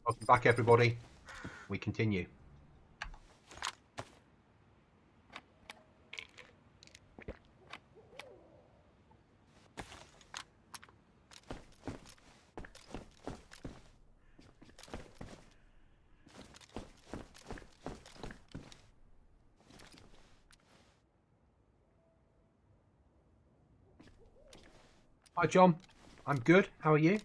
Welcome back, everybody. We continue. Hi, John. I'm good. How are you?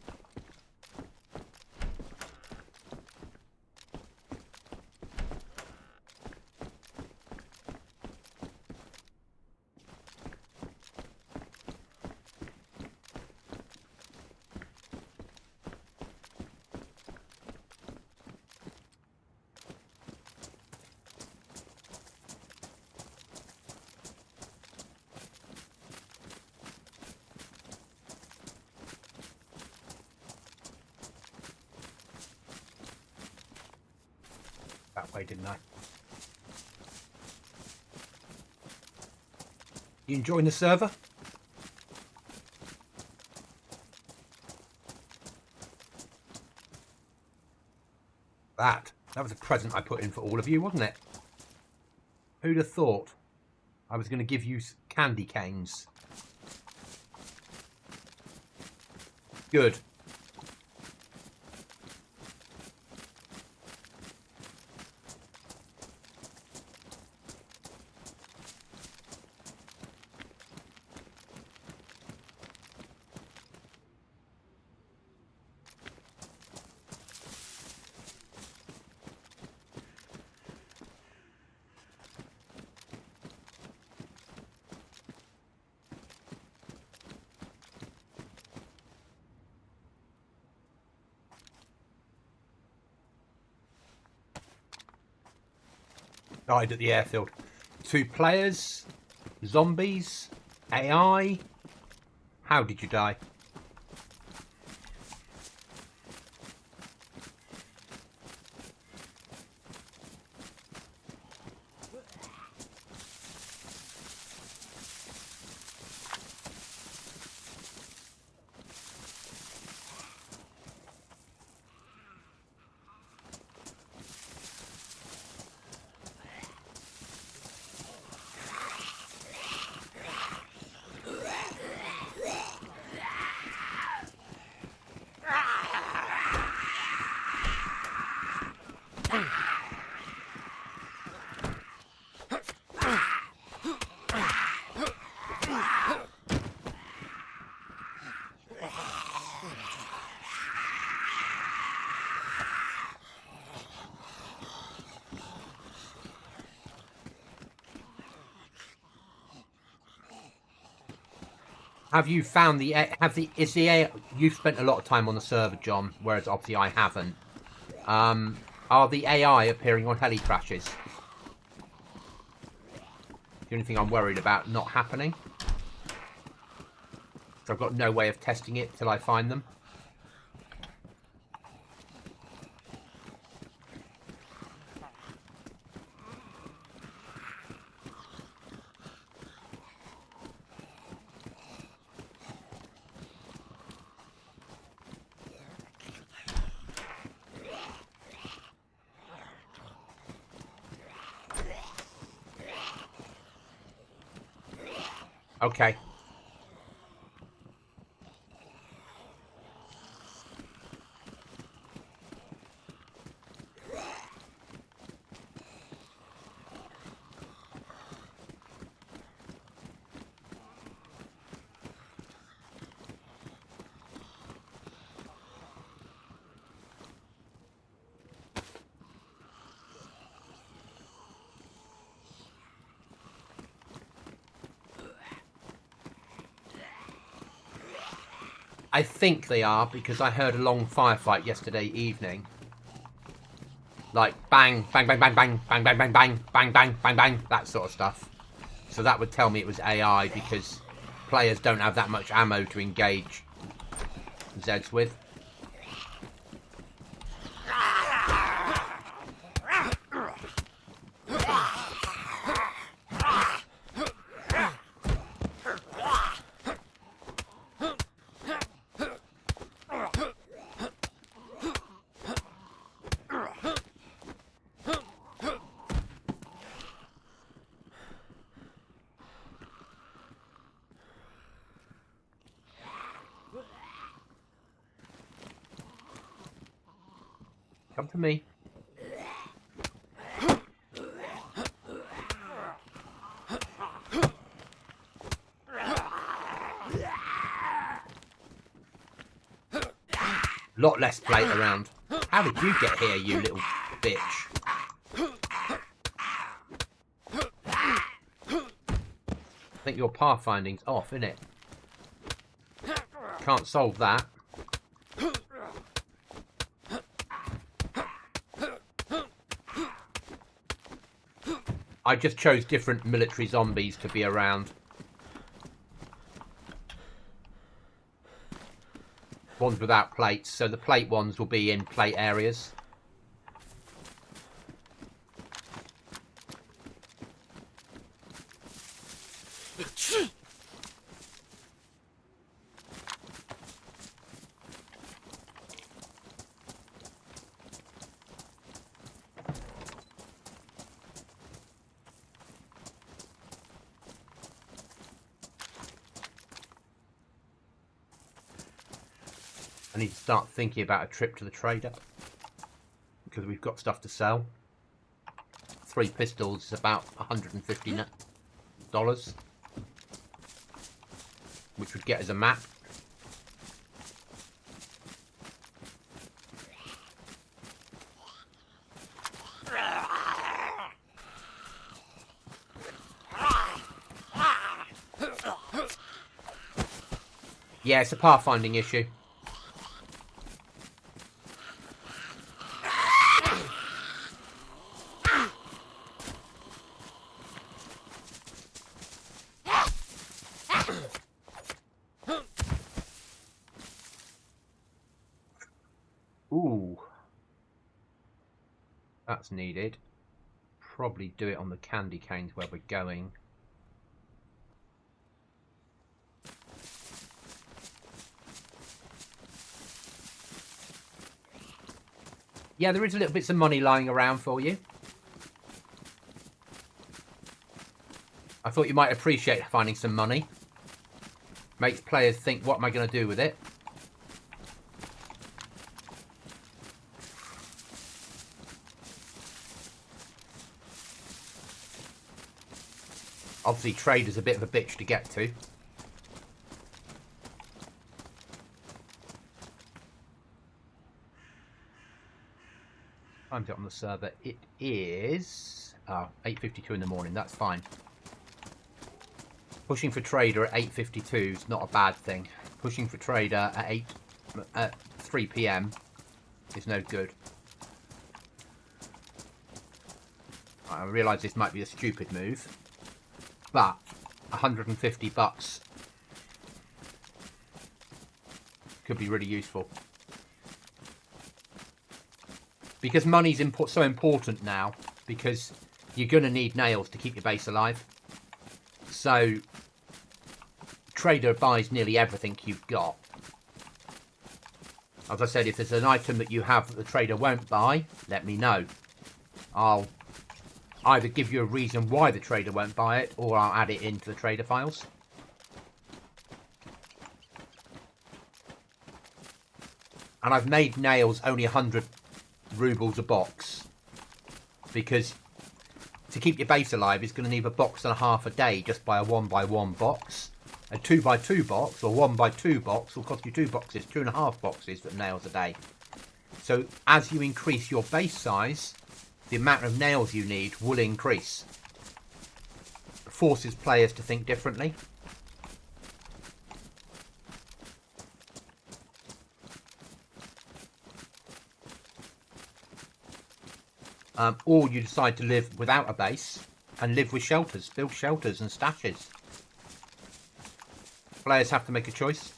That way, didn't I? You enjoying the server? That was a present I put in for all of you, wasn't it? Who'd have thought I was going to give you candy canes? Good. Died at the airfield. 2 players, zombies, AI. How did you die? Have you found you've spent a lot of time on the server, John, whereas obviously I haven't. Are the AI appearing on heli crashes? The only thing I'm worried about not happening. So I've got no way of testing it till I find them. Okay. I think they are, because I heard a long firefight yesterday evening. Like bang, bang, bang, bang, bang, bang, bang, bang, bang, bang, bang, bang, bang, that sort of stuff. So that would tell me it was AI, because players don't have that much ammo to engage Zeds with. Come to me. Lot less plate around. How did you get here, you little bitch? I think your pathfinding's off, innit? Can't solve that. I just chose different military zombies to be around. Ones without plates, so the plate ones will be in plate areas. I need to start thinking about a trip to the trader because we've got stuff to sell. 3 pistols is about $150, which would get us a map. Yeah, it's a pathfinding issue. Ooh. That's needed. Probably do it on the candy canes where we're going. Yeah, there is a little bits of money lying around for you. I thought you might appreciate finding some money. Makes players think, what am I going to do with it? Obviously, trade is a bit of a bitch to get to. Time's it on the server? It is 8:52 in the morning. That's fine. Pushing for trader at 8:52 is not a bad thing. Pushing for trader at 3 PM is no good. I realise this might be a stupid move, but $150 could be really useful. Because money's so important now, because you're going to need nails to keep your base alive. So, trader buys nearly everything you've got. As I said, if there's an item that you have that the trader won't buy, let me know. I'll either give you a reason why the trader won't buy it, or I'll add it into the trader files. And I've made nails only 100 rubles a box, because to keep your base alive is going to need a box and a half a day just by a 1x1 box. A 2x2 box or 1x2 box will cost you 2 boxes, 2.5 boxes of nails a day. So as you increase your base size, the amount of nails you need will increase. It forces players to think differently. Or you decide to live without a base and live with shelters, build shelters and stashes. Players have to make a choice.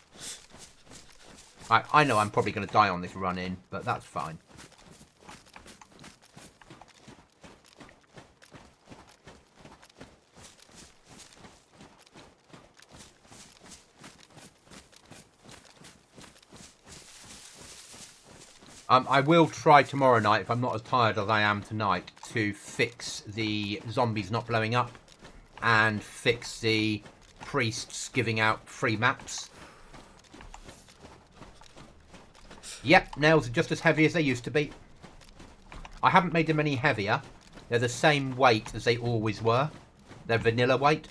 I know I'm probably going to die on this run in, but that's fine. I will try tomorrow night, if I'm not as tired as I am tonight, to fix the zombies not blowing up and fix the priests giving out free maps. Yep, nails are just as heavy as they used to be. I haven't made them any heavier. They're the same weight as they always were. They're vanilla weight.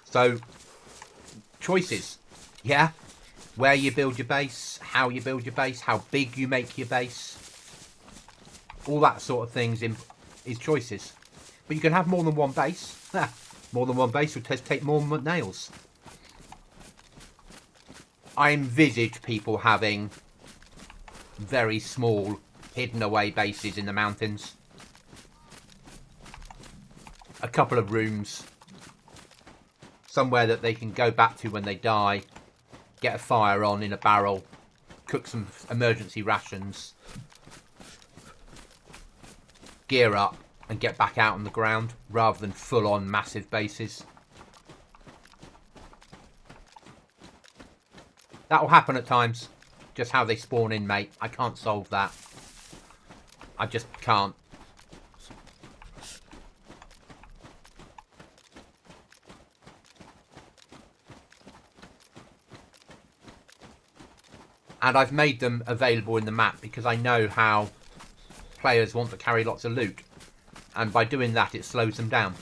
So, choices. Yeah. Where you build your base, how you build your base, how big you make your base. All that sort of things is choices. But you can have more than one base. More than one base will take more nails. I envisage people having very small, hidden away bases in the mountains. A couple of rooms. Somewhere that they can go back to when they die. Get a fire on in a barrel. Cook some emergency rations. Gear up and get back out on the ground. Rather than full-on massive bases. That will happen at times. Just how they spawn in, mate. I can't solve that. I just can't. And I've made them available in the map because I know how players want to carry lots of loot. And by doing that, it slows them down.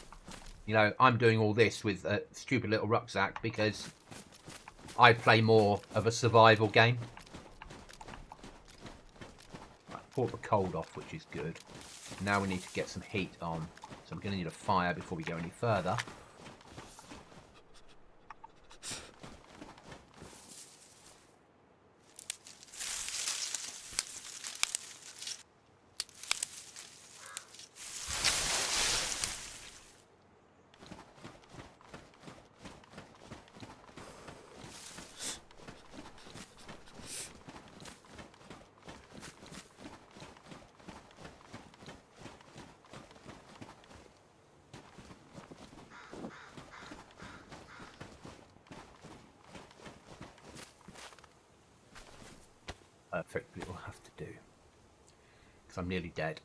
You know, I'm doing all this with a stupid little rucksack because I play more of a survival game. I fought the cold off, which is good. Now we need to get some heat on. So I'm going to need a fire before we go any further. Perfectly, it will have to do. Because I'm nearly dead.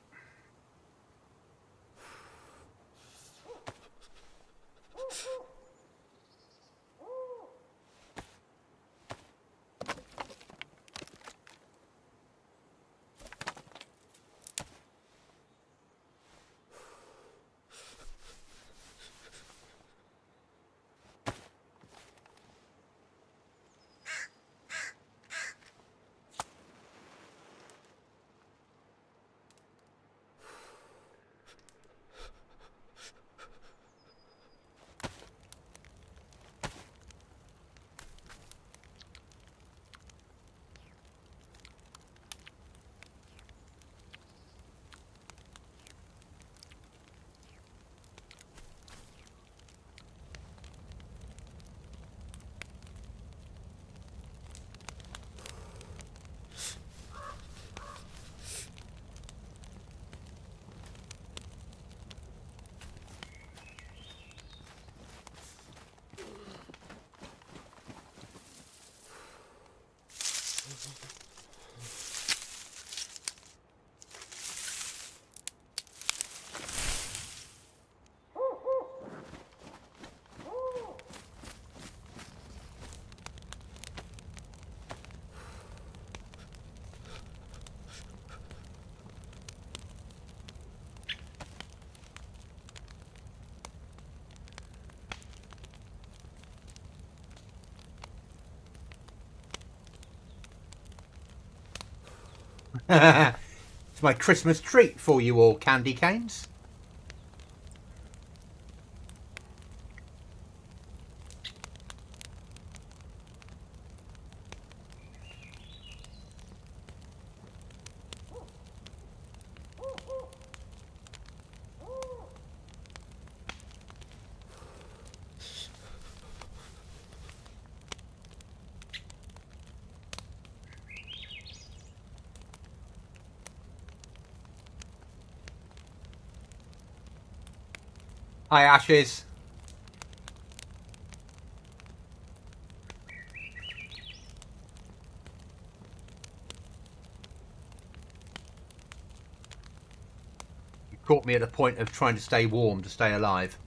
It's my Christmas treat for you all, candy canes. Hi, Ashes. You caught me at a point of trying to stay warm to stay alive.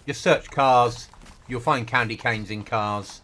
Just search cars, You'll find candy canes in cars.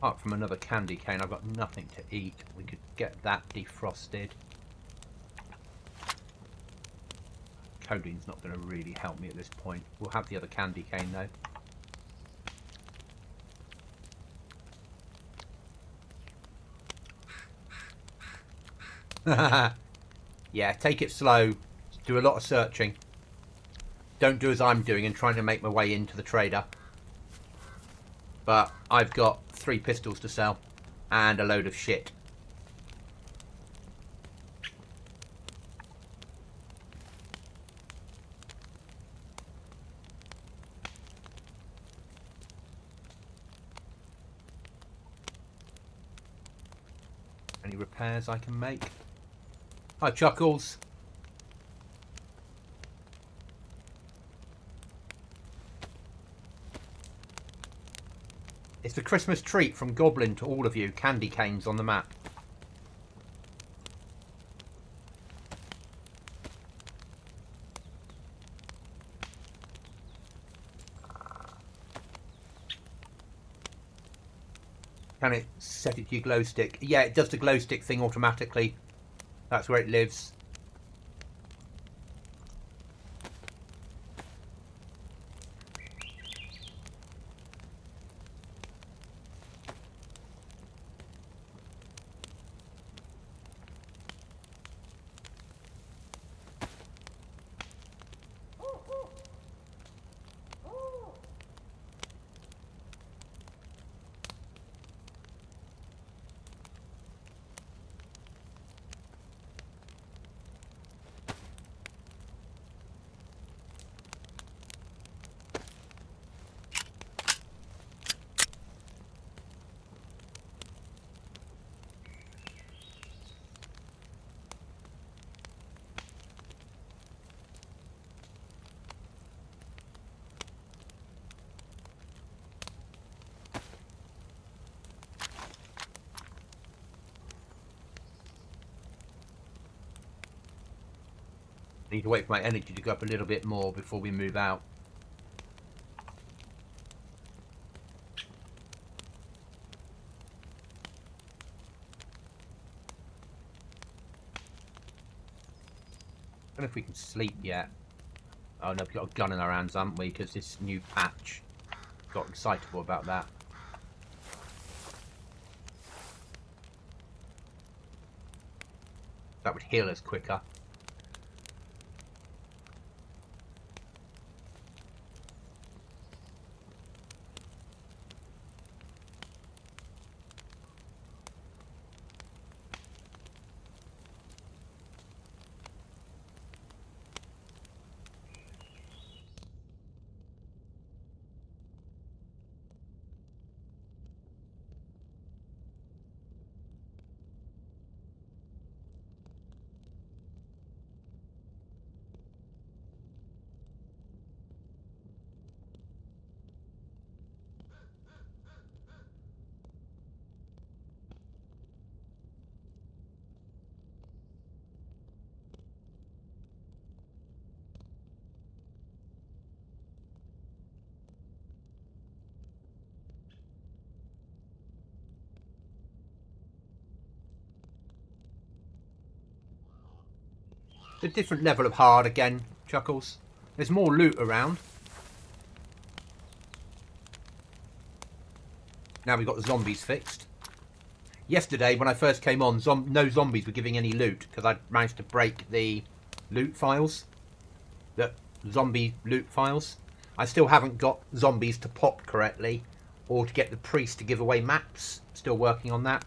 Apart from another candy cane, I've got nothing to eat. We could get that defrosted. Codeine's not going to really help me at this point. We'll have the other candy cane though. Yeah, take it slow. Do a lot of searching. Don't do as I'm doing and trying to make my way into the trader. But I've got 3 pistols to sell and a load of shit. Any repairs I can make? Hi, Chuckles. It's a Christmas treat from Goblin to all of you. Candy canes on the map. Can it set it to your glow stick? Yeah, it does the glow stick thing automatically. That's where it lives. Need to wait for my energy to go up a little bit more before we move out. I don't know if we can sleep yet. Oh no, we've got a gun in our hands, haven't we? Because this new patch. Got excitable about that. That would heal us quicker. It's a different level of hard again, Chuckles. There's more loot around. Now we've got the zombies fixed. Yesterday, when I first came on, no zombies were giving any loot because I'd managed to break the loot files. The zombie loot files. I still haven't got zombies to pop correctly or to get the priest to give away maps. Still working on that.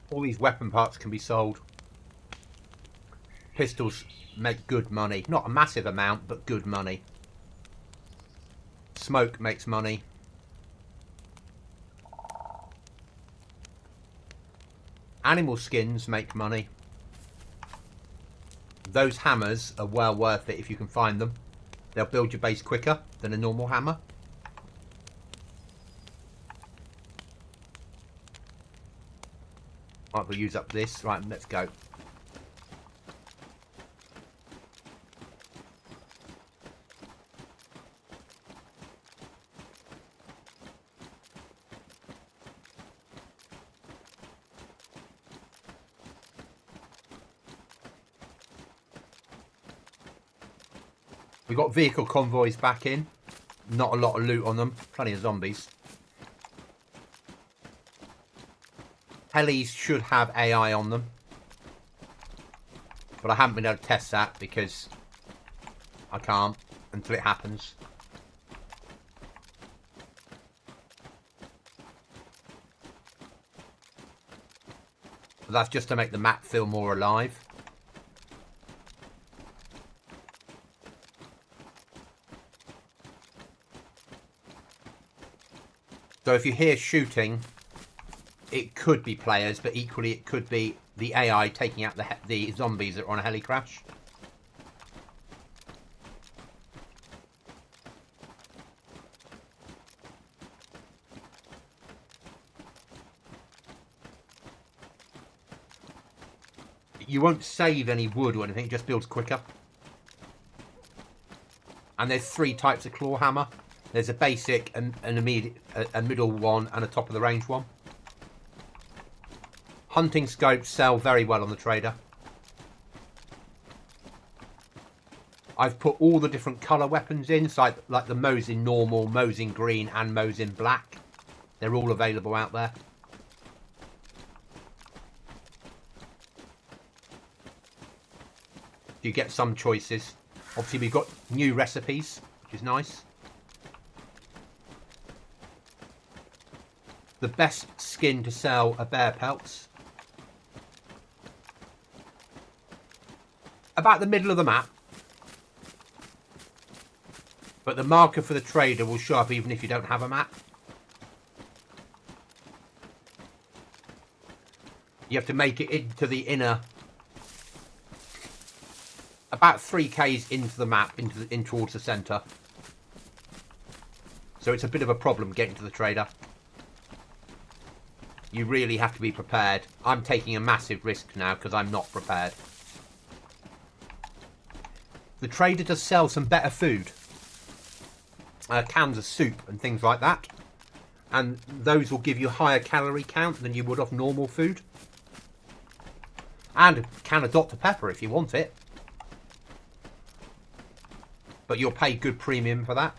All these weapon parts can be sold. Pistols make good money. Not a massive amount, but good money. Smoke makes money. Animal skins make money. Those hammers are well worth it if you can find them. They'll build your base quicker than a normal hammer. Right, we'll use up this. Right, let's go. We got vehicle convoys back in. Not a lot of loot on them. Plenty of zombies. Helis should have AI on them. But I haven't been able to test that because I can't until it happens. But that's just to make the map feel more alive. So if you hear shooting, it could be players, but equally it could be the AI taking out the zombies that are on a heli crash. You won't save any wood or anything, it just builds quicker. And there's 3 types of claw hammer. There's a basic, a middle one, and a top of the range one. Hunting scopes sell very well on the trader. I've put all the different colour weapons in, so like the Mo's in normal, Mo's in green, and Mo's in black. They're all available out there. You get some choices. Obviously, we've got new recipes, which is nice. The best skin to sell are bear pelts. About the middle of the map. But the marker for the trader will show up even if you don't have a map. You have to make it into the inner... About 3k's into the map, in towards the centre. So it's a bit of a problem getting to the trader. You really have to be prepared. I'm taking a massive risk now because I'm not prepared. The trader does sell some better food. Cans of soup and things like that. And those will give you a higher calorie count than you would off normal food. And a can of Dr. Pepper if you want it. But you'll pay good premium for that.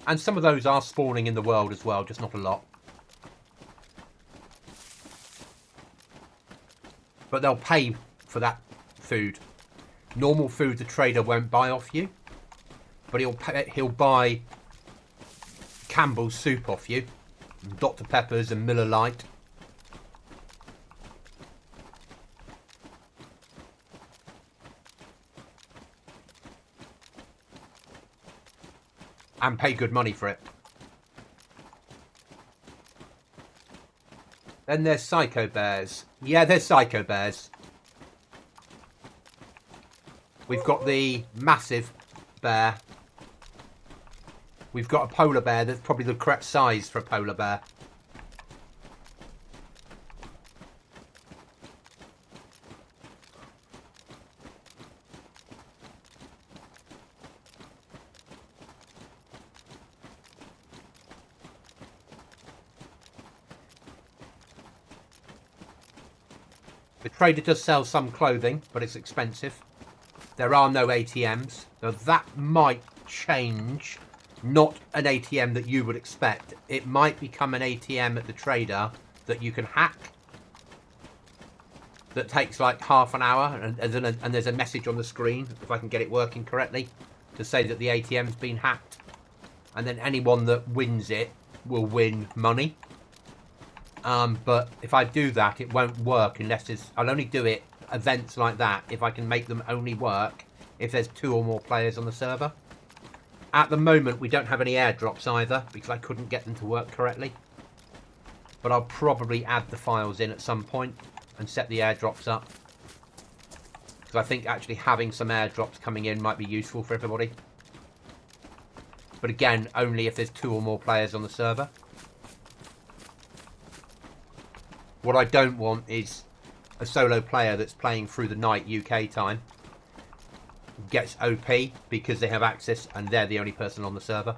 And some of those are spawning in the world as well, just not a lot. But they'll pay for that food. Normal food the trader won't buy off you. But he'll buy Campbell's soup off you. Dr. Pepper's and Miller Lite. And pay good money for it. Then there's Psycho Bears. Yeah, there's Psycho Bears. We've got the massive bear. We've got a polar bear that's probably the correct size for a polar bear. The trader does sell some clothing, but it's expensive. There are no ATMs, so that might change. Not an ATM that you would expect. It might become an ATM at the trader that you can hack. That takes like half an hour, and there's a message on the screen, if I can get it working correctly, to say that the ATM's been hacked. and then anyone that wins it will win money. But if I do that, it won't work unless it's... I'll only do it, events like that, if I can make them only work if there's 2 or more players on the server. At the moment, we don't have any airdrops either, because I couldn't get them to work correctly. But I'll probably add the files in at some point and set the airdrops up. Because I think actually having some airdrops coming in might be useful for everybody. But again, only if there's 2 or more players on the server. What I don't want is a solo player that's playing through the night UK time gets OP because they have access and they're the only person on the server.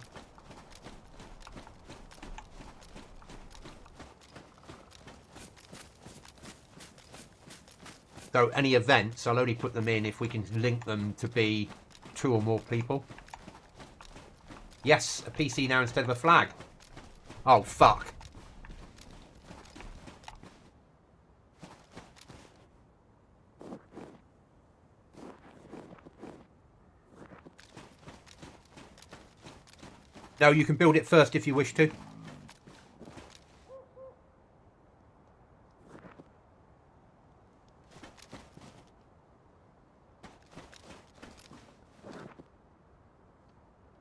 So any events, I'll only put them in if we can link them to be 2 or more people. Yes, a PC now instead of a flag. Oh, fuck. No, you can build it first if you wish to.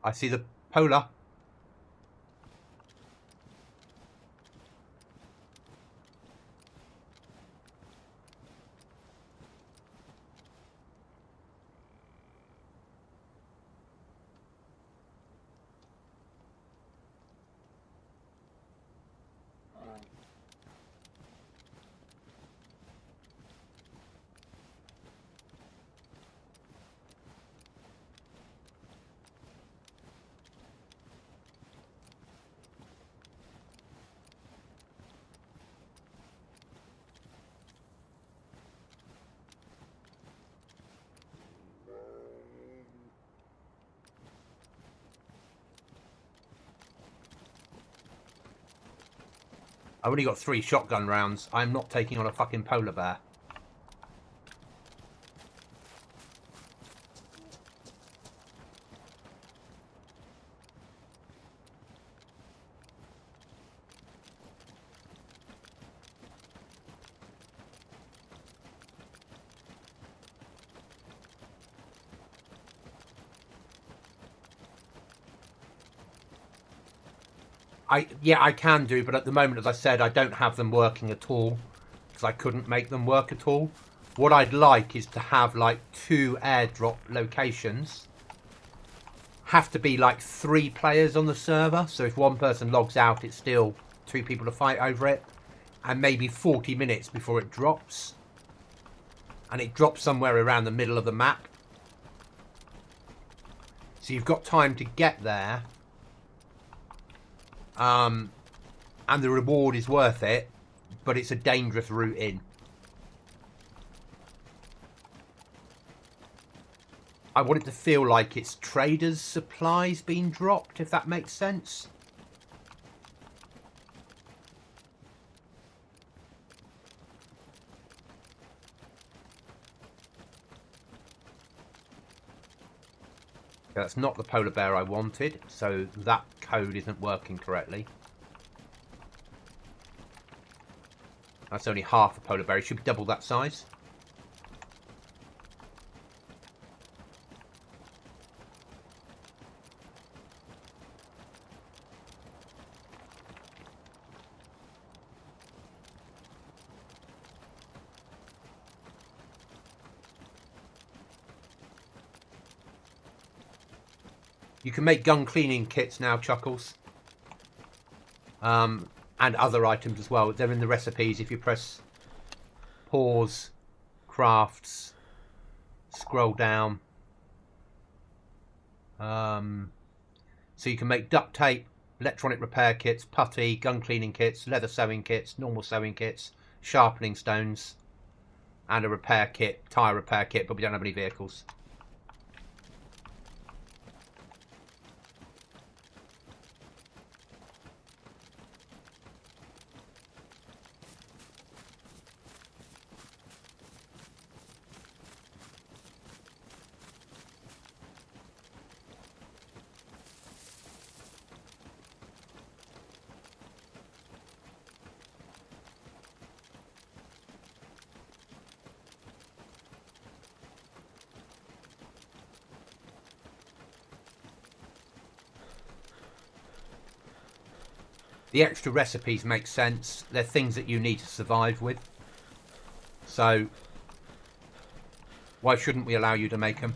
I see the polar. I've only got 3 shotgun rounds. I'm not taking on a fucking polar bear. Yeah, I can do, but at the moment, as I said, I don't have them working at all because I couldn't make them work at all. What I'd like is to have like 2 airdrop locations. Have to be like 3 players on the server, so if one person logs out, it's still 2 people to fight over it, and maybe 40 minutes before it drops. And it drops somewhere around the middle of the map. So you've got time to get there. And the reward is worth it, but it's a dangerous route in. I want it to feel like it's traders' supplies being dropped, if that makes sense. That's not the polar bear I wanted, so that code isn't working correctly. That's only half a polar bear. It should be double that size. You can make gun cleaning kits now, Chuckles. And other items as well. They're in the recipes. If you press pause, crafts, scroll down. So you can make duct tape, electronic repair kits, putty, gun cleaning kits, leather sewing kits, normal sewing kits, sharpening stones, and a repair kit, tyre repair kit, but we don't have any vehicles. The extra recipes make sense. They're things that you need to survive with. So why shouldn't we allow you to make them?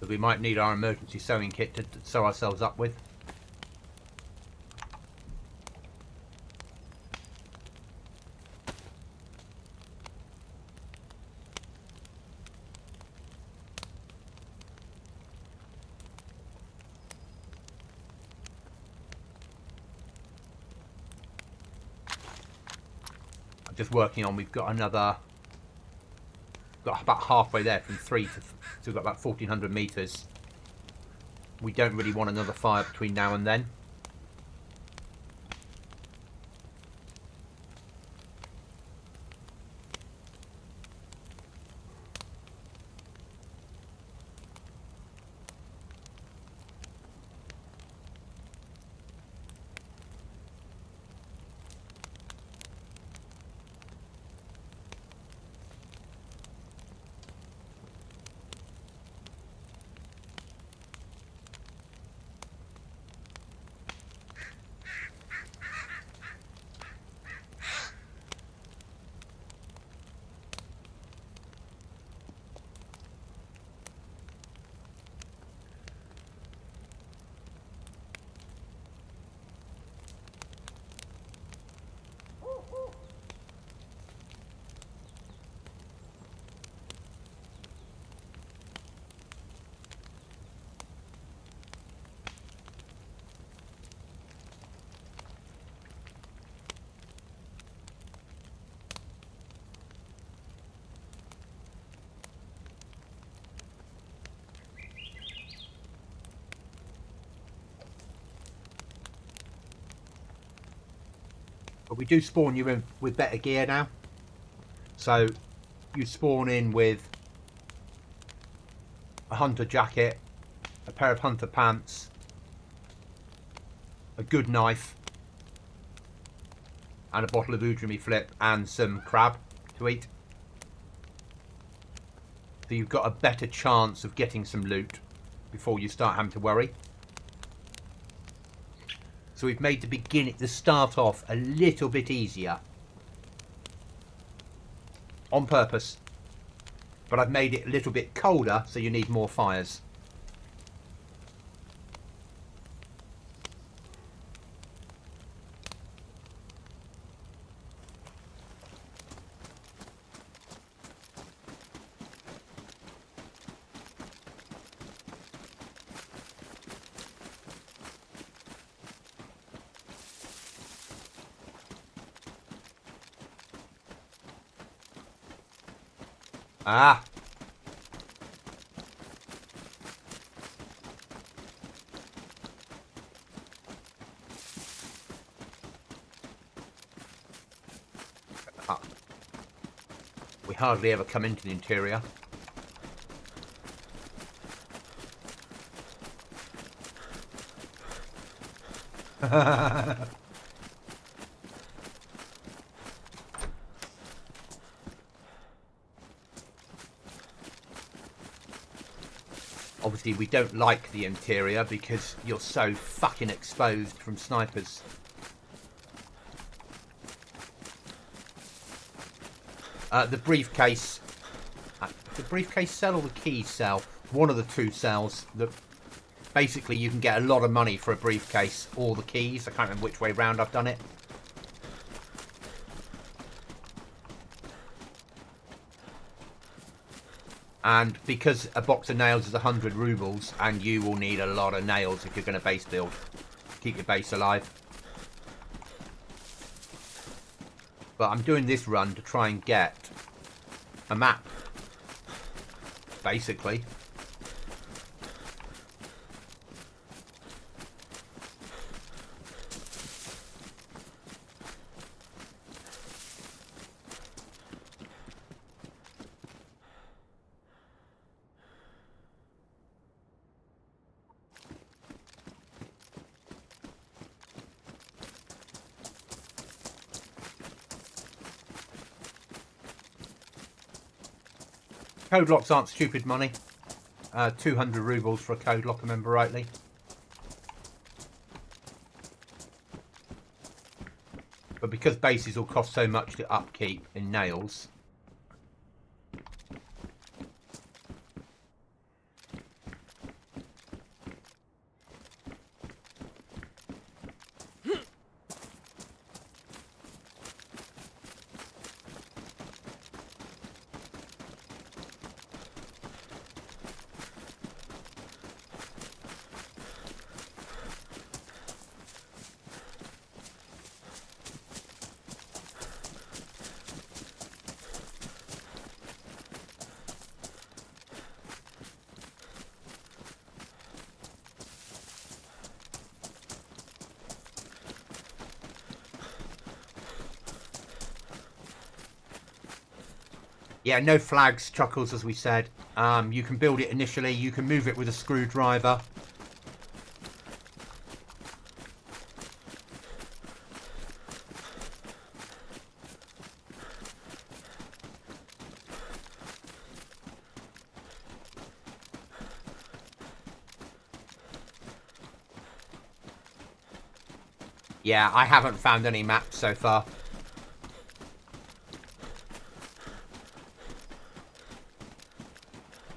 That we might need our emergency sewing kit to sew ourselves up with. I'm just working on, we've got another, got about halfway there from 3 to, so we've got about 1400 meters. We don't really want another fire between now and then. But we do spawn you in with better gear now. So you spawn in with a hunter jacket, a pair of hunter pants, a good knife, and a bottle of Udrami Flip and some crab to eat. So you've got a better chance of getting some loot before you start having to worry. So we've made the start off a little bit easier. On purpose. But I've made it a little bit colder, so you need more fires. Ah! We hardly ever come into the interior. Obviously, we don't like the interior because you're so fucking exposed from snipers. The briefcase... the briefcase cell or the key cell? One of the two cells. Basically, you can get a lot of money for a briefcase or the keys. I can't remember which way round I've done it. And because a box of nails is 100 rubles, and you will need a lot of nails if you're going to base build. Keep your base alive. But I'm doing this run to try and get a map. Basically. Code locks aren't stupid money. 200 rubles for a code lock, I remember rightly. But because bases will cost so much to upkeep in nails... Yeah, no flags, Chuckles, as we said. You can build it initially. You can move it with a screwdriver. Yeah, I haven't found any maps so far.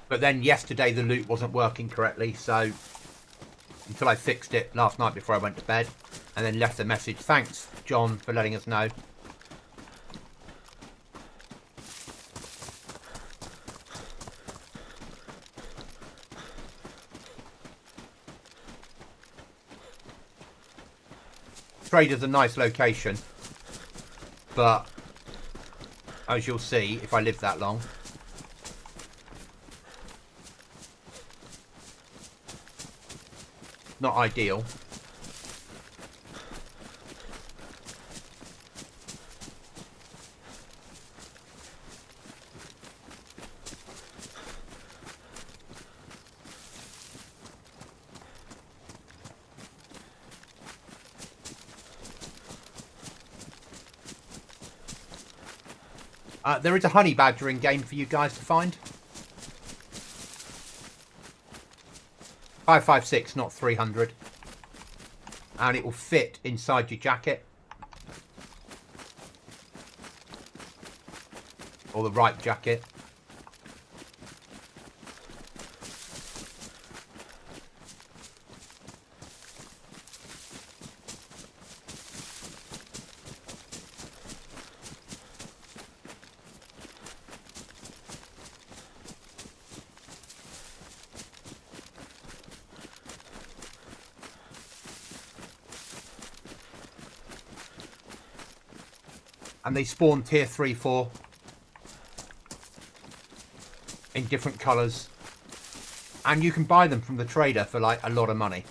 But then yesterday the loot wasn't working correctly, so until I fixed it last night before I went to bed, and then left a message. Thanks, John, for letting us know. Trader's a nice location, but as you'll see, if I live that long, not ideal. There is a honey badger in game for you guys to find. 556, not 300. And it will fit inside your jacket. Or the right jacket. And they spawn tier 3, 4 in different colours. And you can buy them from the trader for like a lot of money.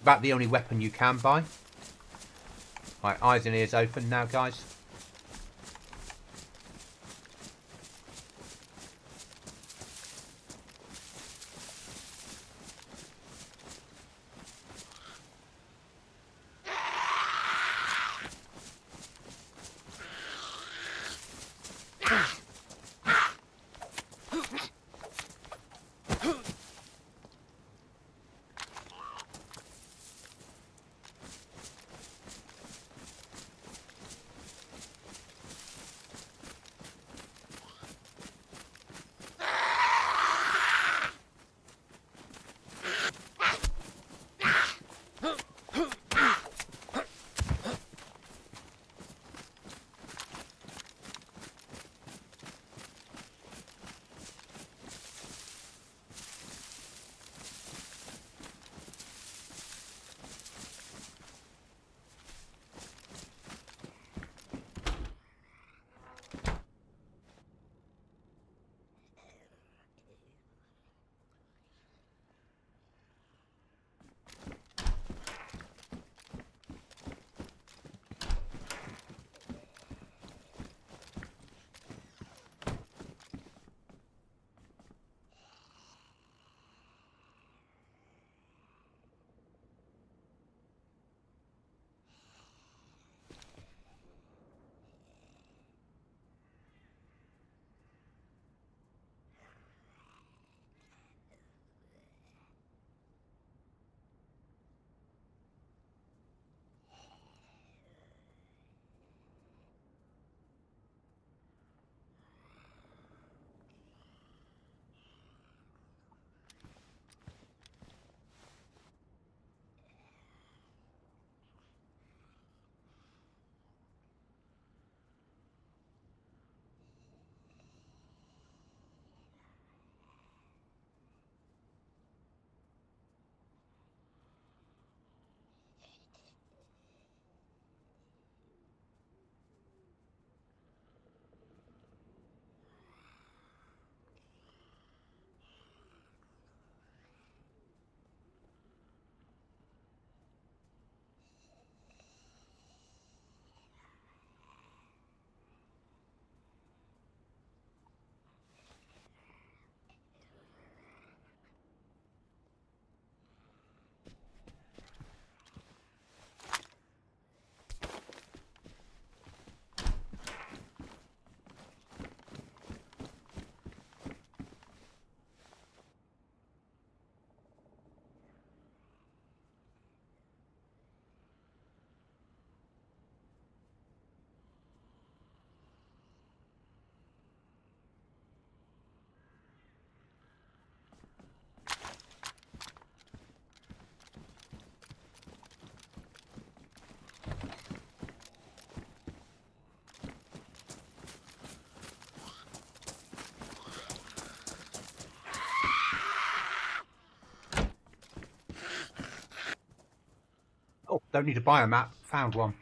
About the only weapon you can buy. Right, eyes and ears open now, guys. Oh, don't need to buy a map. Found one.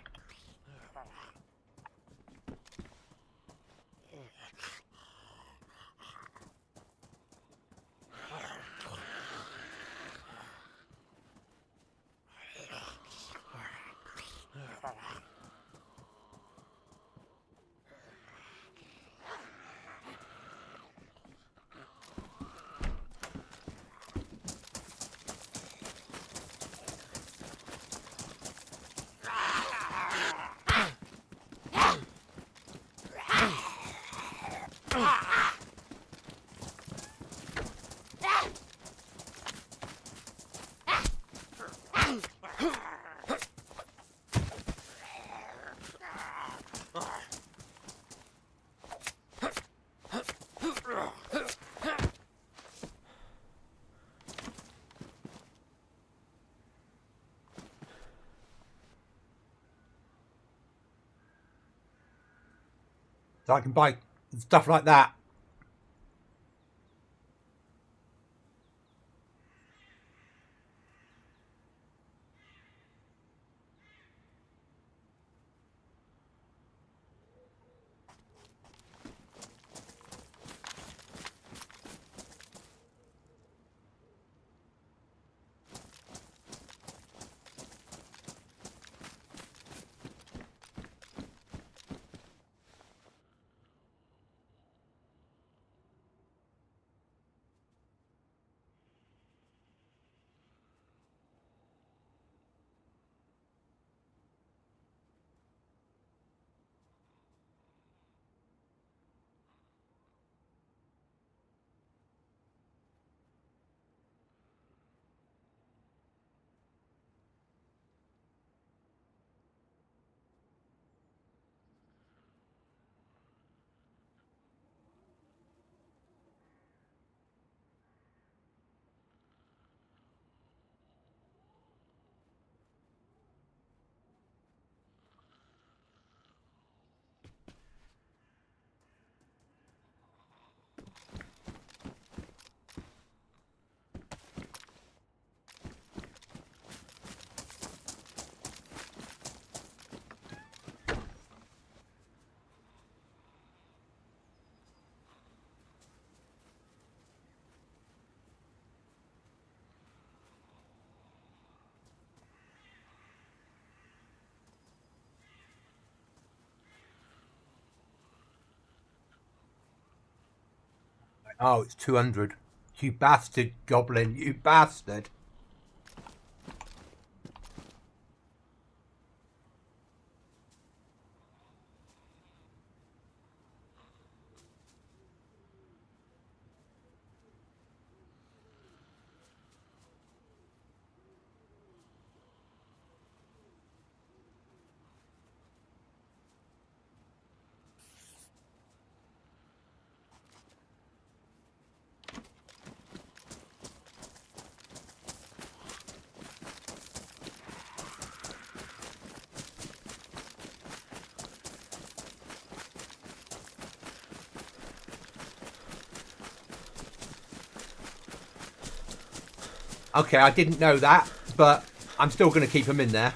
So I can buy stuff like that. Oh, it's 200. You bastard, Goblin. You bastard. Okay, I didn't know that, but I'm still going to keep them in there.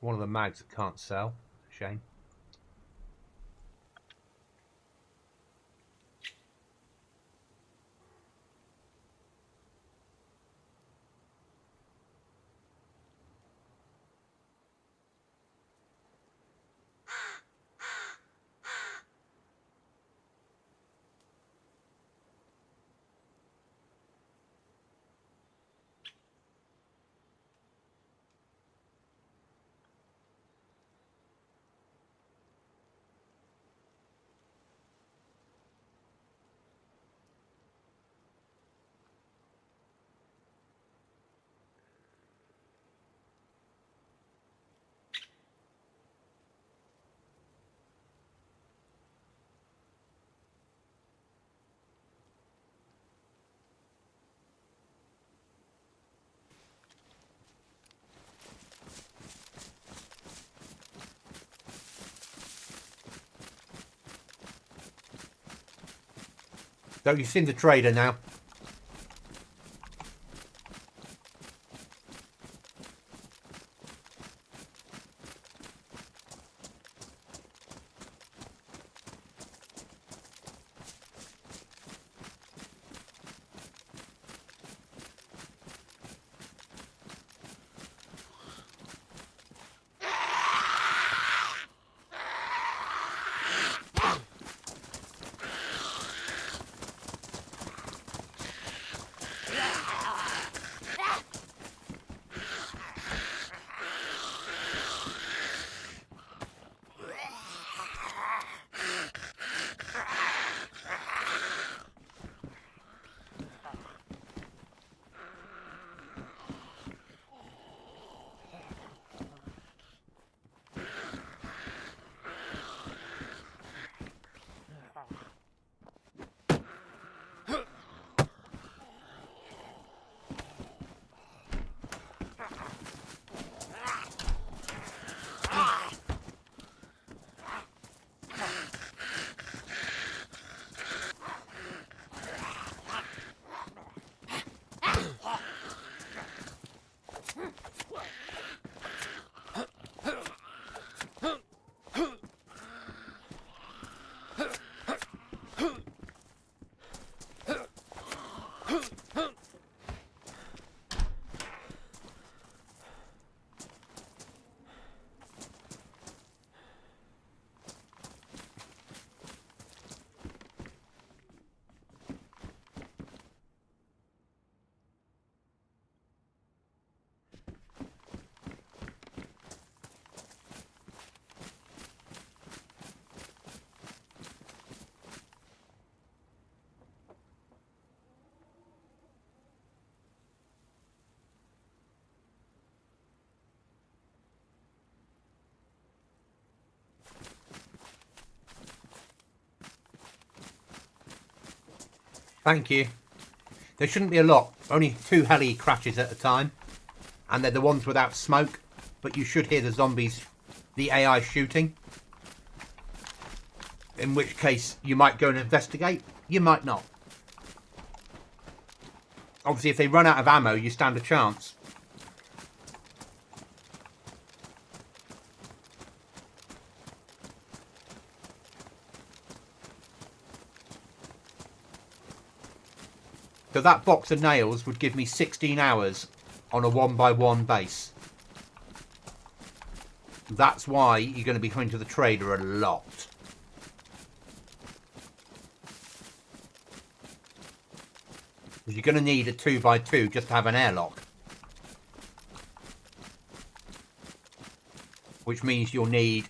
One of the mags that can't sell. Shame. So you've seen the trader now. Thank you. There shouldn't be a lot. Only 2 heli crashes at a time. And they're the ones without smoke. But you should hear the zombies, the AI shooting. In which case, you might go and investigate. You might not. Obviously, if they run out of ammo, you stand a chance. So that box of nails would give me 16 hours on a 1x1 base. That's why you're going to be coming to the trader a lot. Because you're going to need a 2x2 just to have an airlock. Which means you'll need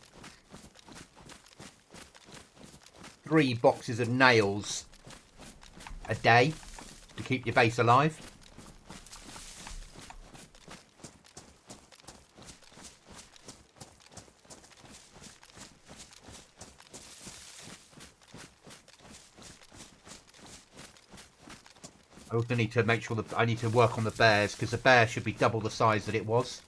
3 boxes of nails a day to keep your base alive. I also need to make sure that I need to work on the bears, because the bear should be double the size that it was.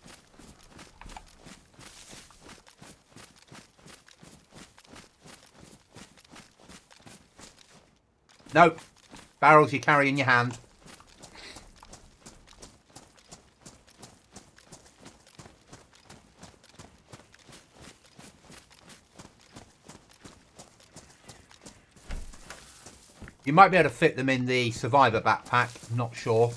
Nope. Barrels you carry in your hand. You might be able to fit them in the survivor backpack, I'm not sure.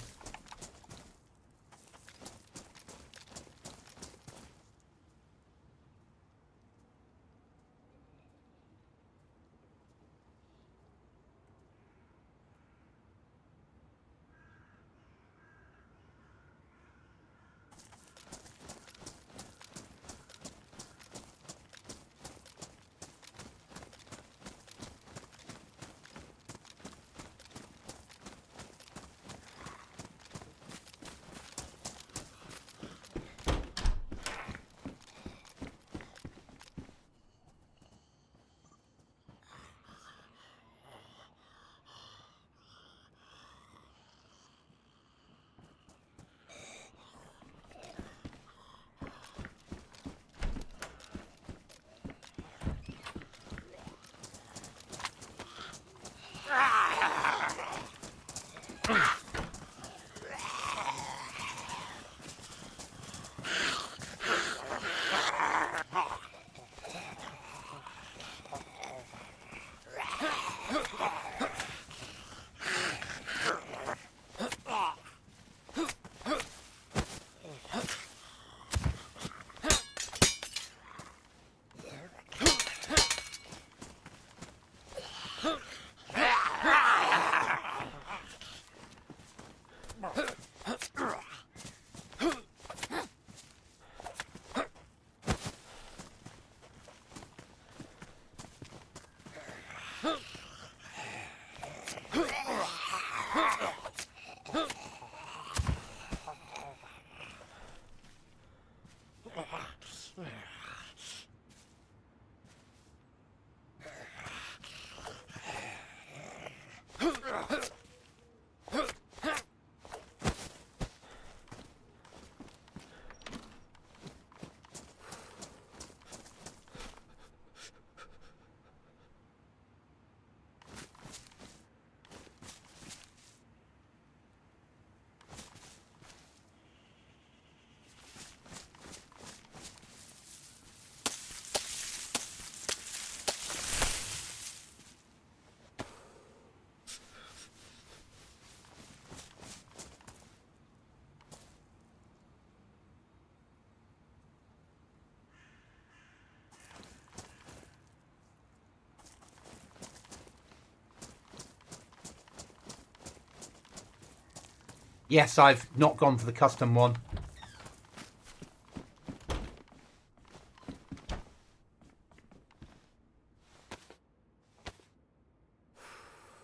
Yes, I've not gone for the custom one.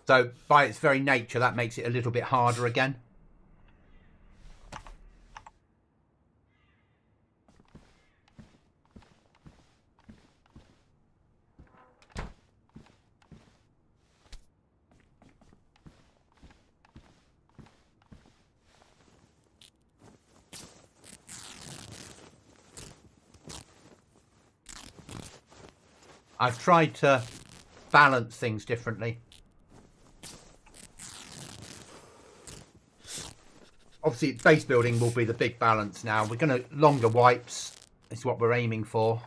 So, by its very nature, that makes it a little bit harder again. I've tried to balance things differently. Obviously, base building will be the big balance now. We're going to longer wipes is what we're aiming for.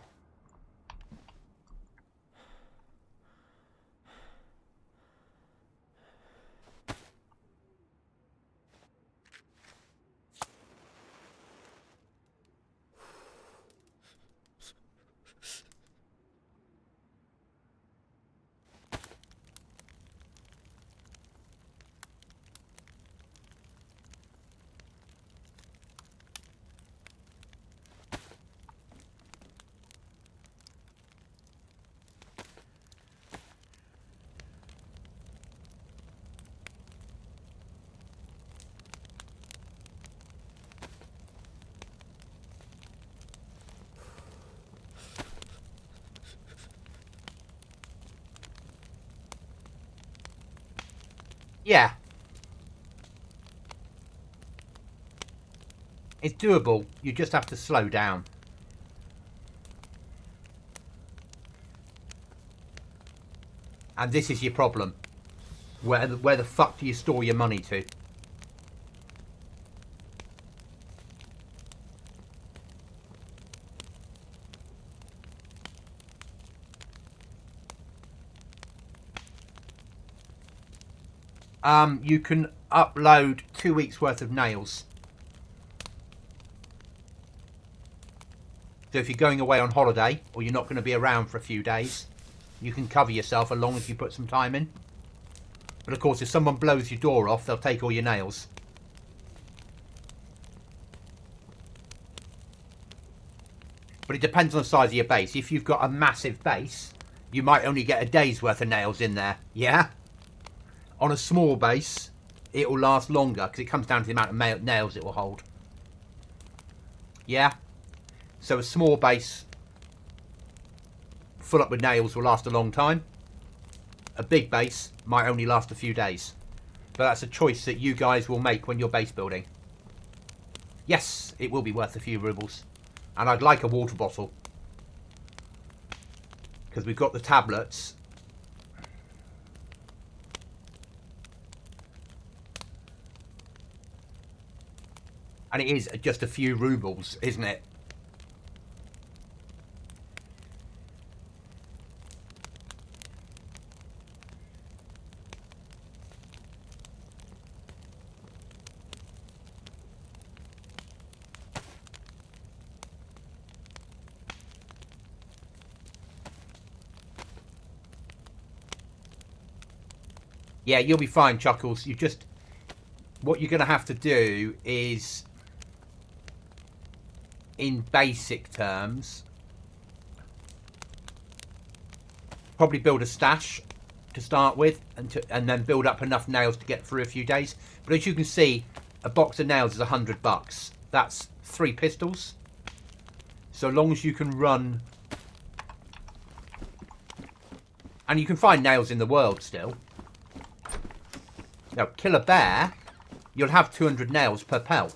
Yeah. It's doable. You just have to slow down. And this is your problem. Where the fuck do you store your money to? You can upload 2 weeks worth of nails. So if you're going away on holiday or you're not going to be around for a few days, you can cover yourself as long as you put some time in. But of course, if someone blows your door off, they'll take all your nails. But it depends on the size of your base. If you've got a massive base, you might only get a day's worth of nails in there. Yeah? On a small base, it will last longer because it comes down to the amount of nails it will hold. Yeah? So a small base full up with nails will last a long time. A big base might only last a few days. But that's a choice that you guys will make when you're base building. Yes, it will be worth a few rubles. And I'd like a water bottle. Because we've got the tablets. And it is just a few rubles, isn't it? Yeah, you'll be fine, Chuckles. What you're going to have to do is, in basic terms, probably build a stash to start with, and then build up enough nails to get through a few days. But as you can see, a box of nails is $100. That's 3 pistols. So long as you can run, and you can find nails in the world still. Now, kill a bear, you'll have 200 nails per pel.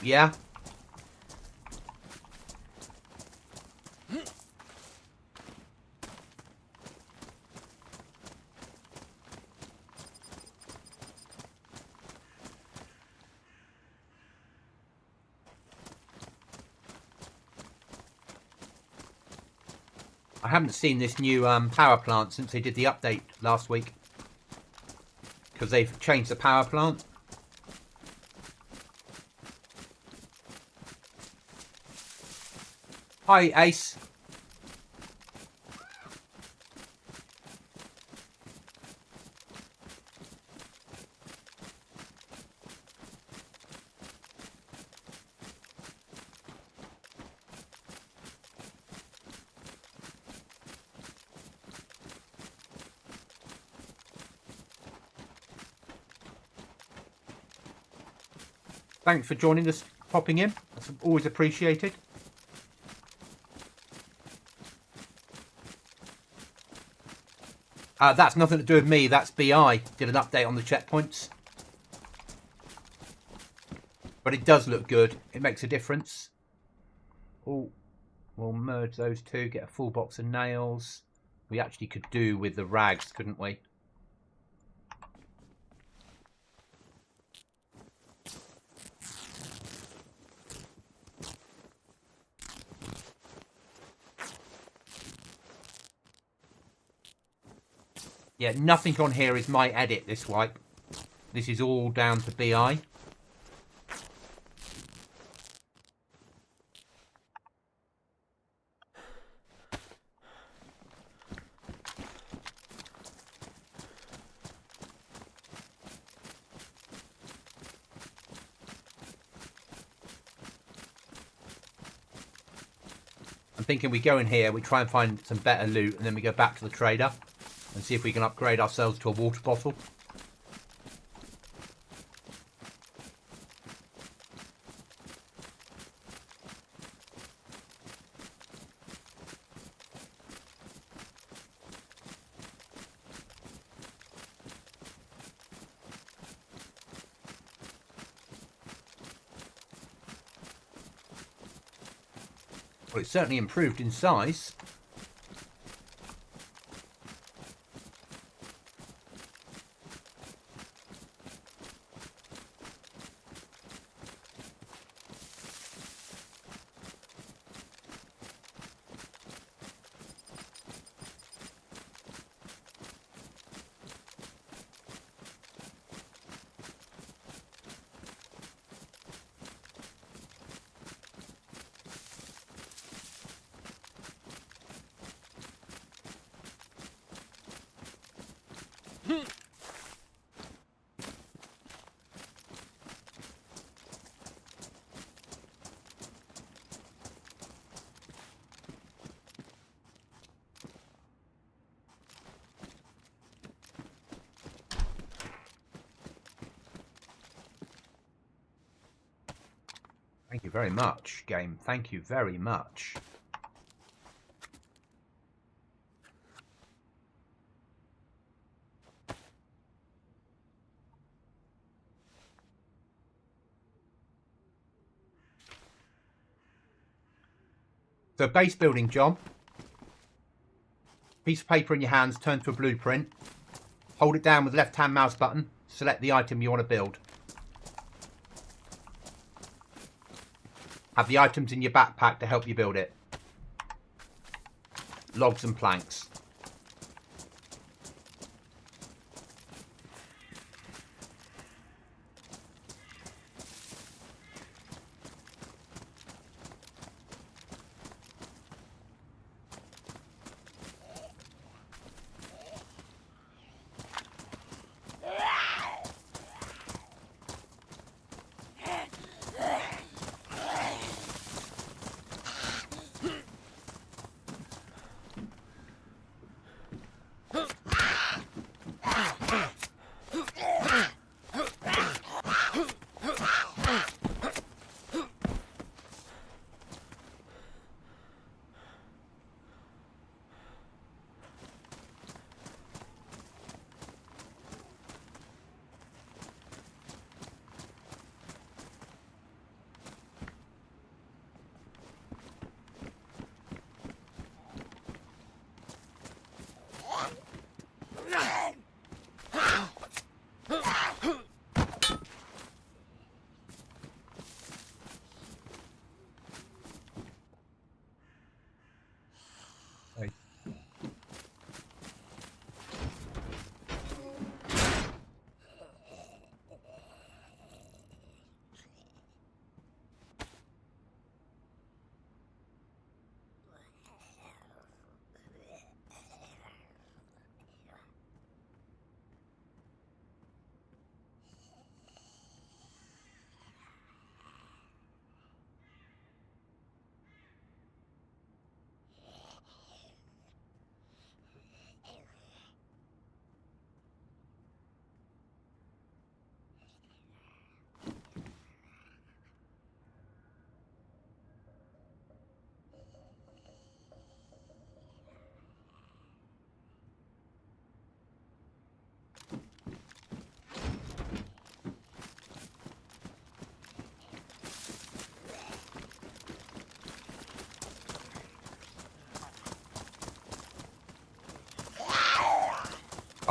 Yeah? I haven't seen this new power plant since they did the update last week. Because they've changed the power plant. Hi, Ace. Thanks for joining us, popping in. That's always appreciated. That's nothing to do with me. That's BI. Did an update on the checkpoints. But it does look good. It makes a difference. Oh, we'll merge those two. Get a full box of nails. We actually could do with the rags, couldn't we? Yeah, nothing on here is my edit this wipe. This is all down to BI. I'm thinking we go in here, we try and find some better loot, and then we go back to the trader and see if we can upgrade ourselves to a water bottle. Well, it's certainly improved in size. Thank you very much, game. Thank you very much. So base building job. Piece of paper in your hands, turn to a blueprint. Hold it down with the left-hand mouse button. Select the item you want to build. Have the items in your backpack to help you build it. Logs and planks.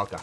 Okay.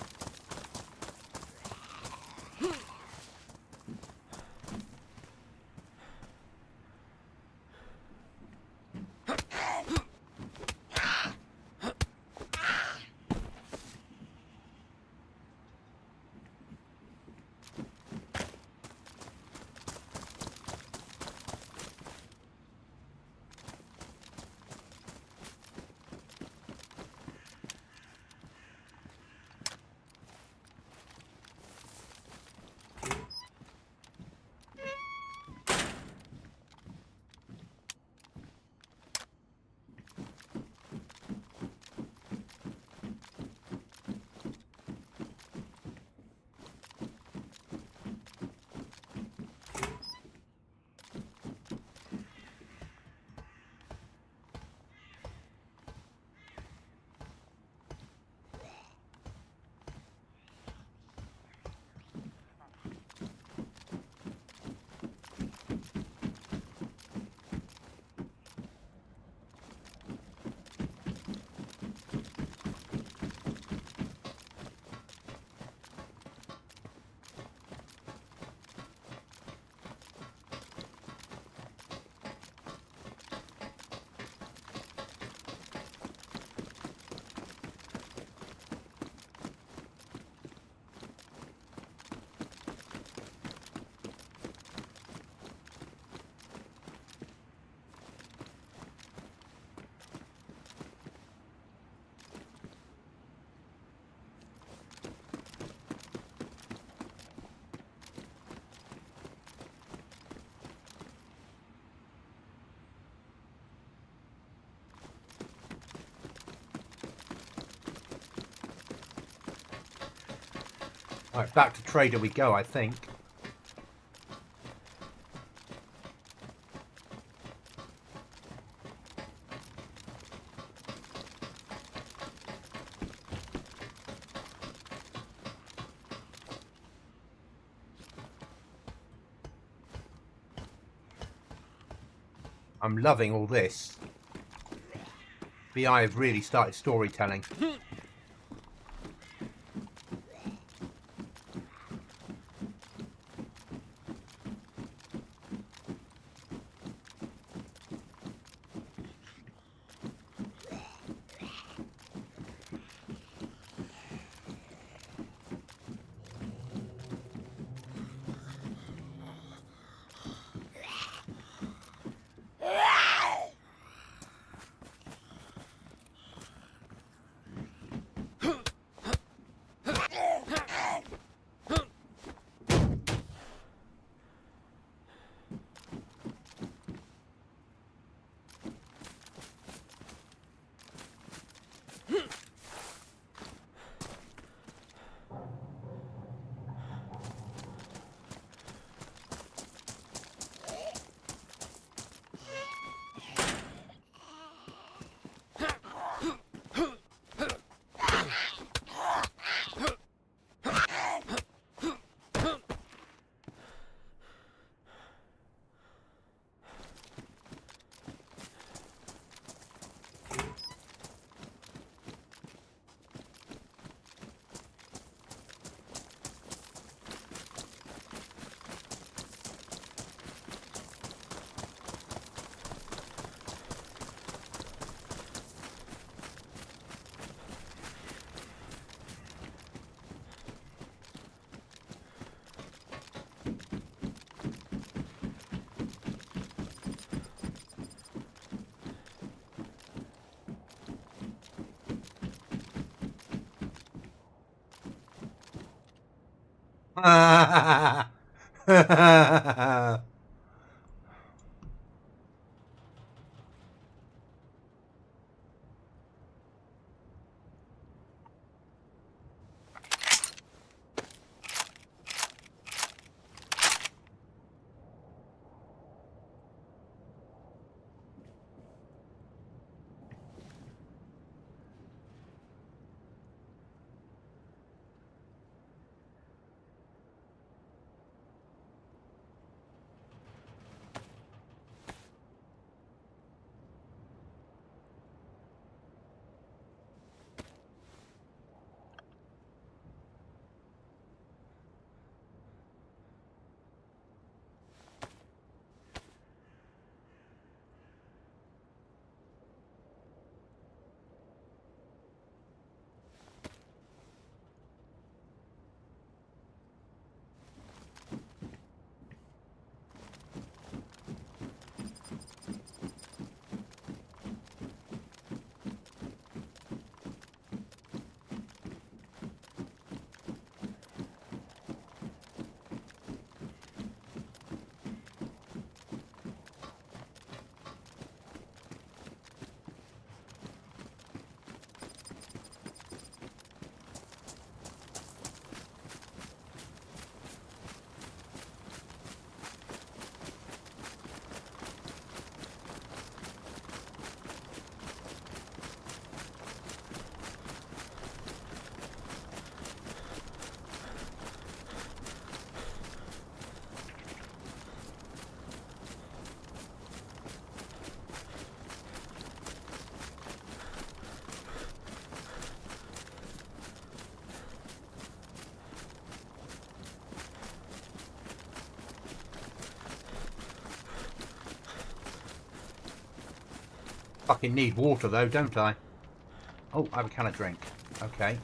Alright, back to trader we go, I think. I'm loving all this. BI have really started storytelling. Fucking need water though, don't I? Oh, I have a can of drink. Okay.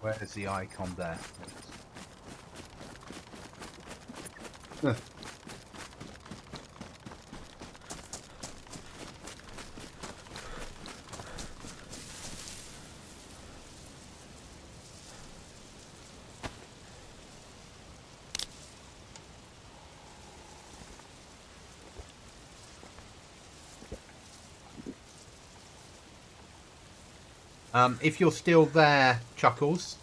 Where is the icon there? If you're still there, Chuckles,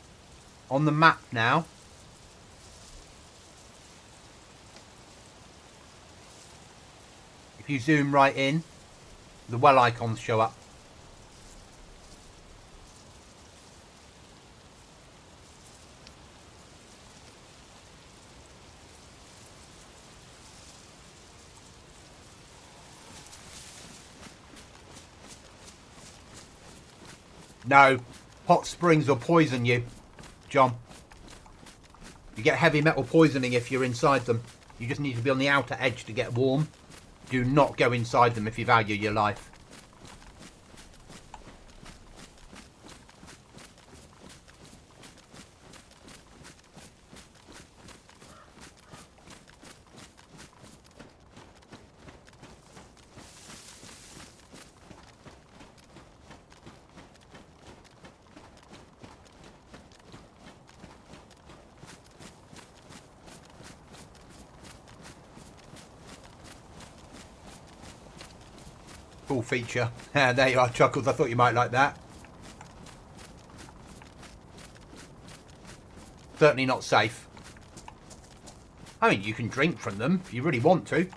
on the map now, if you zoom right in, the well icons show up. No, hot springs will poison you, John. You get heavy metal poisoning if you're inside them. You just need to be on the outer edge to get warm. Do not go inside them if you value your life. Cool feature. There you are, Chuckles. I thought you might like that. Certainly not safe. I mean, you can drink from them if you really want to.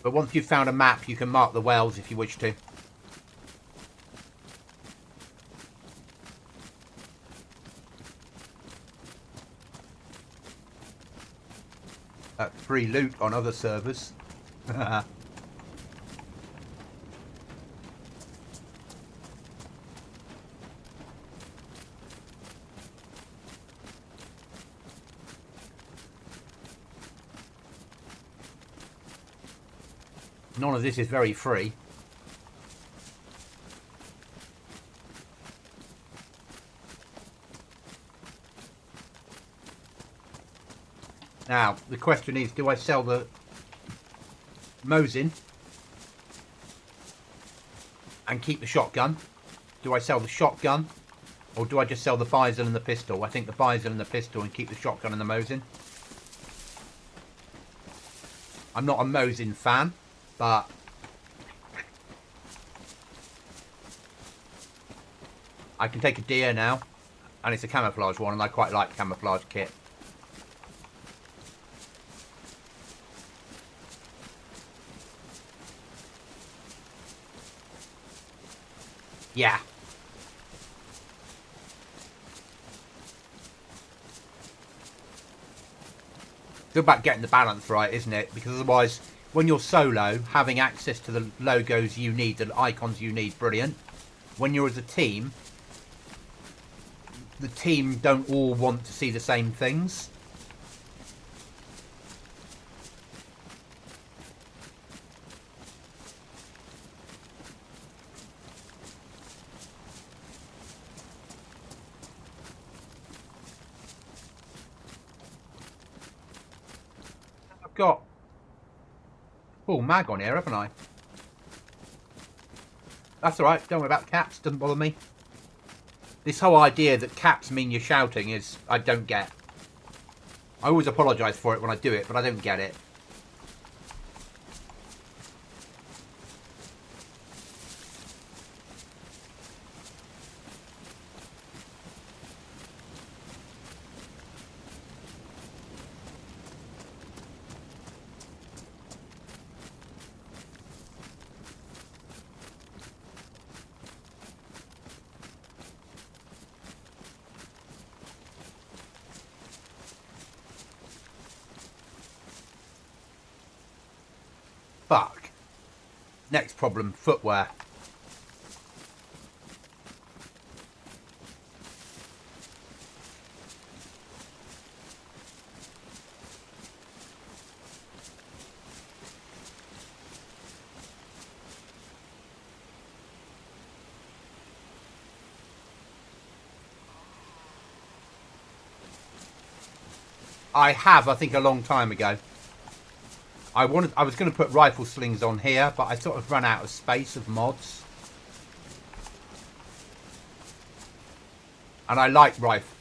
But once you've found a map, you can mark the wells if you wish to. That's free loot on other servers. None of this is very free. Now, the question is, do I sell the Mosin and keep the shotgun? Do I sell the shotgun? Or do I just sell the Bison and the pistol? I think the Bison and the pistol and keep the shotgun and the Mosin. I'm not a Mosin fan, but I can take a deer now, and it's a camouflage one, and I quite like camouflage kit. Yeah. It's about getting the balance right, isn't it? Because otherwise, when you're solo, having access to the logos you need, the icons you need, brilliant. When you're as a team, the team don't all want to see the same things. I've got full mag on here, haven't I? That's alright, don't worry about caps, doesn't bother me. This whole idea that caps mean you're shouting is, I don't get. I always apologise for it when I do it, but I don't get it. Fuck. Next problem, footwear. I think a long time ago. I was going to put rifle slings on here, but I sort of run out of space of mods. And I like rifle.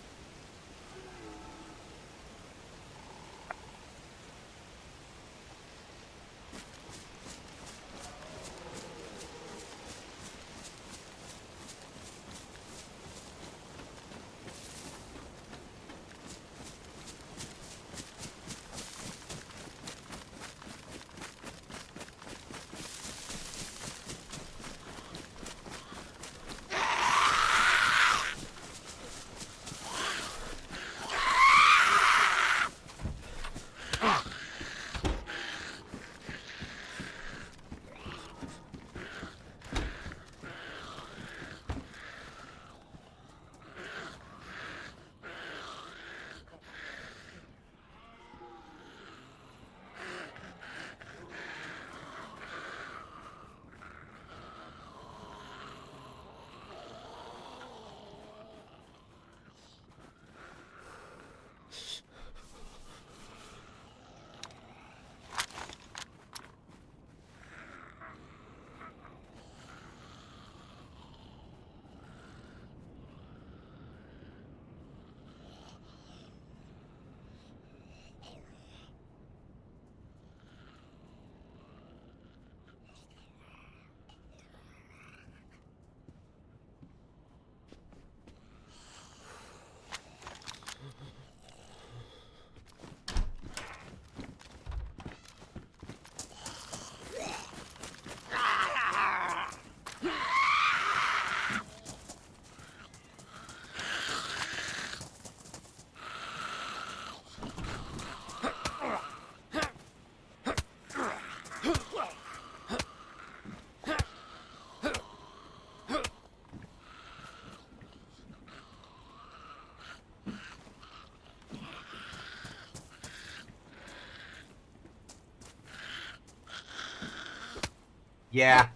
Yeah.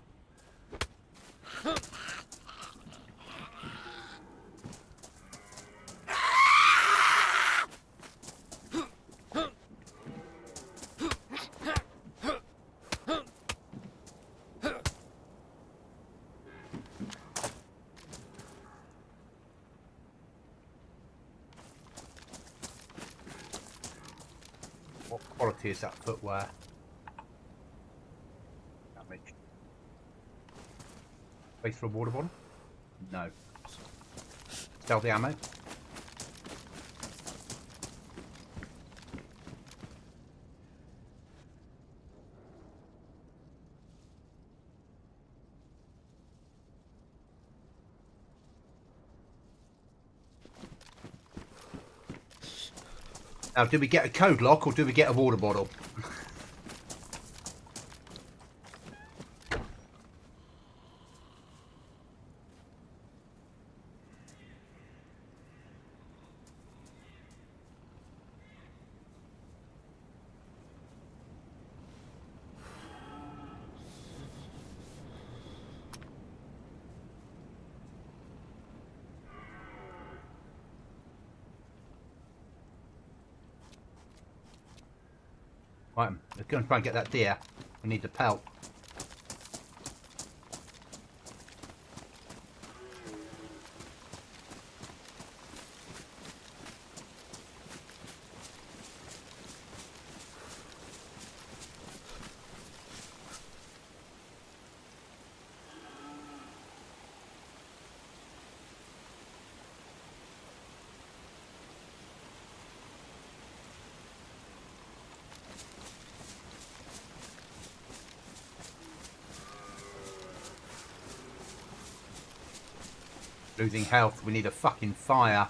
What quality is that footwear? Damage. Space for a water bottle? No. Stealthy ammo? Now, do we get a code lock or do we get a water bottle? Right, let's go and try and get that deer. We need the pelt. Losing health, we need a fucking fire.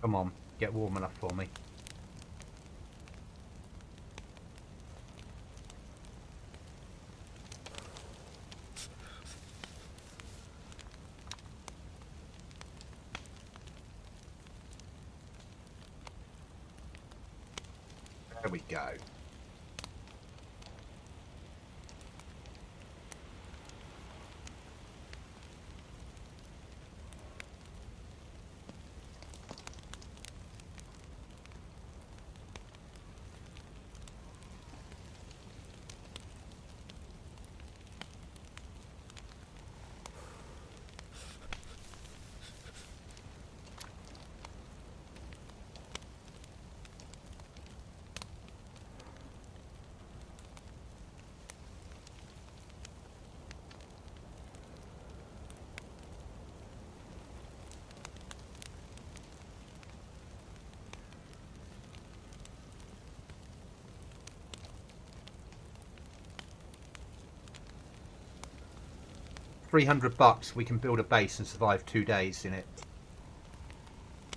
Come on, get warm enough for me. There we go. $300, we can build a base and survive 2 days in it.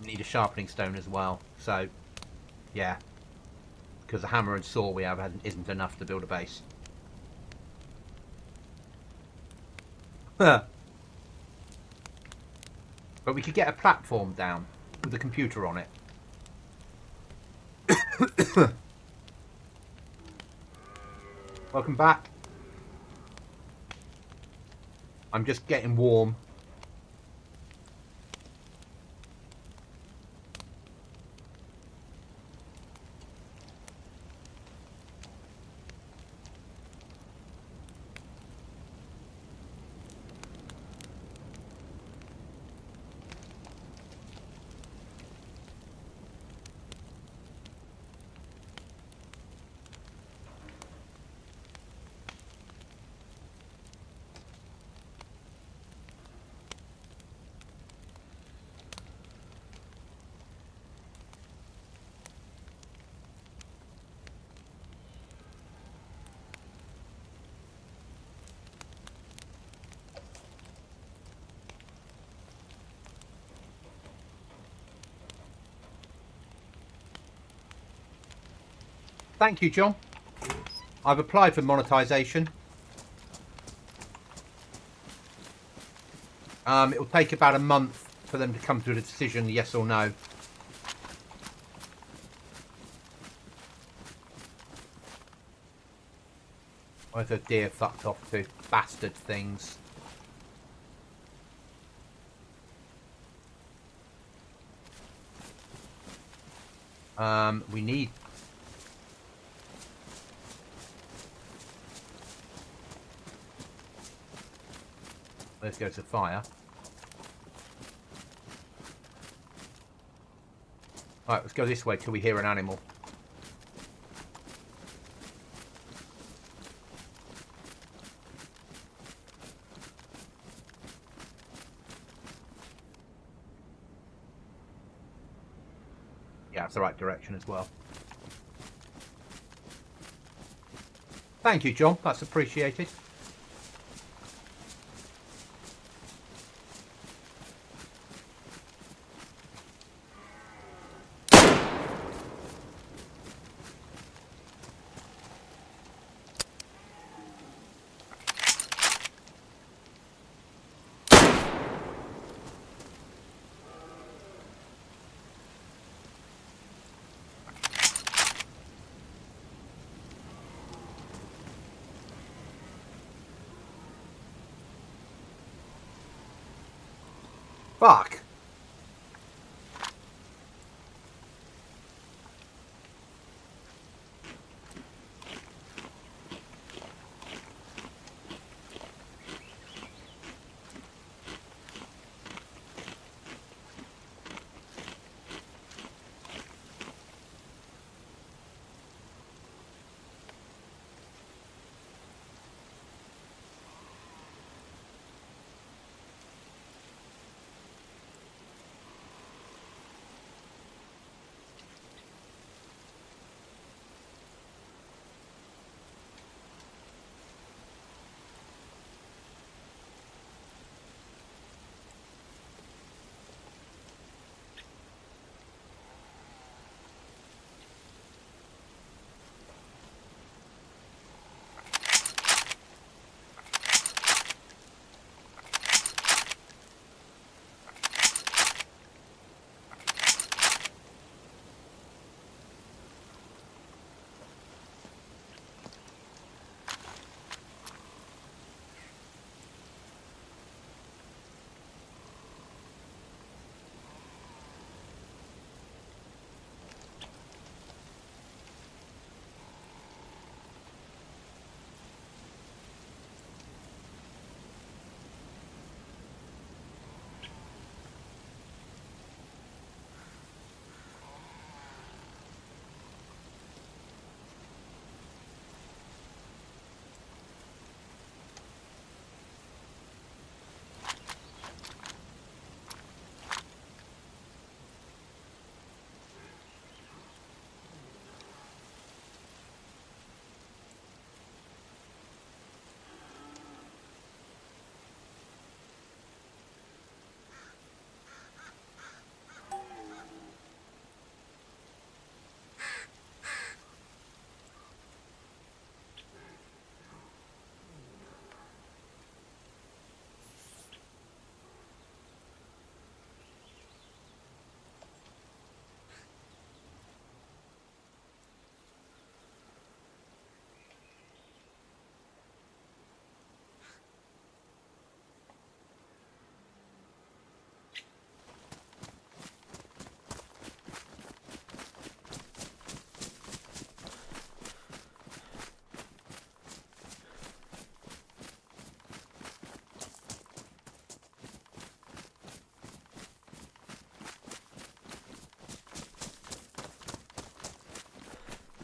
Need a sharpening stone as well, so yeah. because the hammer and saw we have isn't enough to build a base. But we could get a platform down with a computer on it. Welcome back. I'm just getting warm. Thank you, John. I've applied for monetization. It will take about a month for them to come to a decision, yes or no. Where's the deer fucked off to? Bastard things. We need... Let's go to fire. Alright, let's go this way till we hear an animal. Yeah, it's the right direction as well. Thank you, John. That's appreciated. Fuck.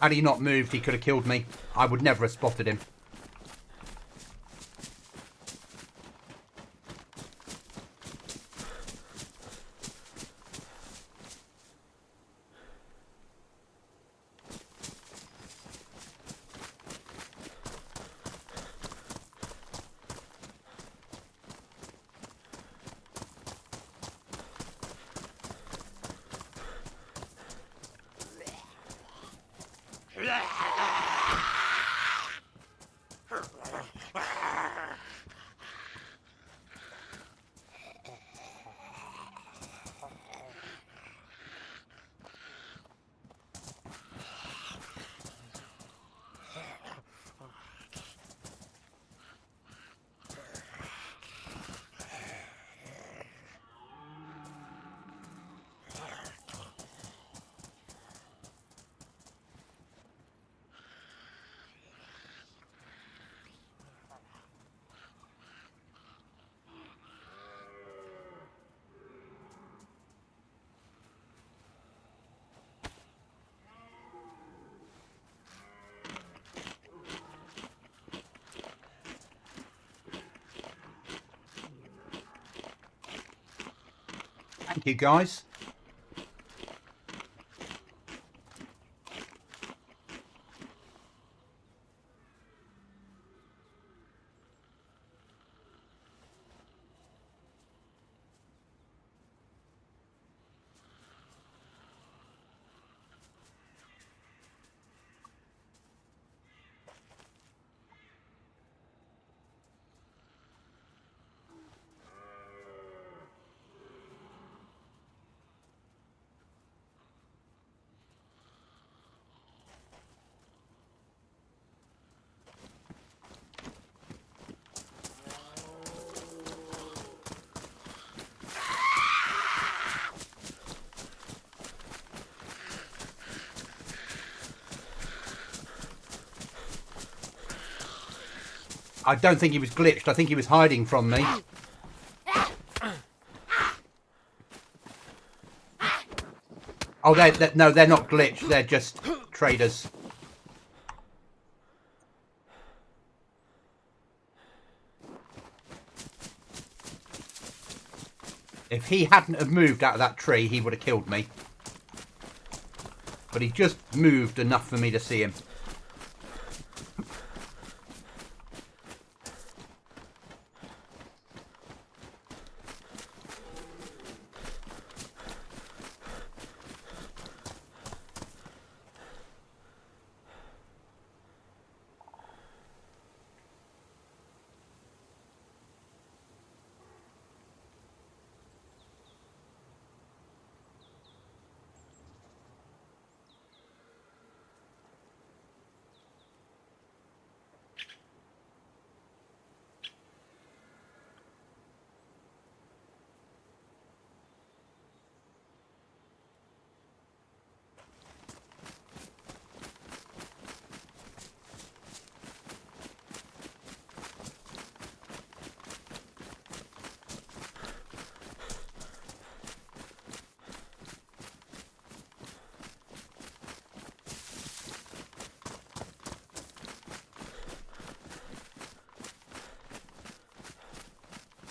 Had he not moved, he could have killed me. I would never have spotted him. Thank you, guys. I don't think he was glitched. I think he was hiding from me. Oh, no, they're not glitched. They're just traders. If he hadn't have moved out of that tree, he would have killed me. But he just moved enough for me to see him.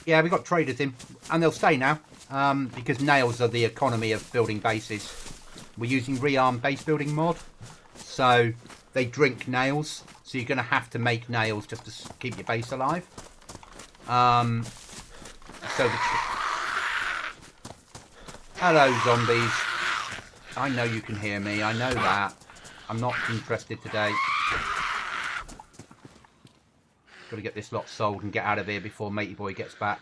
Yeah, we got traders in, and they'll stay now, because nails are the economy of building bases. We're using rearm base building mod, so they drink nails, so you're going to have to make nails just to keep your base alive. Hello, zombies. I know you can hear me, I know that. I'm not interested today. Got to get this lot sold and get out of here before Matey Boy gets back.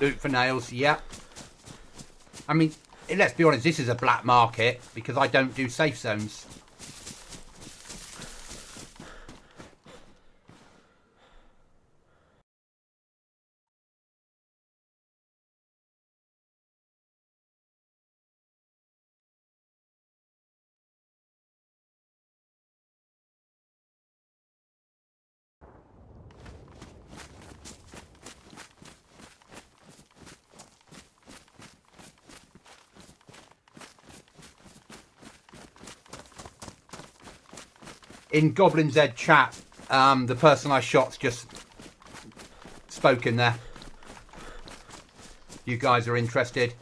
Loot for nails, yeah. I mean, let's be honest, this is a black market because I don't do safe zones. In Goblin Z chat, the person I shot's just spoken there. You guys are interested.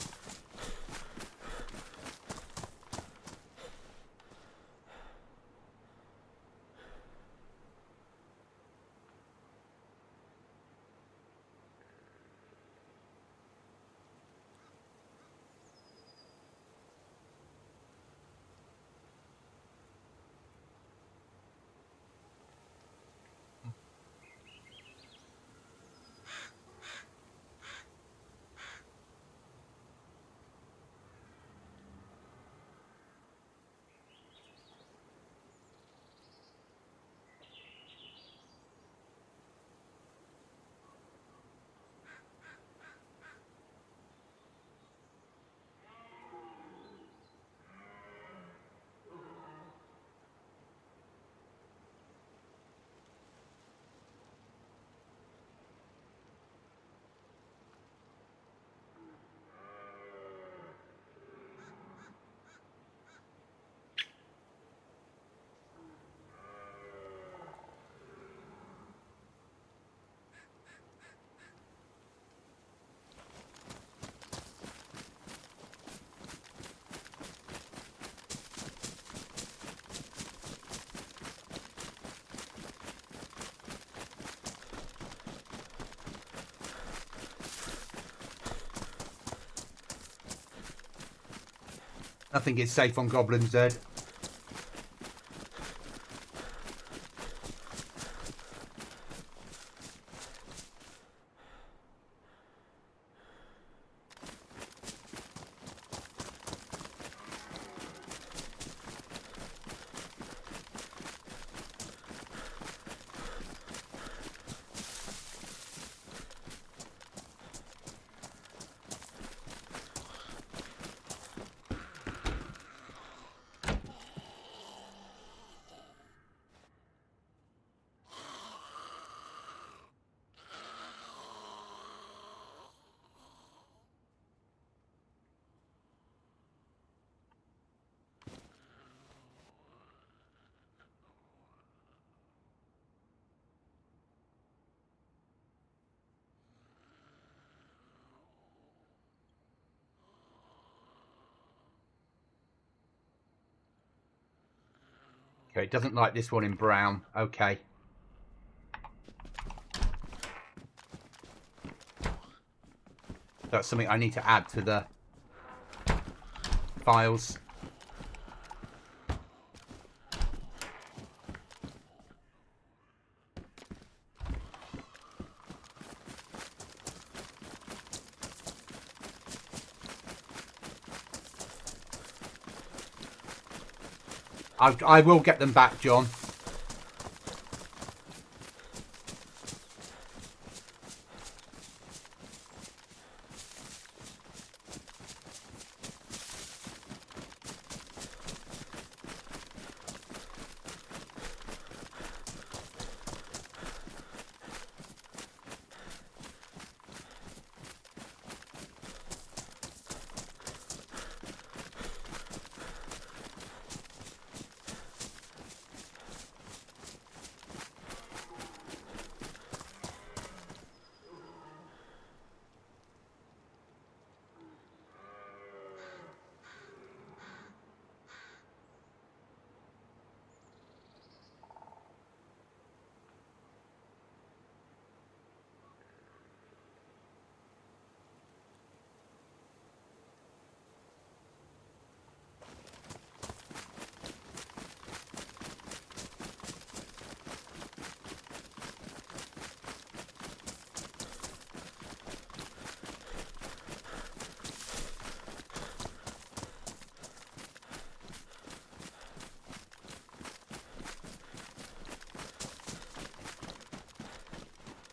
Nothing is safe on Goblin Z. Okay, it doesn't like this one in brown. Okay. That's something I need to add to the files. I will get them back, John.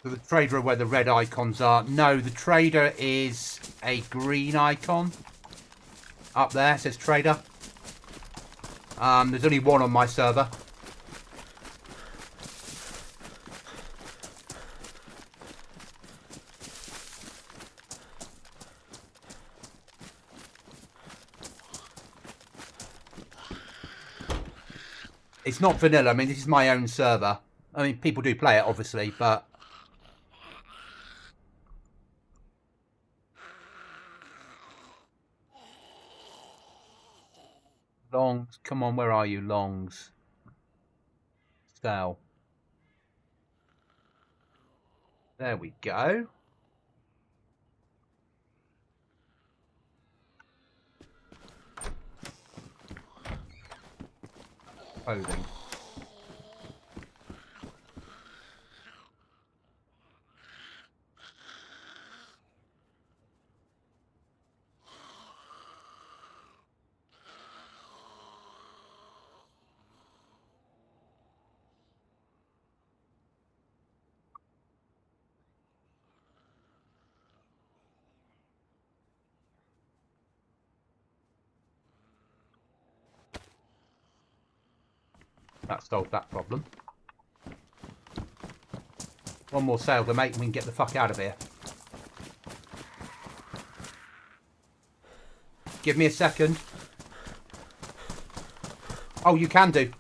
So the trader are where the red icons are. No, the trader is a green icon. Up there, it says trader. There's only one on my server. It's not vanilla. I mean, this is my own server. I mean, people do play it, obviously, but... Longs. Come on, where are you, Longs? Sell. There we go. Clothing. That solved that problem. One more sale to make and we can get the fuck out of here. Give me a second. Oh, you can do.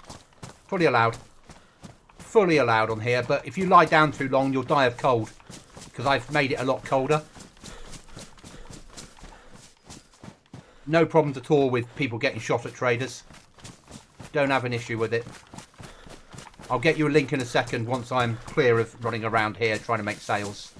Fully allowed. Fully allowed on here, but if you lie down too long, you'll die of cold. Because I've made it a lot colder. No problems at all with people getting shot at traders. Don't have an issue with it. I'll get you a link in a second once I'm clear of running around here trying to make sales.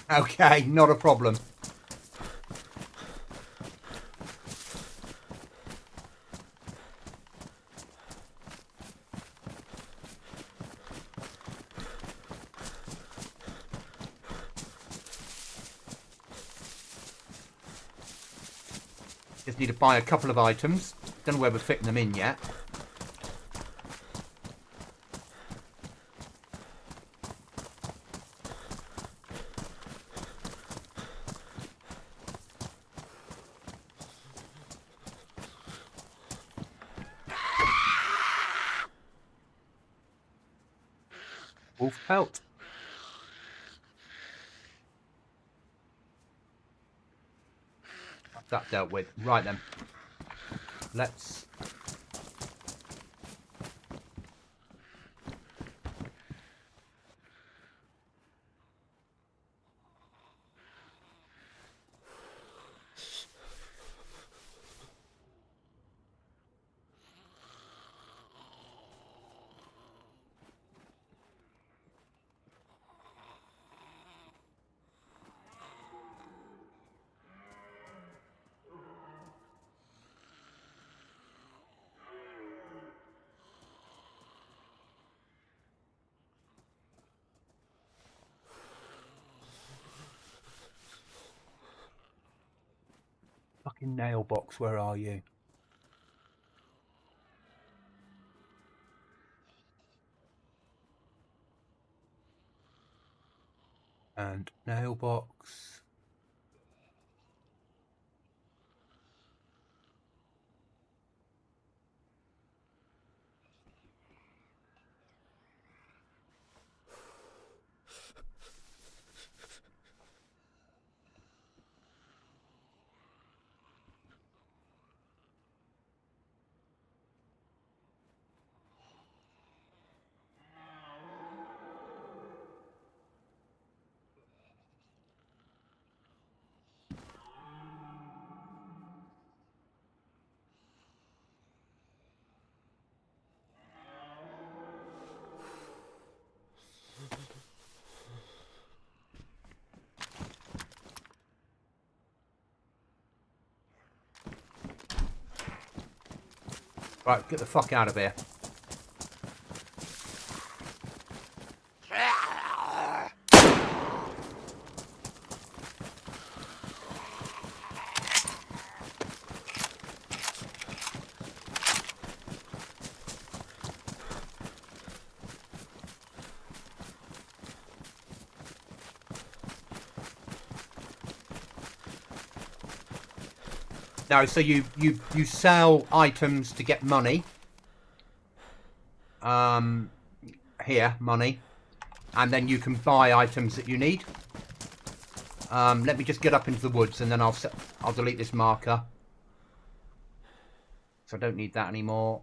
Okay, not a problem. Just need to buy a couple of items. Don't know where we're fitting them in yet. Wolf pelt. That's that dealt with. Right then. Let's... Fucking nail box, where are you? And nail box. Right, get the fuck out of here. No, so you sell items to get money. Here, money. And then you can buy items that you need. Let me just get up into the woods and then I'll delete this marker. So I don't need that anymore.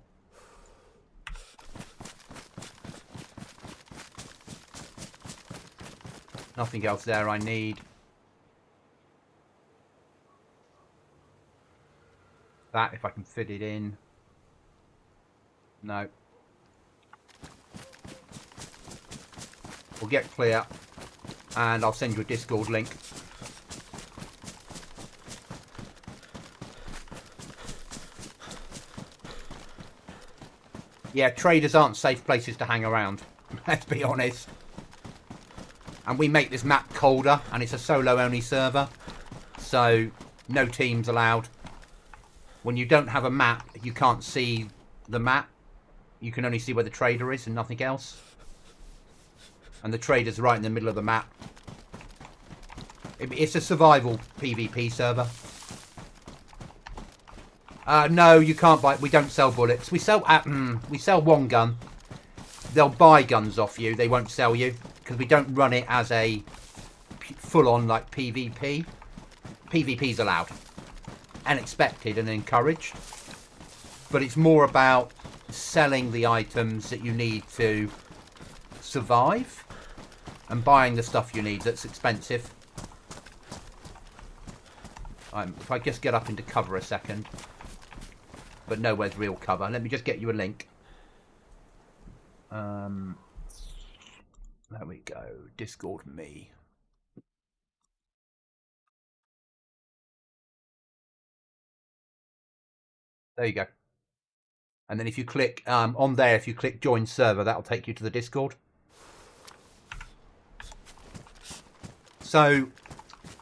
Nothing else there I need. That, if I can fit it in. No. We'll get clear. And I'll send you a Discord link. Yeah, traders aren't safe places to hang around. Let's be honest. And we make this map colder. And it's a solo-only server. So, no teams allowed. When you don't have a map, you can't see the map. You can only see where the trader is and nothing else. And the trader's right in the middle of the map. It's a survival PvP server. No, you can't buy. We don't sell bullets. We sell one gun. They'll buy guns off you. They won't sell you because we don't run it as a full-on like PvP. PvP's allowed and expected and encouraged, but it's more about selling the items that you need to survive and buying the stuff you need that's expensive. If I just get up into cover a second. But nowhere's real cover. Let me just get you a link. There we go. Discord me. There you go. And then if you click on there, if you click join server, that'll take you to the Discord. So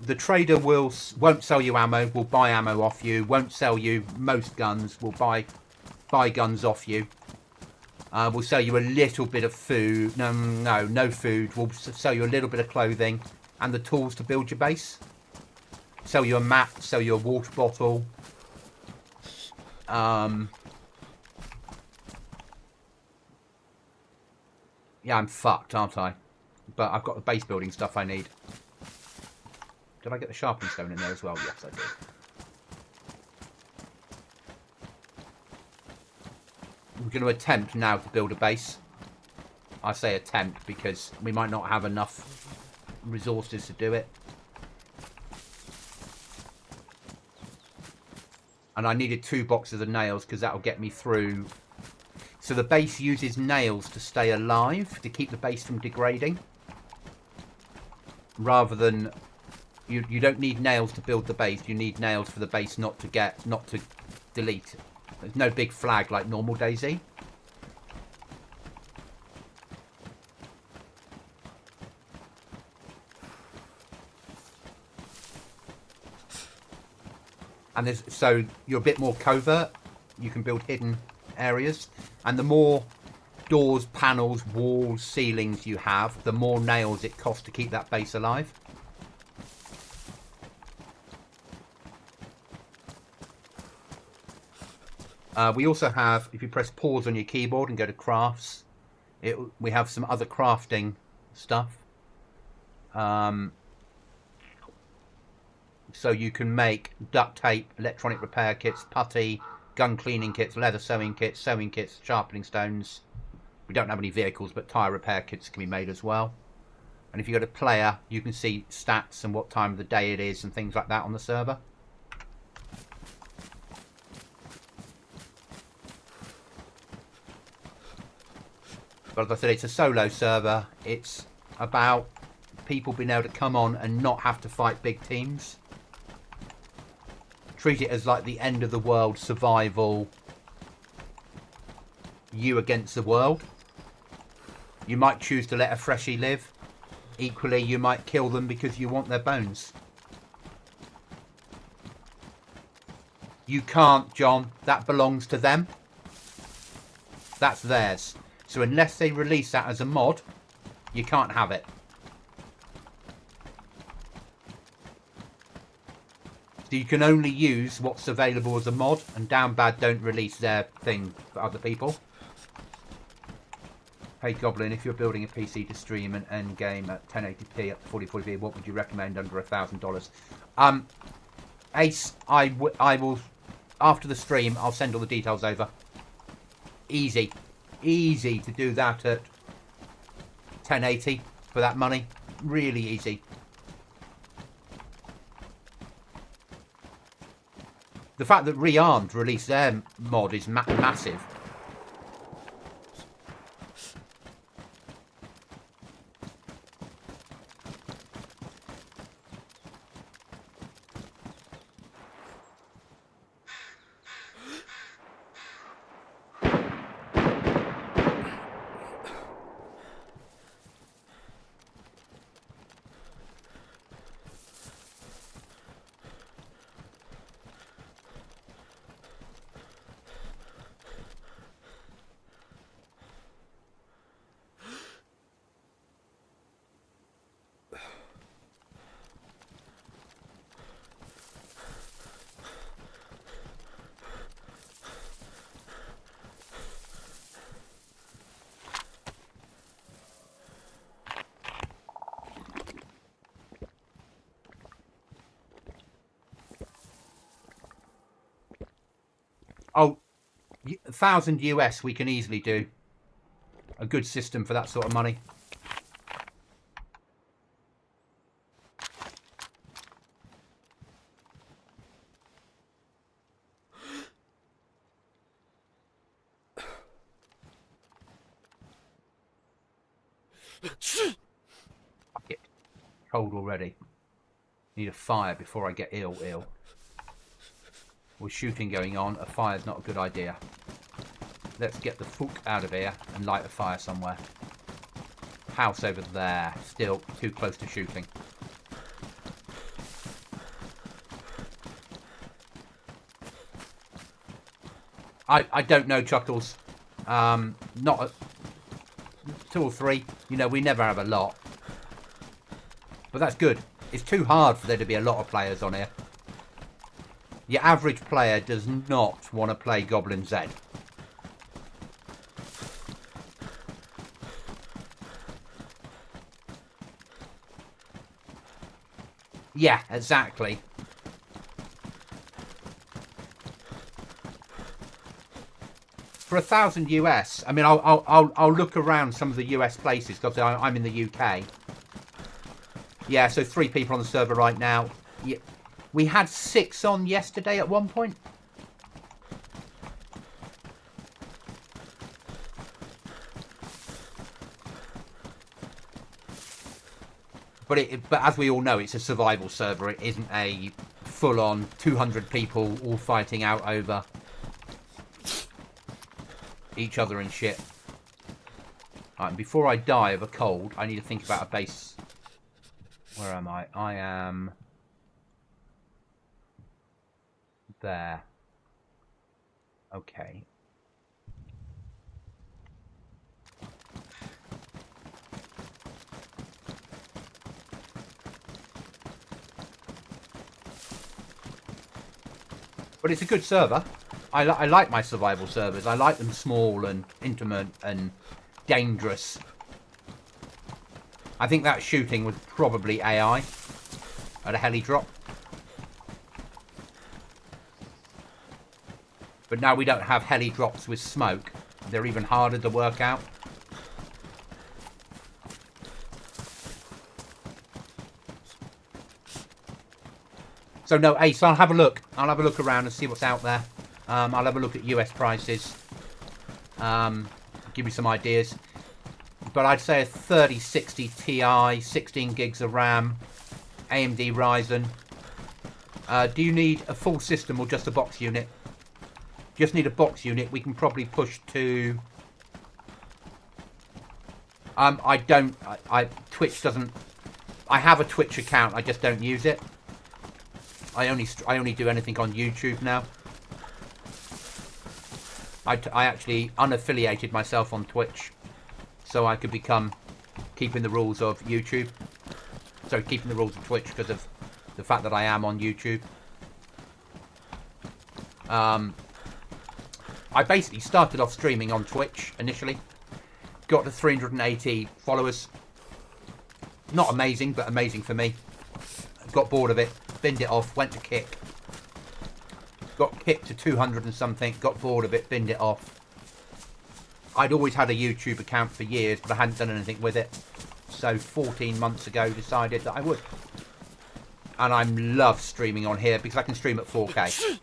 the trader won't sell you ammo, will buy ammo off you, won't sell you most guns, will buy guns off you. We'll sell you a little bit of food. No food. We'll sell you a little bit of clothing and the tools to build your base. Sell you a map, sell you a water bottle. Yeah, I'm fucked, aren't I? But I've got the base building stuff I need. Did I get the sharpening stone in there as well? Yes, I did. We're going to attempt now to build a base. I say attempt because we might not have enough resources to do it. And I needed 2 boxes of nails because that'll get me through. So the base uses nails to stay alive, to keep the base from degrading. Rather than... You don't need nails to build the base. You need nails for the base not to delete. There's no big flag like normal Dayz. And so you're a bit more covert. You can build hidden areas. And the more doors, panels, walls, ceilings you have, the more nails it costs to keep that base alive. We also have, if you press pause on your keyboard and go to crafts, we have some other crafting stuff. So you can make duct tape, electronic repair kits, putty, gun cleaning kits, leather sewing kits, sharpening stones. We don't have any vehicles, but tyre repair kits can be made as well. And if you go to player, you can see stats and what time of the day it is and things like that on the server. But as I said, it's a solo server. It's about people being able to come on and not have to fight big teams. Treat it as like the end of the world survival you against the world. You might choose to let a freshie live. Equally, you might kill them because you want their bones. You can't, John. That belongs to them. That's theirs. So unless they release that as a mod, you can't have it. So you can only use what's available as a mod, and Down Bad don't release their thing for other people. Hey Goblin, if you're building a PC to stream an end game at 1080p up to 4040p, what would you recommend under $1,000? Ace, I will, after the stream, I'll send all the details over. Easy. Easy to do that at 1080 for that money. Really easy. The fact that Rearmed released their mod is massive. Oh, 1,000 US we can easily do. A good system for that sort of money. Fuck it. Cold already. Need a fire before I get ill. With shooting going on, a fire's not a good idea. Let's get the fuck out of here and light a fire somewhere. House over there. Still too close to shooting. I don't know, Chuckles. Not a, 2 or 3. You know, we never have a lot. But that's good. It's too hard for there to be a lot of players on here. Your average player does not want to play Goblin Z. Yeah, exactly. For 1,000 US, I mean, I'll look around some of the US places because I'm in the UK. Yeah, so 3 people on the server right now. Yeah. We had 6 on yesterday at one point. But as we all know, it's a survival server. It isn't a full-on 200 people all fighting out over each other and shit. Alright, and before I die of a cold, I need to think about a base. Where am I? I am there. Okay. But it's a good server. I like my survival servers. I like them small and intimate and dangerous. I think that shooting was probably AI at a heli drop. But now we don't have heli drops with smoke. They're even harder to work out. So no, Ace, I'll have a look. I'll have a look around and see what's out there. I'll have a look at US prices. Give you some ideas. But I'd say a 3060 Ti, 16 gigs of RAM, AMD Ryzen. Do you need a full system or just a box unit? Just need a box unit. We can probably push to I don't. Twitch doesn't. I have a Twitch account. I just don't use it. I only do anything on YouTube now. I actually unaffiliated myself on Twitch, so I could become keeping the rules of YouTube. So keeping the rules of Twitch because of the fact that I am on YouTube. I basically started off streaming on Twitch initially. Got to 380 followers. Not amazing, but amazing for me. Got bored of it. Binned it off. Went to Kick. Got kicked to 200 and something. Got bored of it. Binned it off. I'd always had a YouTube account for years, but I hadn't done anything with it. So 14 months ago decided that I would. And I love streaming on here because I can stream at 4K.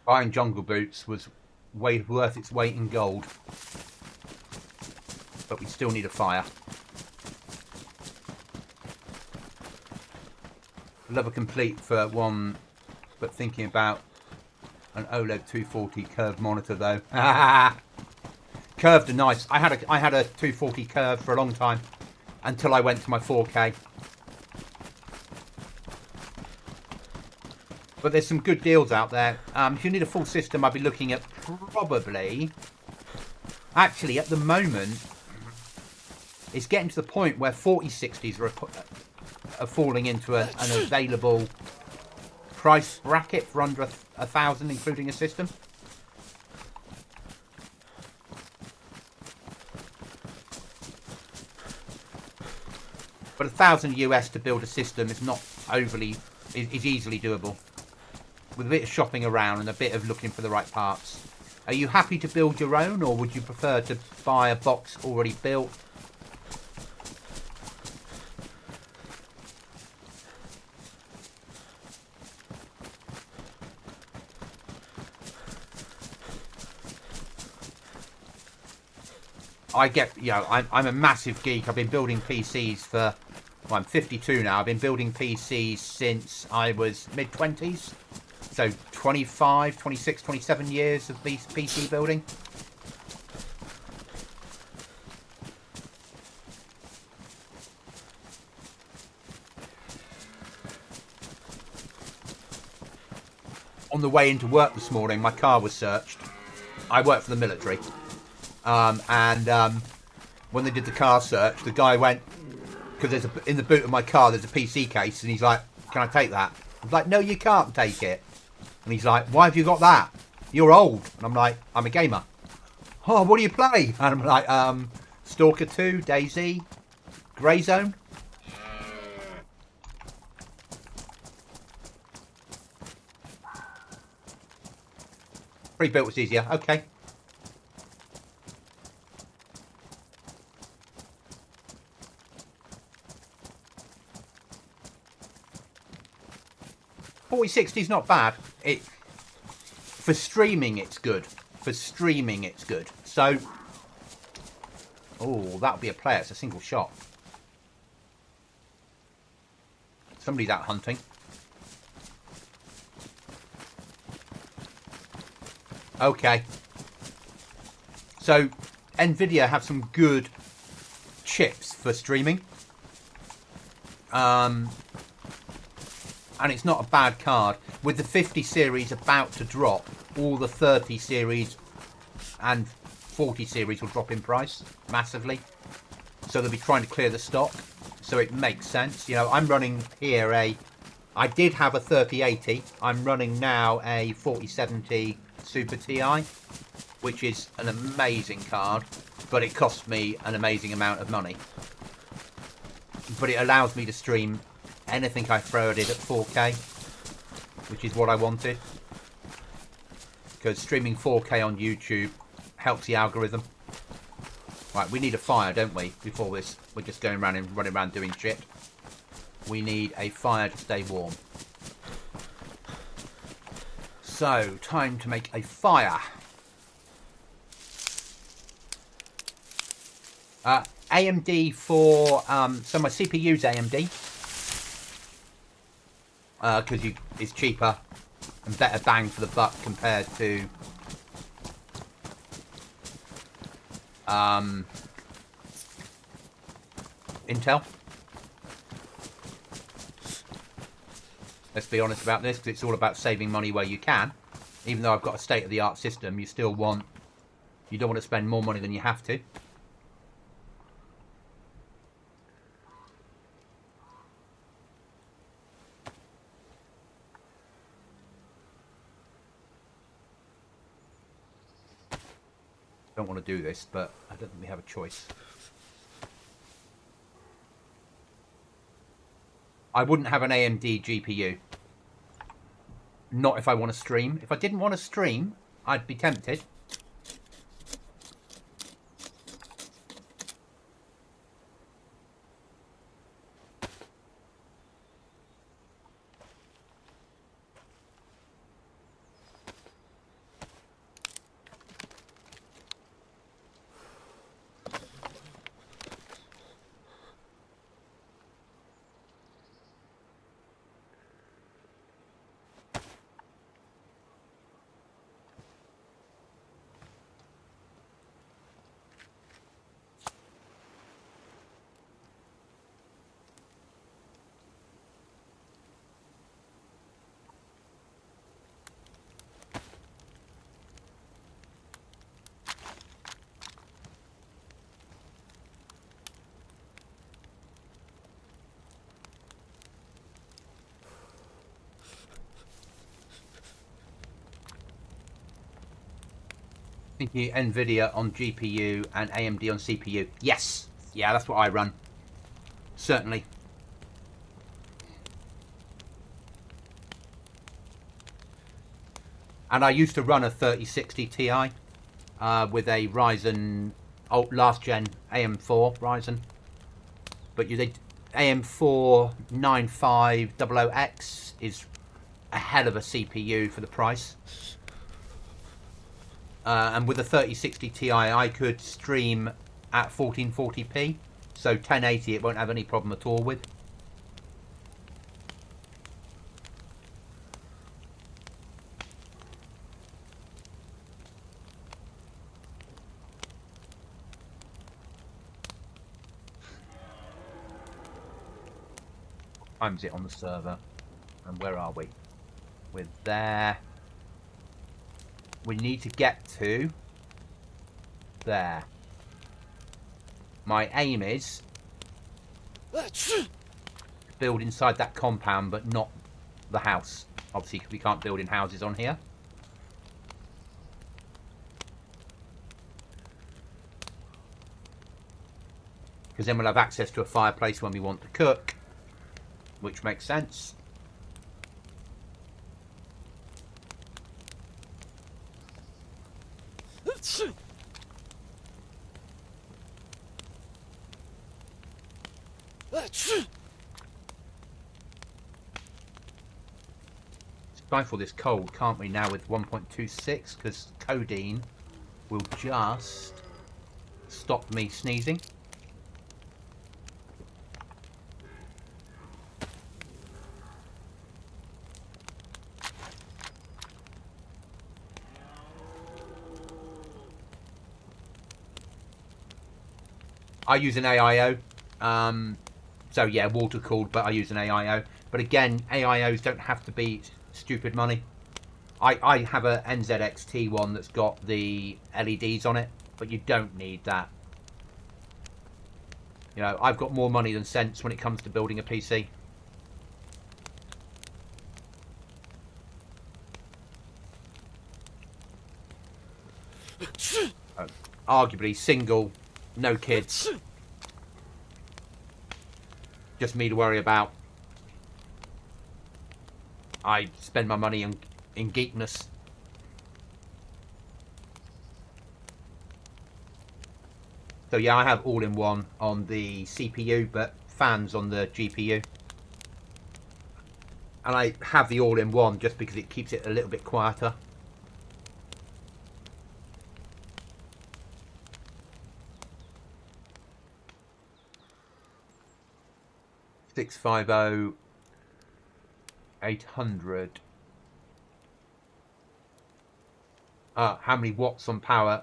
Buying jungle boots was worth its weight in gold. But we still need a fire. Level complete for one, but thinking about an OLED 240 curved monitor though. Curved are nice. I had a 240 curved for a long time until I went to my 4K. But there's some good deals out there. If you need a full system, I'd be looking at probably... Actually, at the moment, it's getting to the point where 4060s are falling into an available price bracket for under 1,000, including a system. But 1,000 US to build a system is not overly... is easily doable. With a bit of shopping around and a bit of looking for the right parts. Are you happy to build your own, or would you prefer to buy a box already built? I'm a massive geek. I've been building PCs for... Well, I'm 52 now. I've been building PCs since I was mid-20s. So 25, 26, 27 years of PC building. On the way into work this morning, my car was searched. I work for the military. When they did the car search, the guy went... Because in the boot of my car, there's a PC case. And he's like, can I take that? I'm like, no, you can't take it. And he's like, why have you got that? You're old. And I'm like, I'm a gamer. Oh, what do you play? And I'm like, Stalker 2, Dayz, Grey Zone. Pre-built was easier. Okay. $4060's not bad. For streaming, it's good. For streaming, it's good. So, oh, that would be a player. It's a single shot. Somebody's out hunting. Okay. So, Nvidia have some good chips for streaming. And it's not a bad card. With the 50 series about to drop, all the 30 series and 40 series will drop in price massively. So they'll be trying to clear the stock. So it makes sense. You know, I'm running here I did have a 3080. I'm running now a 4070 Super Ti, which is an amazing card, but it costs me an amazing amount of money. But it allows me to stream anything I throw at it at 4K, which is what I wanted. Because streaming 4K on YouTube helps the algorithm. Right, we need a fire, don't we? Before this, we're just going around and running around doing shit. we need a fire to stay warm. So, time to make a fire. AMD for... so my CPU's AMD. Because it's cheaper and better bang for the buck compared to... Intel. Let's be honest about this, because it's all about saving money where you can. Even though I've got a state-of-the-art system, you still want... You don't want to spend more money than you have to. Don't want to do this, but I don't think we have a choice. I wouldn't have an AMD GPU. Not if I want to stream. If I didn't want to stream, I'd be tempted. Thank you, NVIDIA on GPU and AMD on CPU. Yes! Yeah, that's what I run. Certainly. And I used to run a 3060 Ti with a Ryzen, last gen AM4 Ryzen. But the AM4 9500X is a hell of a CPU for the price. And with a 3060 Ti, I could stream at 1440p. So 1080 it won't have any problem at all with. What time is it on the server? And where are we? We're there. We need to get to there. My aim is to build inside that compound, but not the house. Obviously, we can't build in houses on here. Because then we'll have access to a fireplace when we want to cook, which makes sense. Stifle this cold, can't we, now with 1.26? Because codeine will just stop me sneezing. I use an AIO. So yeah, water cooled, but I use an AIO. But again, AIOs don't have to be stupid money. I have a NZXT one that's got the LEDs on it, but you don't need that. You know, I've got more money than sense when it comes to building a PC. Arguably single, no kids. Just me to worry about. I spend my money in geekness. So yeah, I have all-in-one on the CPU, but fans on the GPU. And I have the all-in-one just because it keeps it a little bit quieter. $650 $800. How many watts on power?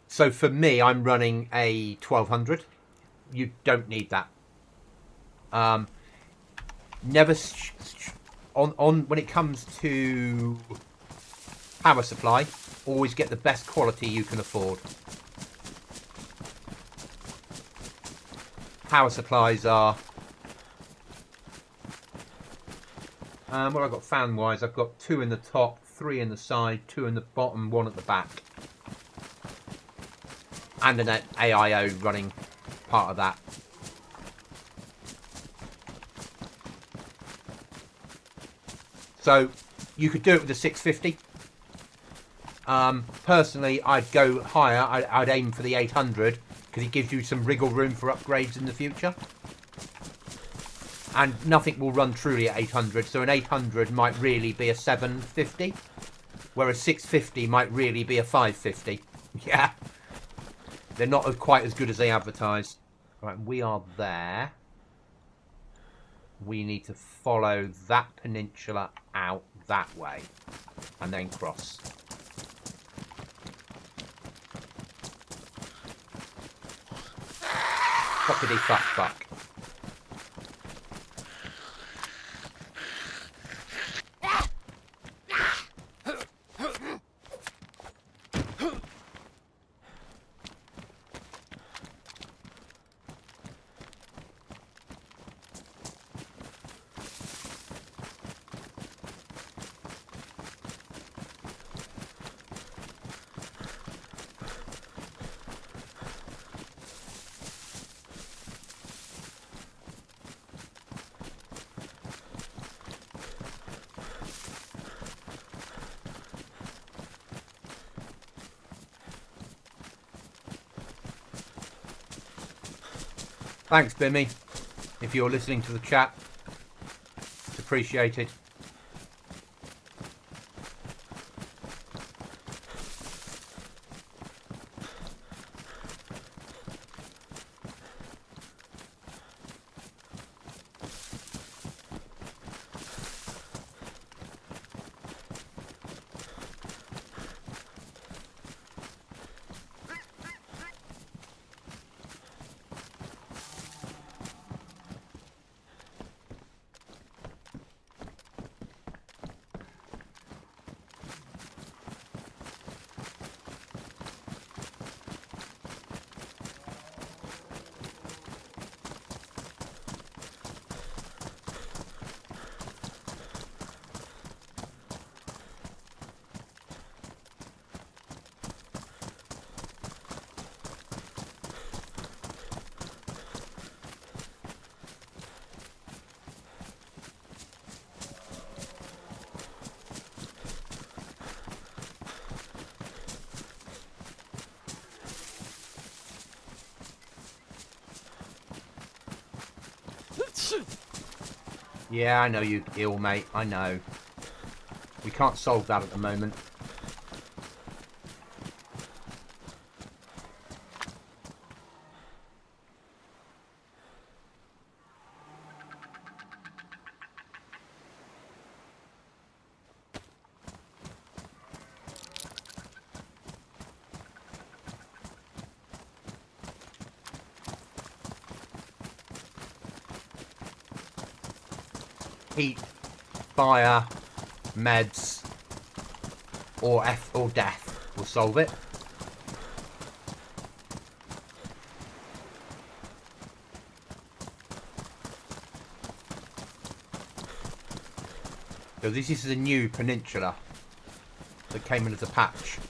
So for me, I'm running a 1200. You don't need that. Never on when it comes to power supply, always get the best quality you can afford. Power supplies are what I've got fan wise, I've got 2 in the top, 3 in the side, 2 in the bottom, 1 at the back, and an AIO running part of that. So you could do it with a 650. Personally, I'd go higher. I'd aim for the 800 because it gives you some wriggle room for upgrades in the future. And nothing will run truly at 800. So an 800 might really be a 750, whereas 650 might really be a 550. Yeah, they're not quite as good as they advertise. Right, we are there. We need to follow that peninsula out that way and then cross. Fuckity fuck fuck. Thanks, Bimmy, if you're listening to the chat. It's appreciated. Yeah, I know you're ill, mate. I know. We can't solve that at the moment. Heat, fire, meds, or death will solve it. So this is the new peninsula that came in as a patch.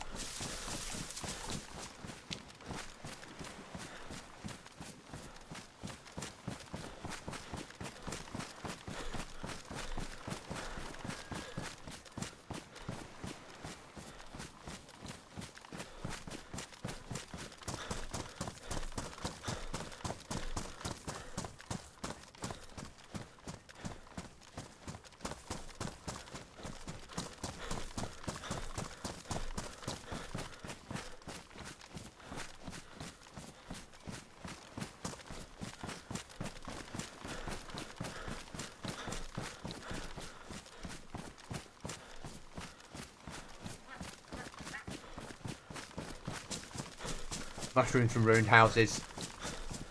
Mushrooms from ruined houses.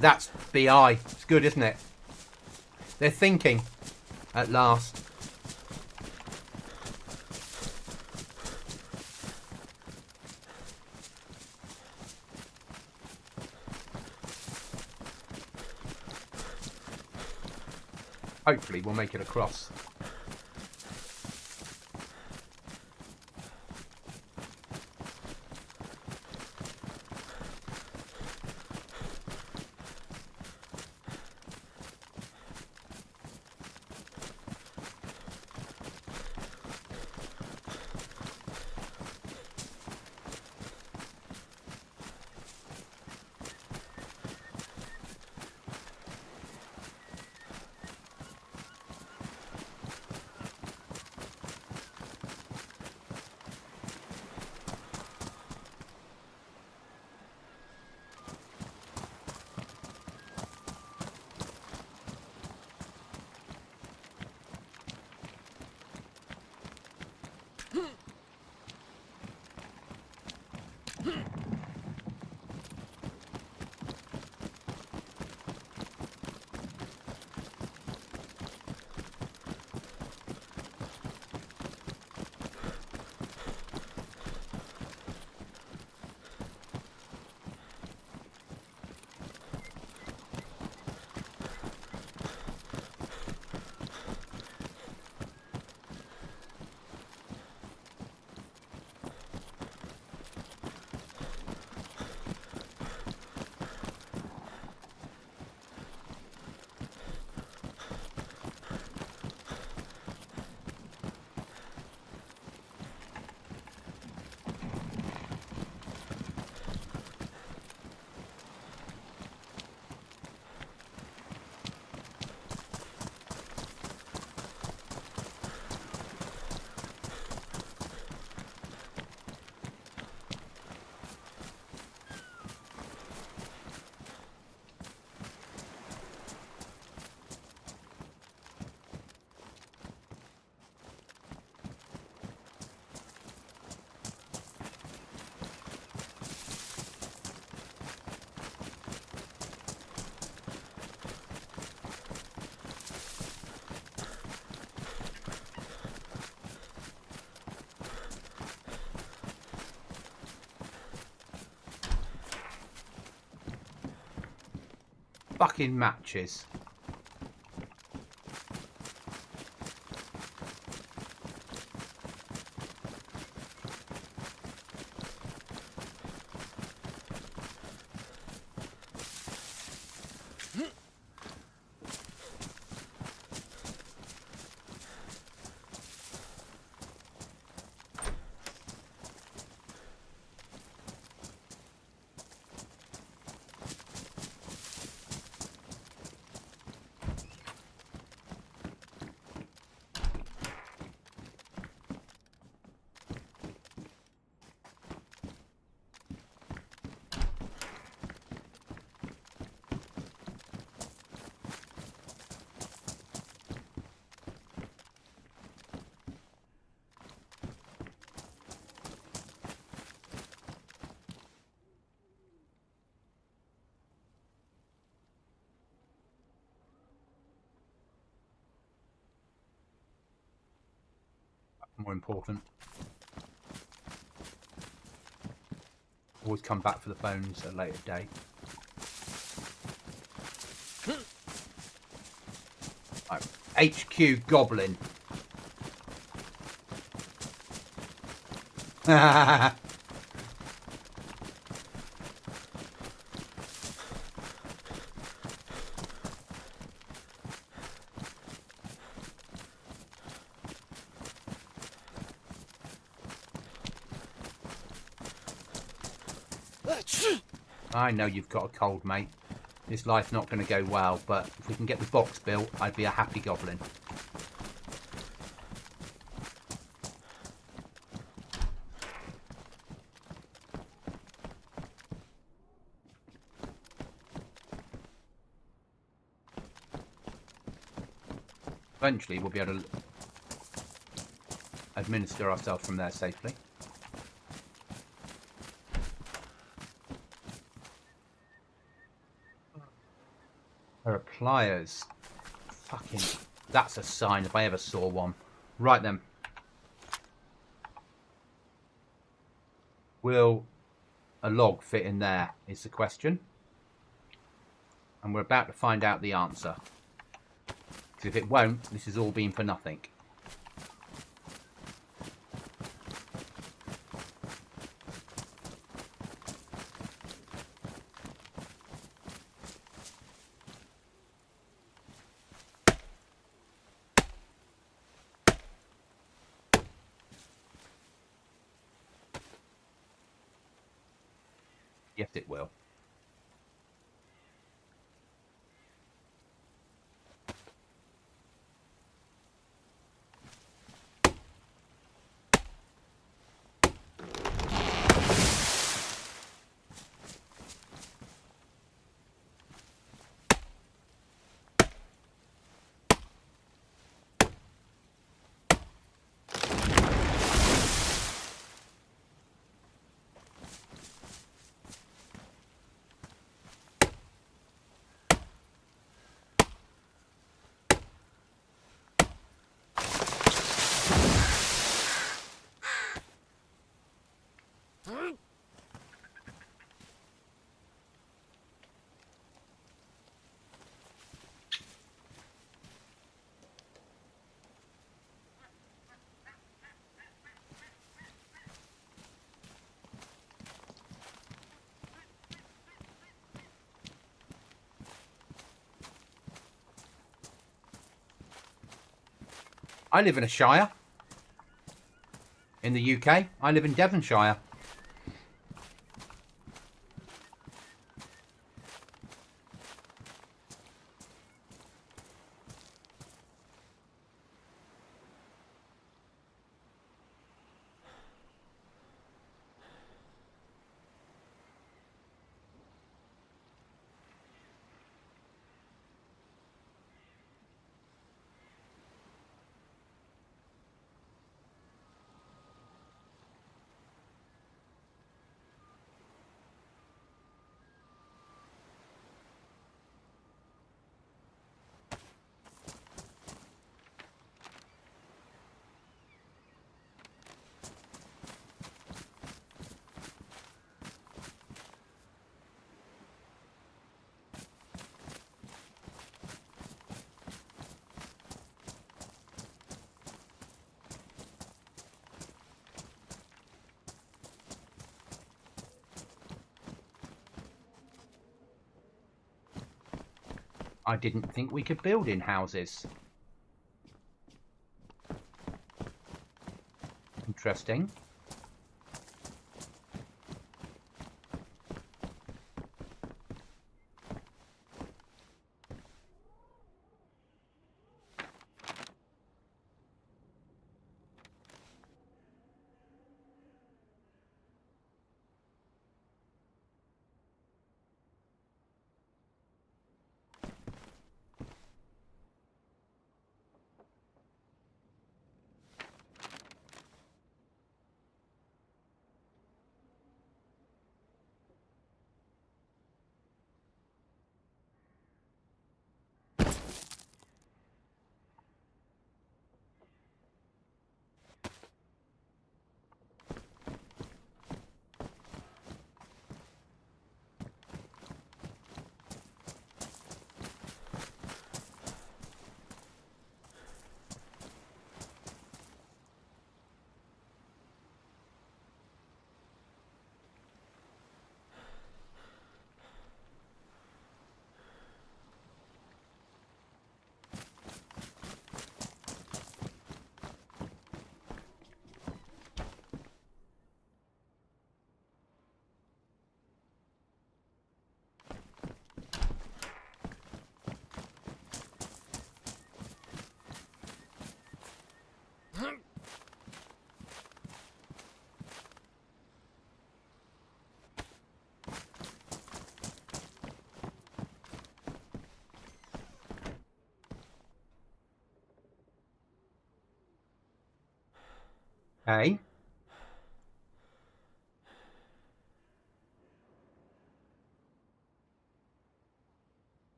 That's BI. It's good, isn't it? They're thinking. At last. Hopefully we'll make it across. Fucking matches. More important. Always come back for the phones at a later date. Right. HQ Goblin. I know you've got a cold, mate. This life's not going to go well, but if we can get the box built, I'd be a happy goblin. Eventually, we'll be able to administer ourselves from there safely. Pair of pliers. Fucking... That's a sign if I ever saw one. Right then. Will a log fit in there is the question. And we're about to find out the answer. Because if it won't, this has all been for nothing. Yes, it will. I live in a shire. In the UK. I live in Devonshire. I didn't think we could build in houses. Interesting. Okay.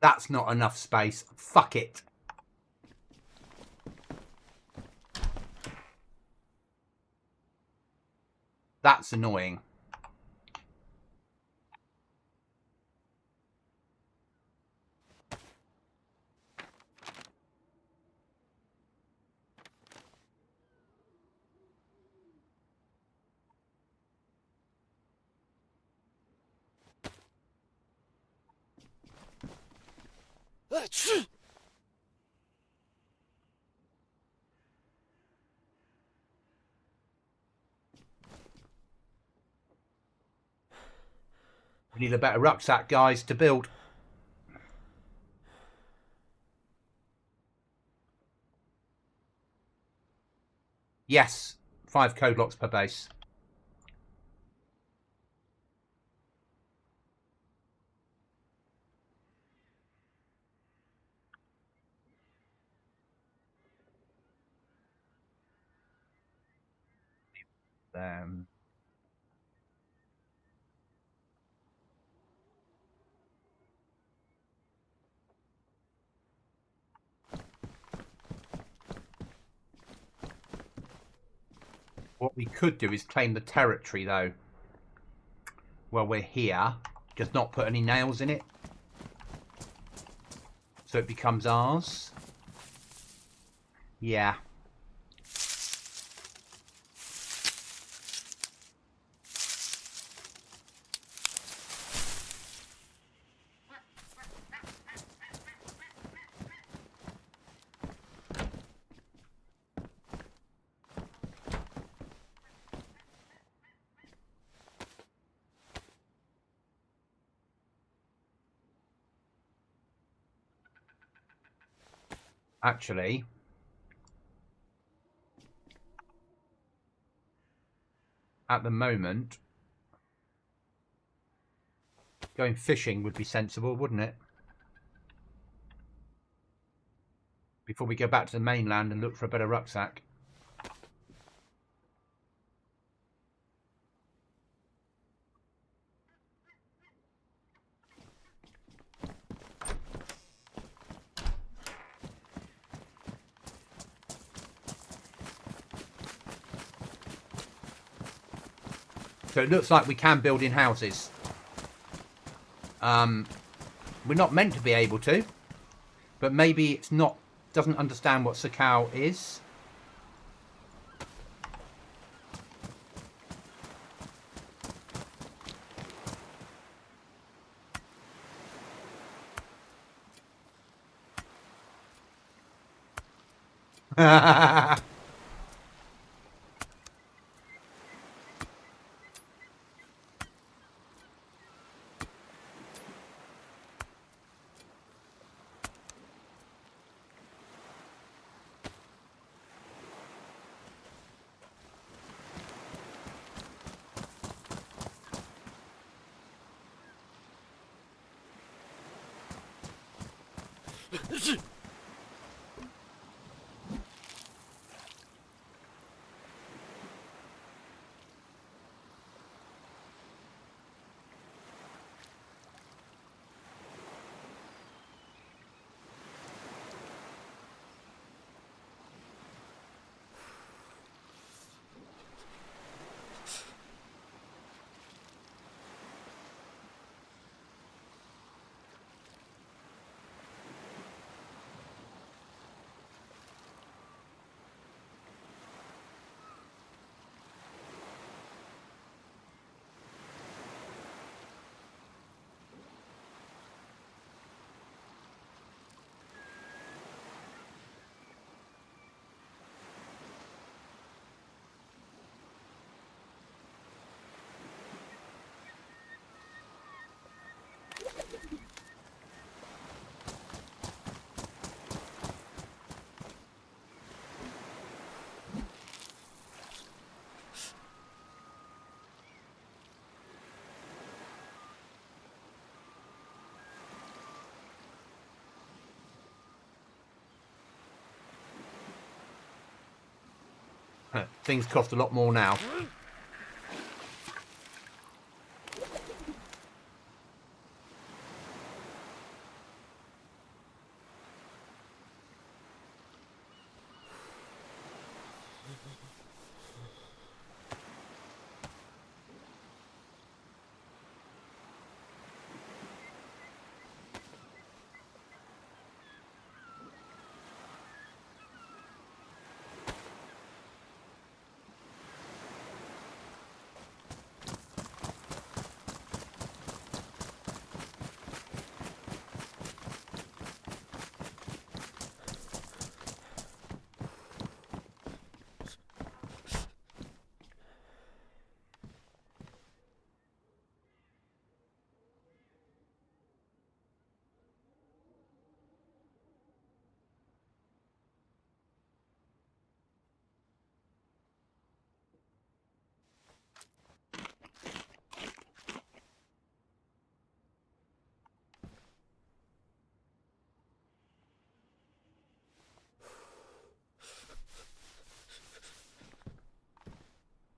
That's not enough space. Fuck it. That's annoying. We need a better rucksack, guys, to build. Yes, 5 code locks per base. What we could do is claim the territory, though. Well, we're here. Just not put any nails in it. So it becomes ours. Yeah. Actually, at the moment, going fishing would be sensible, wouldn't it? Before we go back to the mainland and look for a better rucksack. So it looks like we can build in houses. We're not meant to be able to, but maybe it's not, doesn't understand what Sakau is. Things cost a lot more now.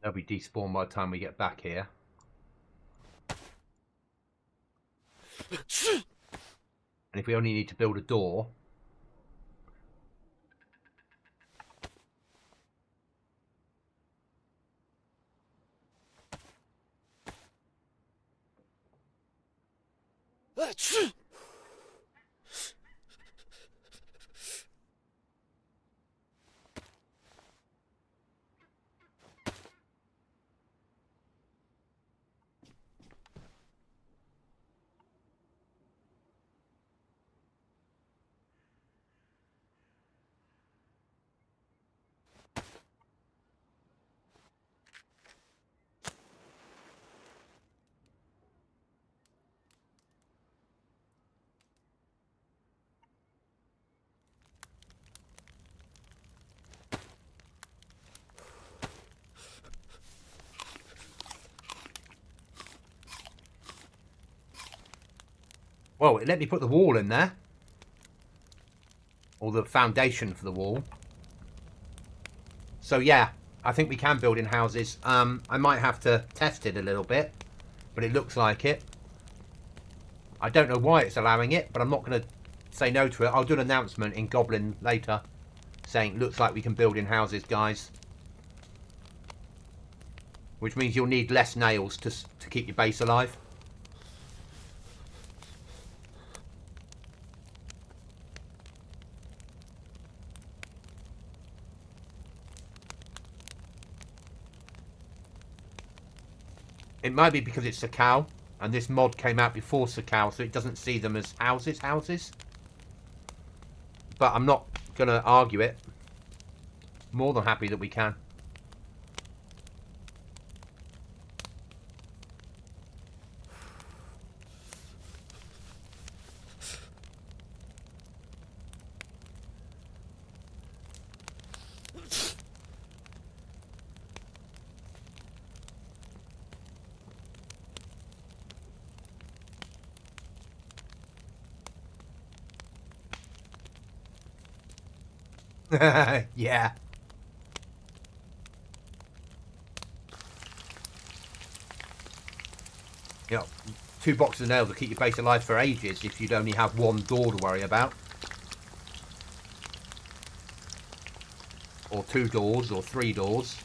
They'll be despawned by the time we get back here. And if we only need to build a door... Well, it let me put the wall in there. Or the foundation for the wall. So yeah, I think we can build in houses. I might have to test it a little bit. But it looks like it. I don't know why it's allowing it, but I'm not going to say no to it. I'll do an announcement in Goblin later. Saying, looks like we can build in houses, guys. Which means you'll need less nails to keep your base alive. It might be because it's Sakal, and this mod came out before Sakal, so it doesn't see them as houses. But I'm not going to argue it. More than happy that we can. Yeah. Yeah. 2 boxes of nails will keep your base alive for ages if you'd only have 1 door to worry about. Or 2 doors, or 3 doors.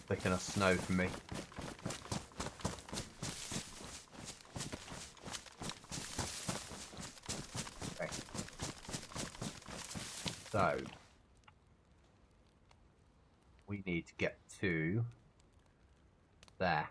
Thick enough snow for me. So we need to get to there.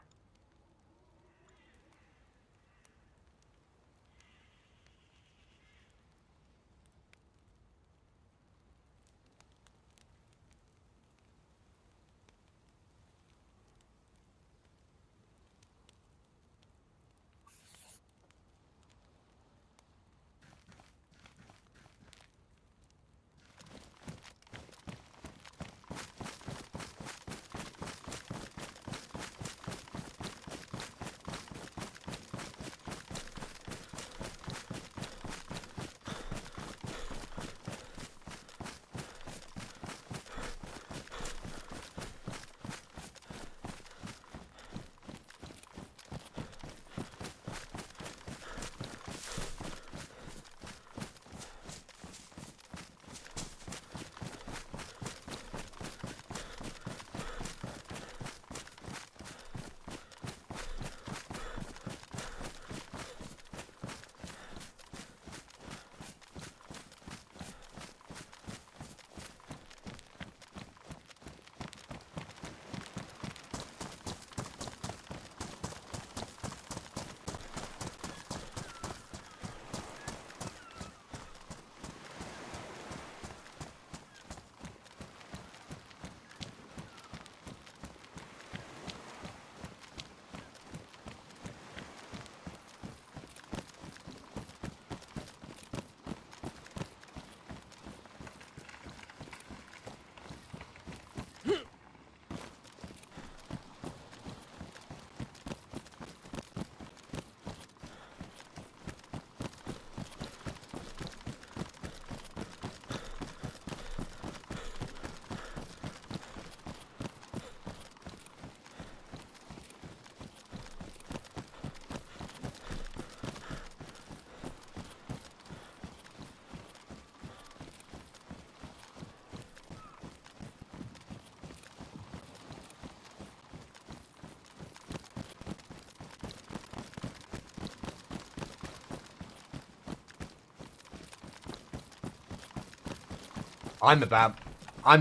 I'm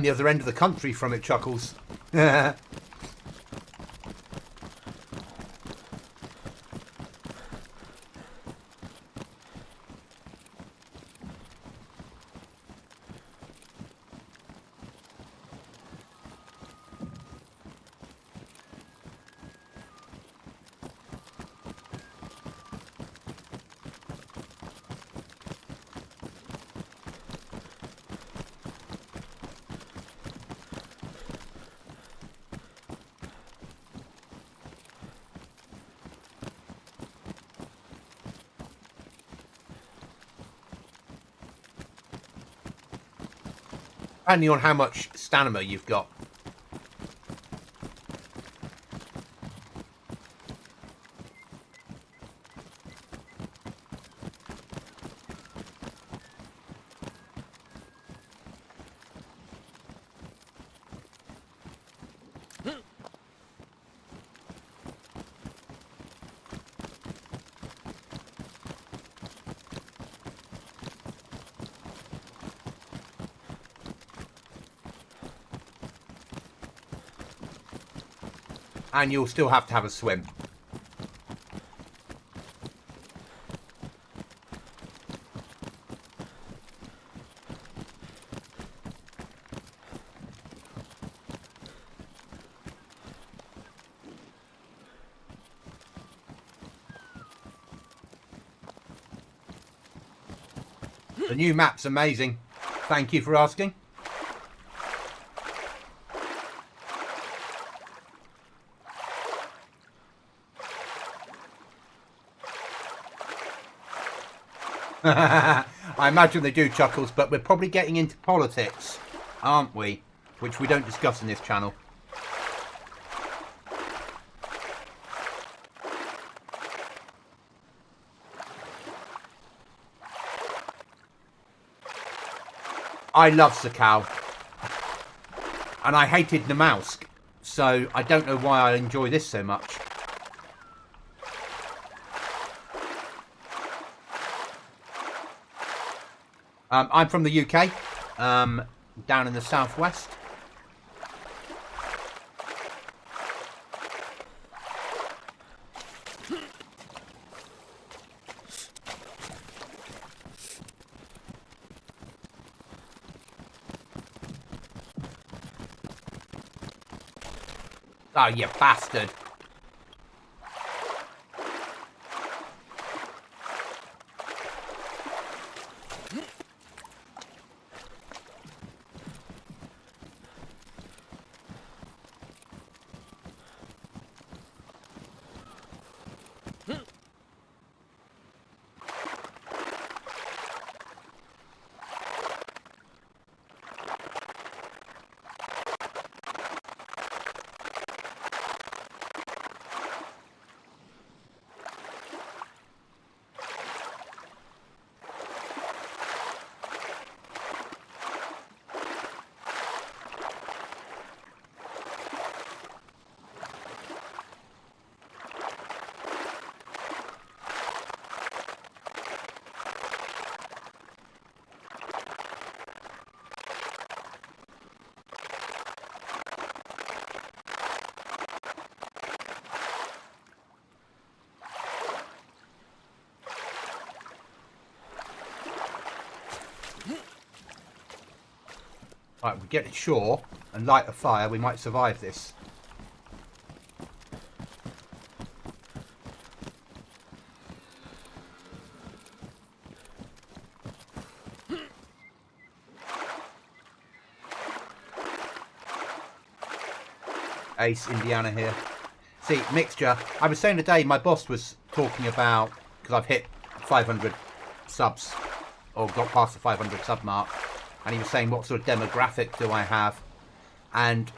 the other end of the country from it, Chuckles. Depending on how much stamina you've got. And you'll still have to have a swim. The new map's amazing. Thank you for asking. I imagine they do, Chuckles, but we're probably getting into politics, aren't we? Which we don't discuss in this channel. I love Sakal. And I hated Namausk, so I don't know why I enjoy this so much. I'm from the UK. down in the southwest. Oh, you bastard. Right, we get to shore and light a fire, we might survive this. Ace, Indiana here. See, mixture. I was saying today, my boss was talking about, because I've hit 500 subs, or got past the 500 sub mark, and he was saying what sort of demographic do I have, and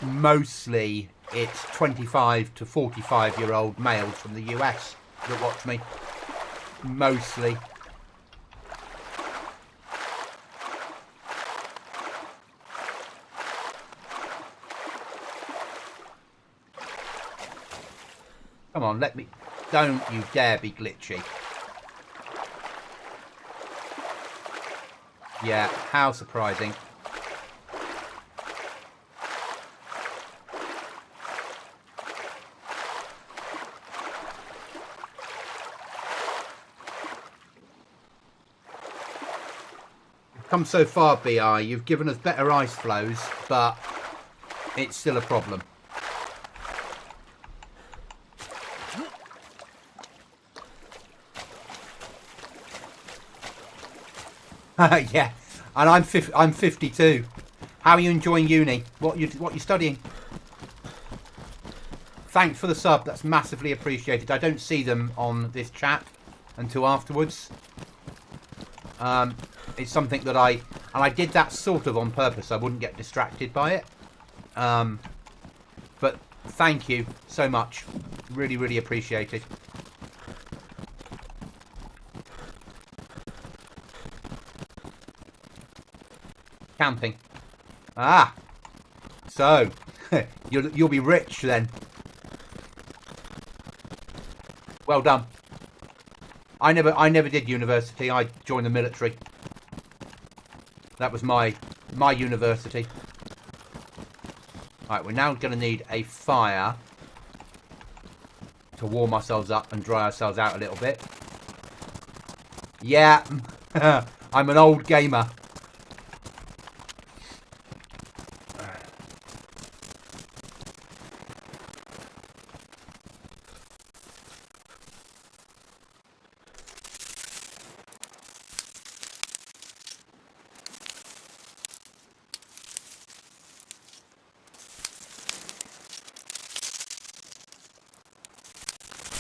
mostly it's 25 to 45 year old males from the US that watch me. Mostly. Come on, let me... Don't you dare be glitchy. Yeah, how surprising. You've come so far, BI. You've given us better ice flows, but it's still a problem. Yeah, and I'm 52. How are you enjoying uni? What you studying? Thanks for the sub. That's massively appreciated. I don't see them on this chat until afterwards. It's something that I did that sort of on purpose. I wouldn't get distracted by it. But thank you so much. Really, really appreciated. Camping. Ah, so you'll be rich then. Well done. I never did university. I joined the military. That was my university. Right, we're now going to need a fire to warm ourselves up and dry ourselves out a little bit. Yeah, I'm an old gamer.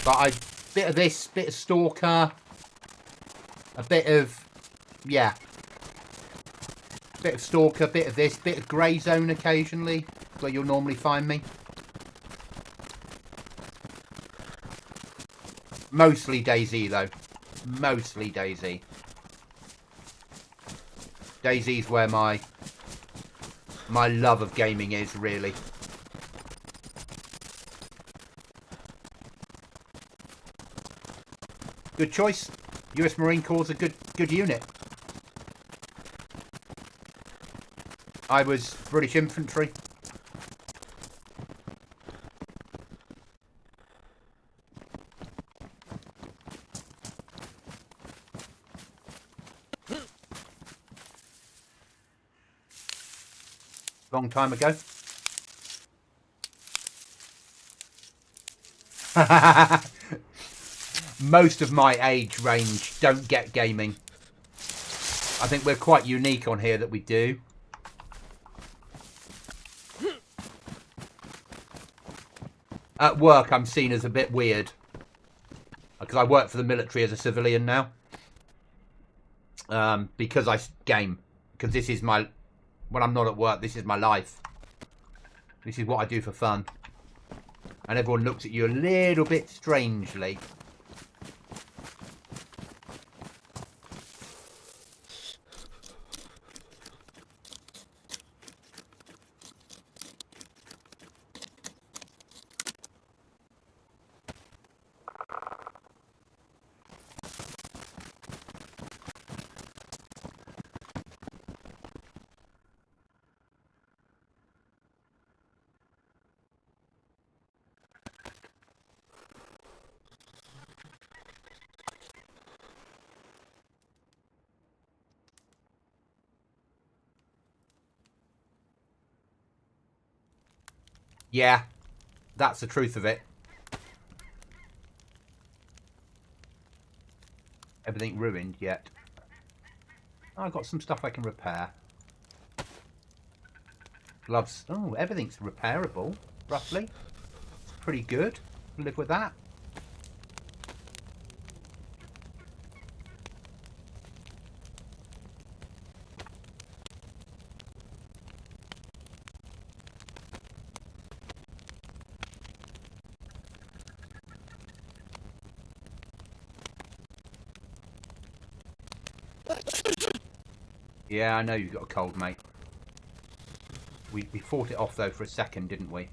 But a bit of this, bit of Stalker, a bit of, yeah, bit of Stalker, bit of this, bit of Grey Zone occasionally, where you'll normally find me. Mostly Dayz though, mostly Dayz. Dayz's where my love of gaming is, really. Good choice. US Marine Corps is a good unit. I was British infantry. Long time ago. Most of my age range don't get gaming. I think we're quite unique on here that we do. At work, I'm seen as a bit weird. Because I work for the military as a civilian now. Because I game. Because this is my... When I'm not at work, this is my life. This is what I do for fun. And everyone looks at you a little bit strangely. Yeah, that's the truth of it. Everything ruined yet. Oh, I've got some stuff I can repair. Gloves. Oh, everything's repairable, roughly. It's pretty good. Live with that. Yeah, I know you've got a cold, mate. We fought it off, though, for a second, didn't we?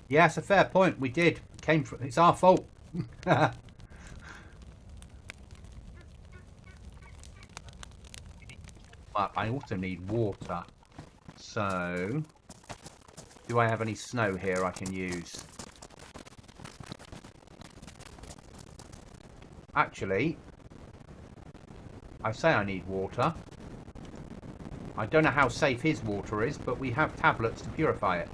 Yeah, it's a fair point. We did. It came from... It's our fault. But I also need water. So... Do I have any snow here I can use? Actually... I say I need water. I don't know how safe his water is, but we have tablets to purify it.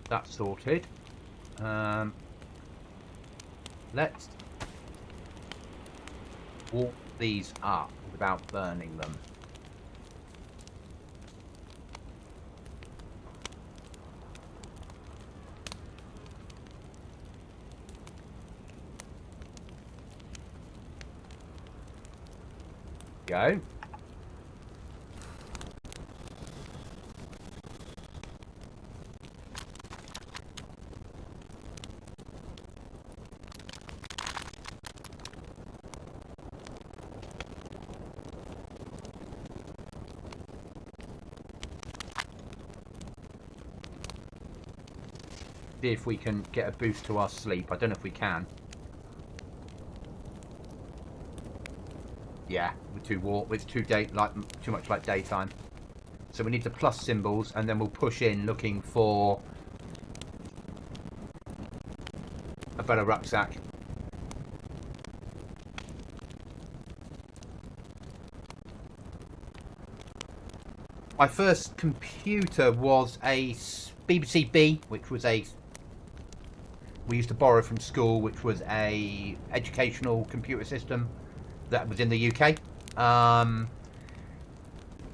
That's sorted. Let's walk these up without burning them. Go. See if we can get a boost to our sleep. I don't know if we can. Yeah, with too much like daytime. So we need the plus symbols, and then we'll push in looking for a better rucksack. My first computer was a BBC B, which was we used to borrow from school, which was a educational computer system that was in the UK. And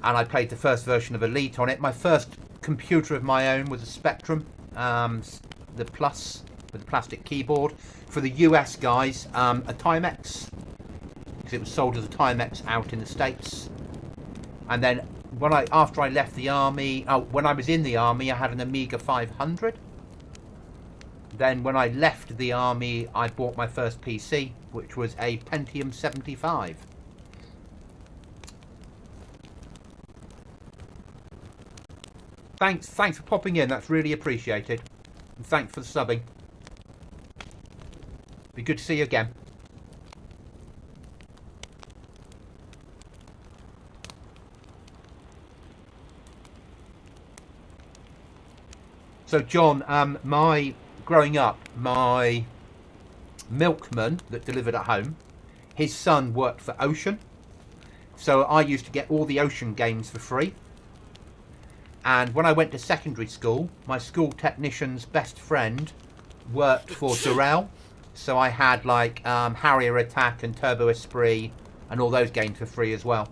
I played the first version of Elite on it. My first computer of my own was a Spectrum, the Plus with the plastic keyboard. For the US guys, a Timex, because it was sold as a Timex out in the States. And then after I left the army, when I was in the army, I had an Amiga 500. Then when I left the army, I bought my first PC, which was a Pentium 75. Thanks for popping in. That's really appreciated. And thanks for the subbing. Be good to see you again. So John, growing up, my milkman that delivered at home, his son worked for Ocean. So I used to get all the Ocean games for free. And when I went to secondary school, my school technician's best friend worked for Durrell. So I had like Harrier Attack and Turbo Esprit and all those games for free as well.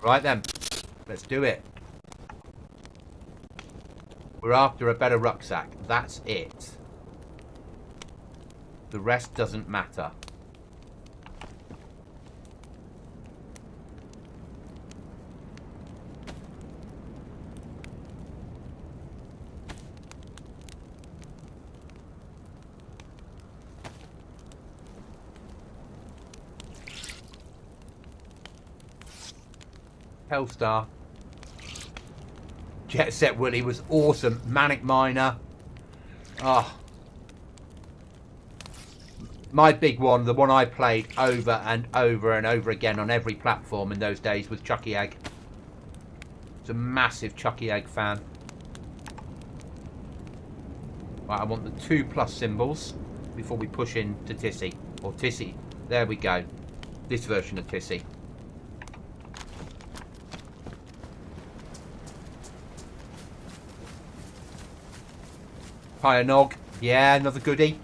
Right then, let's do it. We're after a better rucksack. That's it. The rest doesn't matter. Hellstar. Jet Set Willy was awesome. Manic Miner. Oh. My big one, the one I played over and over and over again on every platform in those days, was Chucky Egg. I was a massive Chucky Egg fan. Right, I want the 2+ symbols before we push into Tissy. Or Tissy. There we go. This version of Tissy. Hiya Nog. Yeah, another goodie.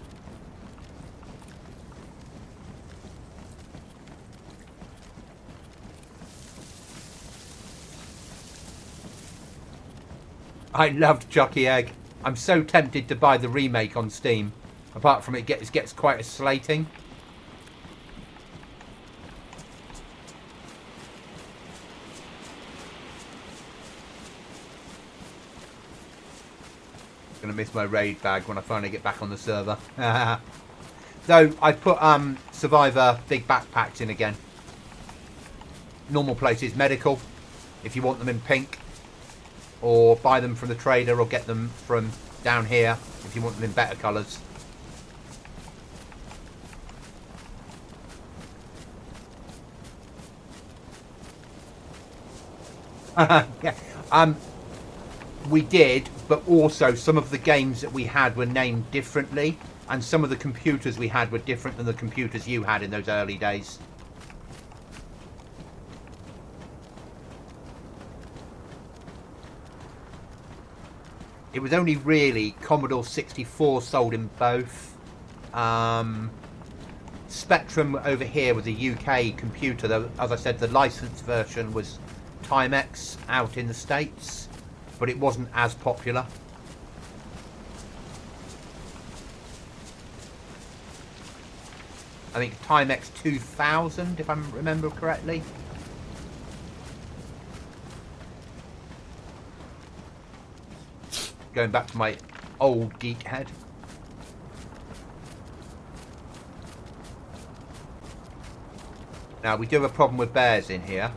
I loved Chucky Egg. I'm so tempted to buy the remake on Steam. Apart from it gets quite a slating. Gonna miss my raid bag when I finally get back on the server. Though I put Survivor big backpacks in again. Normal places, medical, if you want them in pink. Or buy them from the trader, or get them from down here if you want them in better colours. Yeah. We did, but also some of the games that we had were named differently, and some of the computers we had were different than the computers you had in those early days. It was only really Commodore 64 sold in both. Spectrum over here was a UK computer, though, as I said, the licensed version was Timex out in the States, but it wasn't as popular. I think Timex 2000, if I remember correctly. Going back to my old geek head. Now, we do have a problem with bears in here.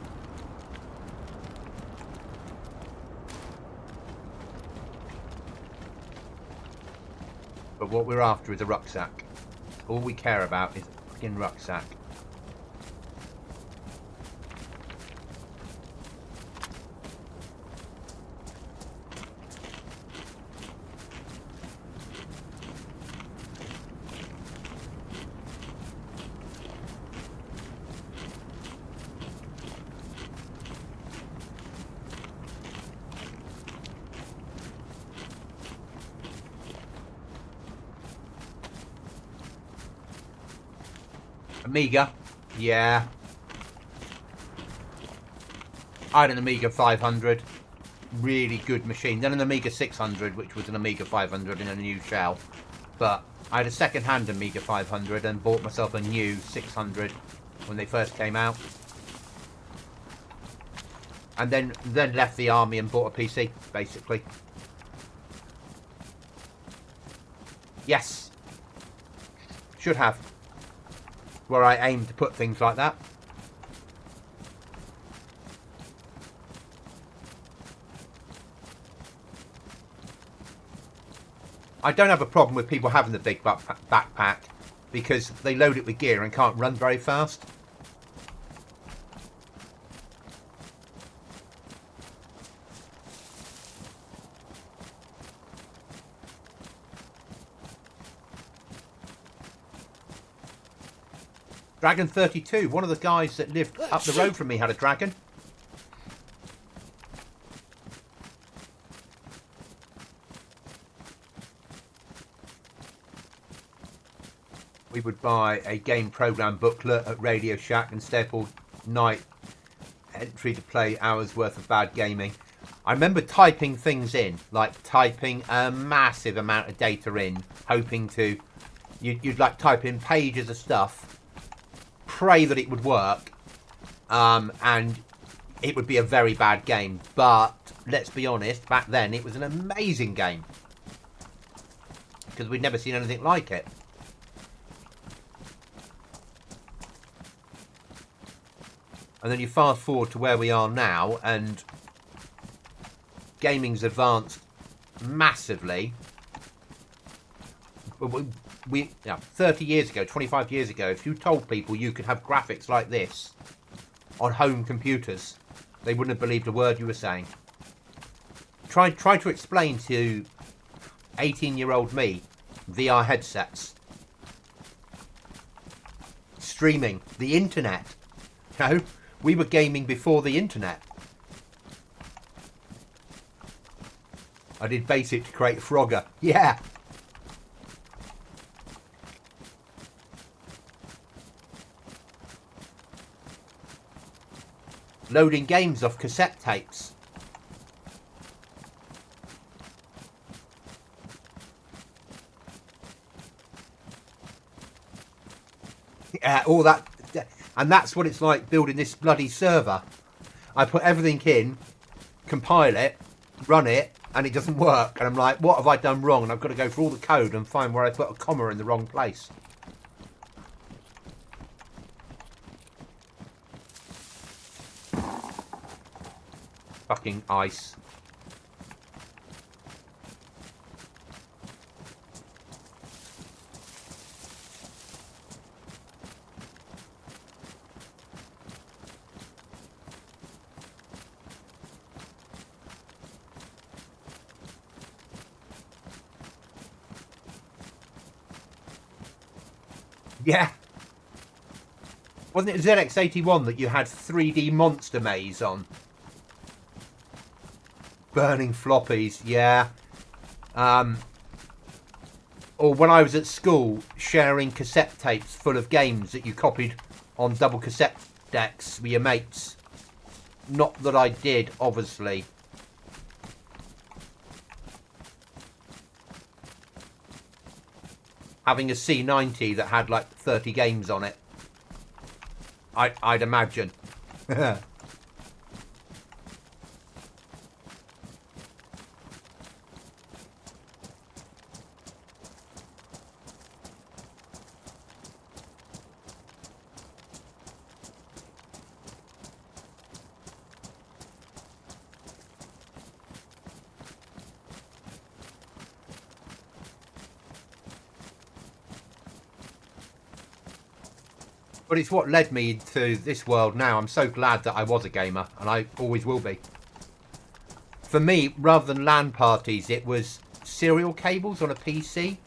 But what we're after is a rucksack. All we care about is a freaking rucksack. Amiga. Yeah. I had an Amiga 500. Really good machine. Then an Amiga 600, which was an Amiga 500 in a new shell. But I had a second-hand Amiga 500 and bought myself a new 600 when they first came out. And then left the army and bought a PC, basically. Yes. Should have. Where I aim to put things like that. I don't have a problem with people having the big backpack because they load it with gear and can't run very fast. Dragon 32. One of the guys that lived up the road from me had a dragon. We would buy a game program booklet at Radio Shack and staple night entry to play hours worth of bad gaming. I remember typing things in, like typing a massive amount of data in, hoping to, you'd like type in pages of stuff, pray that it would work, and it would be a very bad game. But let's be honest, back then it was an amazing game because we'd never seen anything like it. And then you fast forward to where we are now, and gaming's advanced massively. 30 years ago, 25 years ago, if you told people you could have graphics like this on home computers, they wouldn't have believed a word you were saying. Try to explain to 18-year-old me VR headsets, streaming, the internet. You know, we were gaming before the internet. I did basic to create Frogger. Yeah. Loading games off cassette tapes. Yeah, all that. And that's what it's like building this bloody server. I put everything in, compile it, run it, and it doesn't work. And I'm like, what have I done wrong? And I've got to go through all the code and find where I put a comma in the wrong place. Fucking ice. Yeah. Wasn't it ZX81 that you had 3D Monster Maze on? Burning floppies, yeah. Or when I was at school, sharing cassette tapes full of games that you copied on double cassette decks with your mates. Not that I did, obviously. Having a C90 that had like 30 games on it. I'd imagine. But it's what led me to this world now. I'm so glad that I was a gamer, and I always will be. For me, rather than LAN parties, it was serial cables on a PC.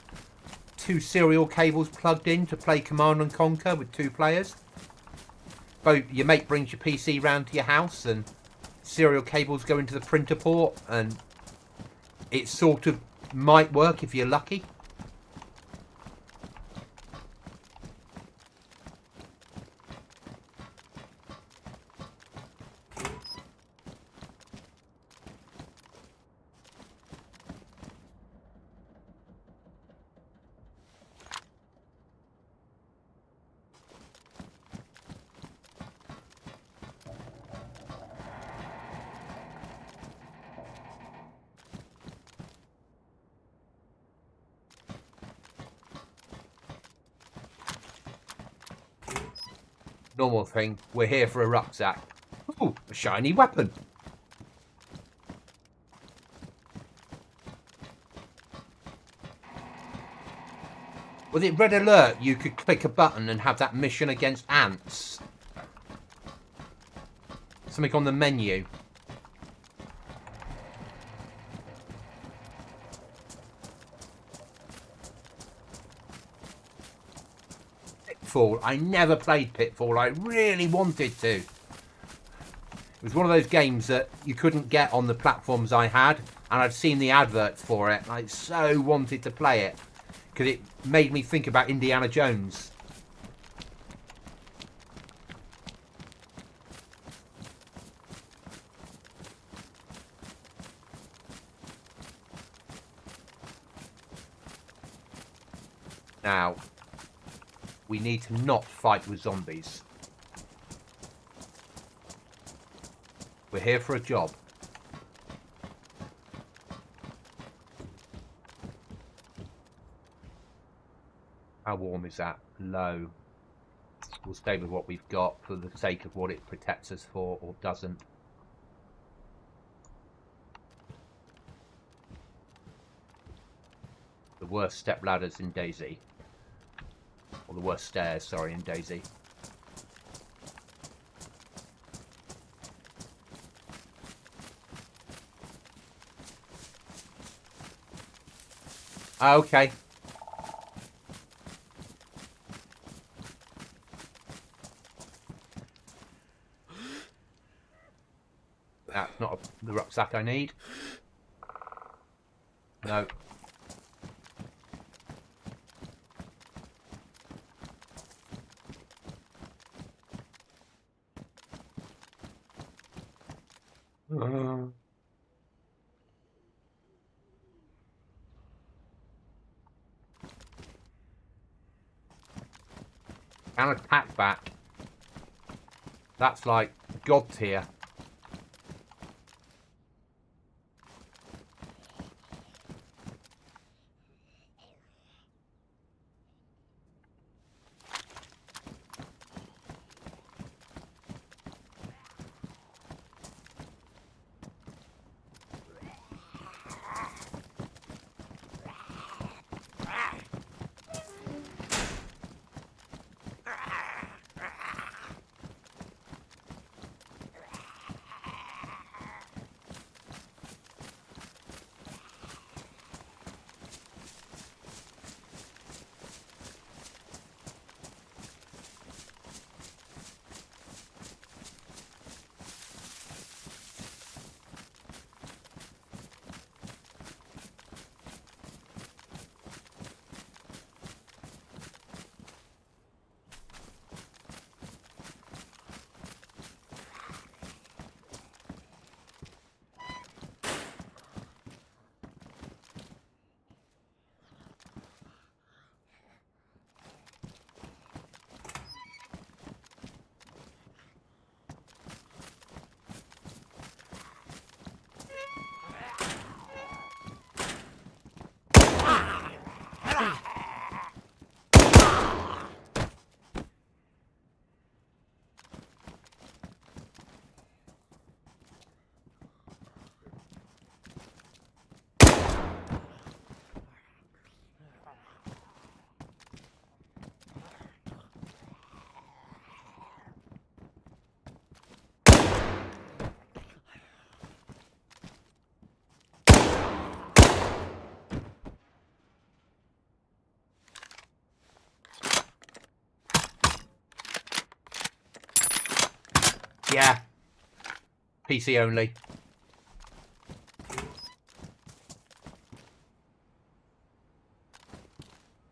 2 serial cables plugged in to play Command and Conquer with 2 players. Both your mate brings your PC round to your house, and serial cables go into the printer port, and it sort of might work if you're lucky. Normal thing. We're here for a rucksack. Ooh, a shiny weapon. Was it red alert? You could click a button and have that mission against ants. Something on the menu. Pitfall. I never played Pitfall. I really wanted to. It was one of those games that you couldn't get on the platforms I had, and I'd seen the adverts for it. I so wanted to play it because it made me think about Indiana Jones. Now, we need to not fight with zombies. We're here for a job. How warm is that? Low. We'll stay with what we've got for the sake of what it protects us for or doesn't. The worst step ladders in Dayz. Or the worst stairs, sorry, in Dayz. Okay. That's not the rucksack I need. No. Can attack back. That's like God tier. Yeah. PC only.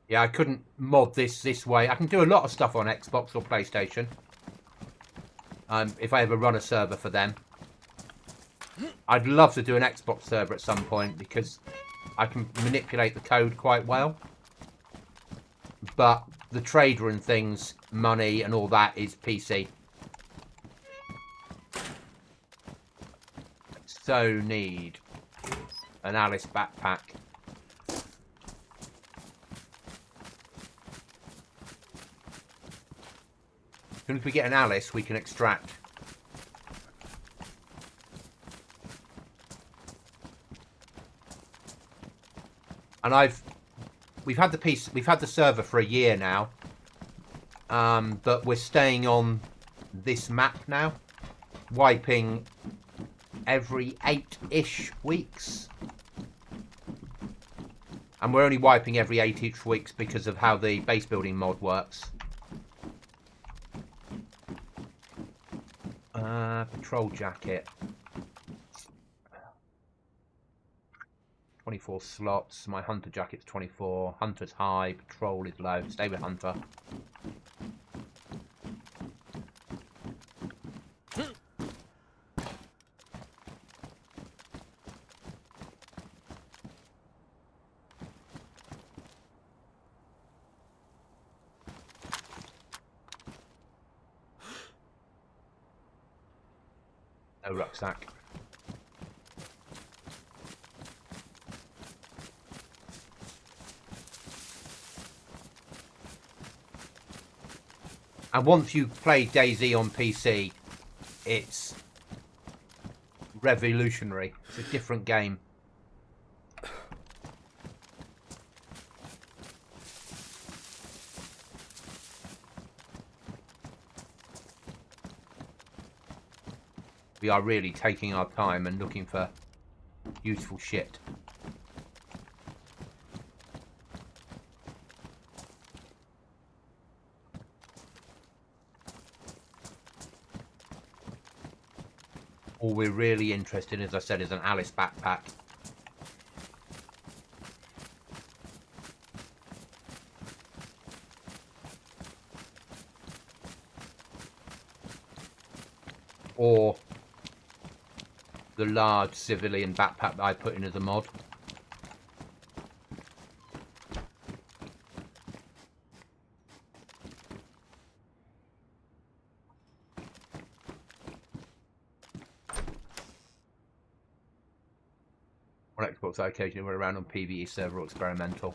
Yeah, I couldn't mod this way. I can do a lot of stuff on Xbox or PlayStation. If I ever run a server for them. I'd love to do an Xbox server at some point because I can manipulate the code quite well. But the trader and things, money and all that is PC. So need an Alice backpack. soon as we get an Alice, we can extract. And we've had the server for a year now, but we're staying on this map now, wiping every 8-ish weeks. And we're only wiping every 8-ish weeks because of how the base building mod works. Patrol jacket. 24 slots. My hunter jacket's 24. Hunter's high. Patrol is low. Stay with hunter. No rucksack. And once you play Dayz on PC, it's revolutionary. It's a different game. We are really taking our time and looking for useful shit. All we're really interested in, as I said, is an Alice backpack. Or the large civilian backpack that I put in as a mod. On Xbox, I occasionally run around on PvE server or experimental.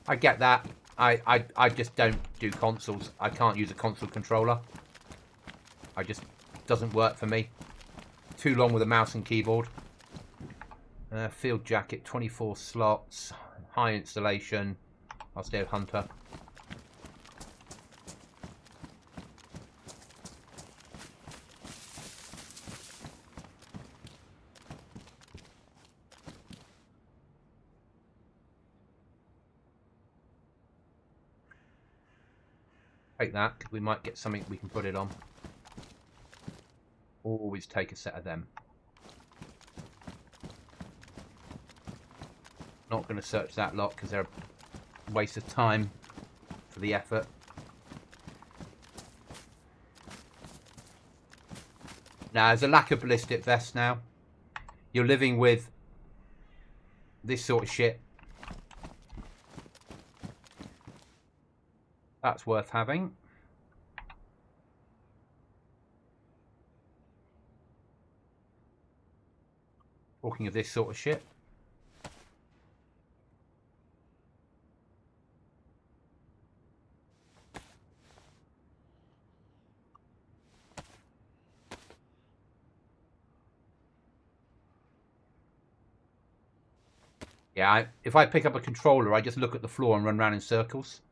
I get that. I just don't do consoles. I can't use a console controller. I just doesn't work for me. Too long with a mouse and keyboard. Field jacket, 24 slots, high installation. I'll stay with hunter. Take that, because we might get something we can put it on. Always take a set of them. Not going to search that lot because they're a waste of time for the effort. Now, there's a lack of ballistic vests now. You're living with this sort of shit. That's worth having. Talking of this sort of shit. Yeah, if I pick up a controller, I just look at the floor and run around in circles.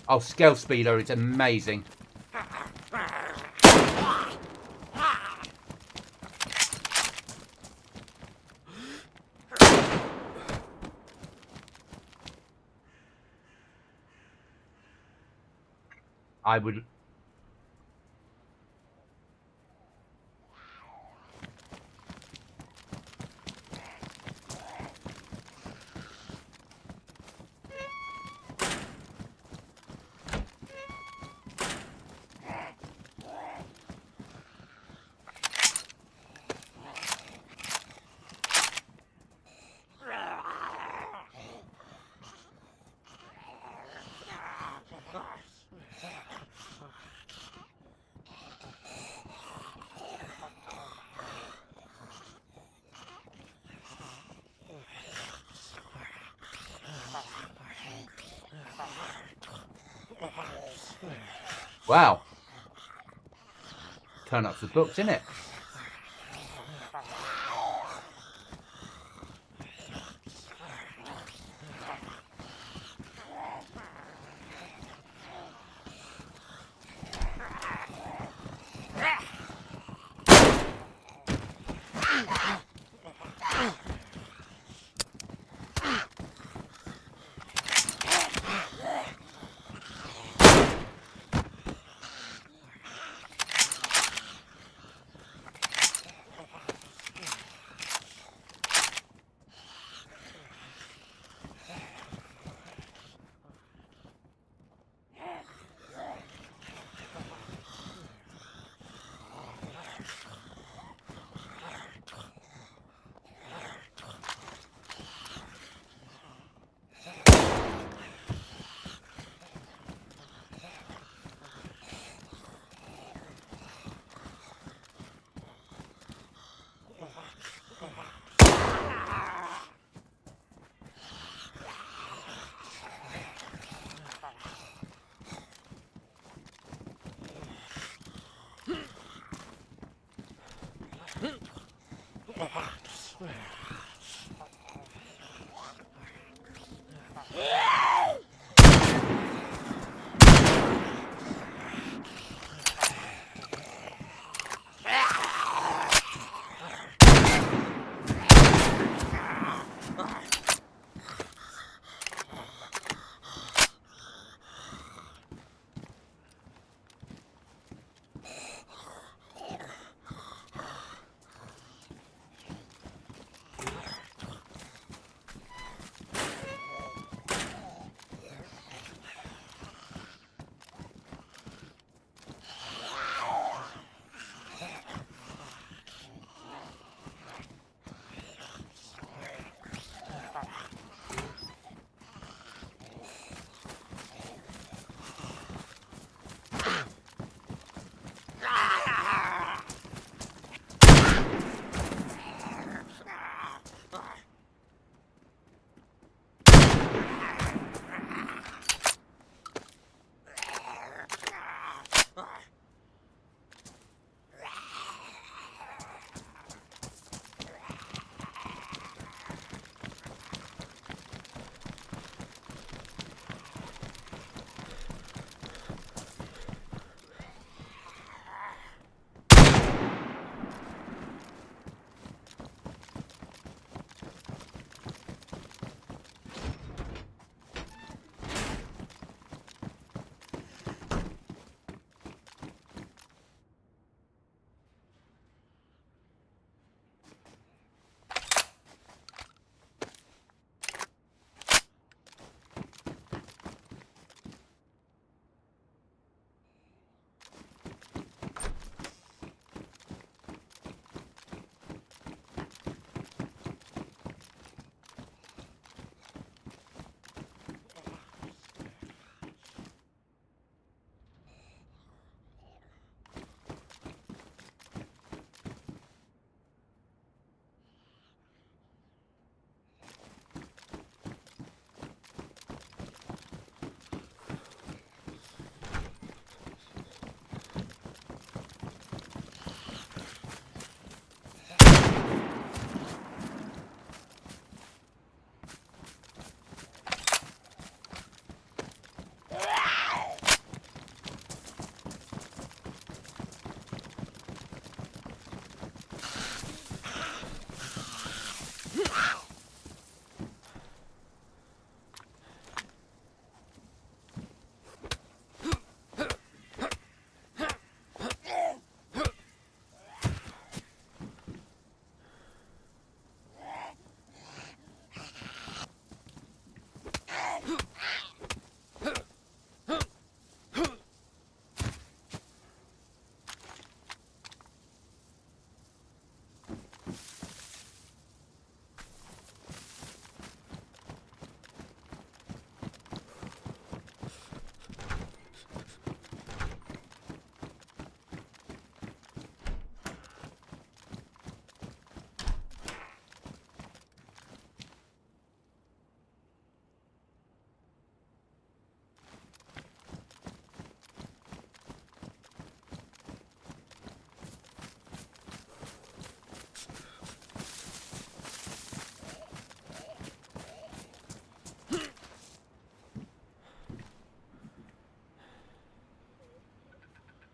Oh, Scale Speeder is amazing. I would... Wow. Turn up the books, innit?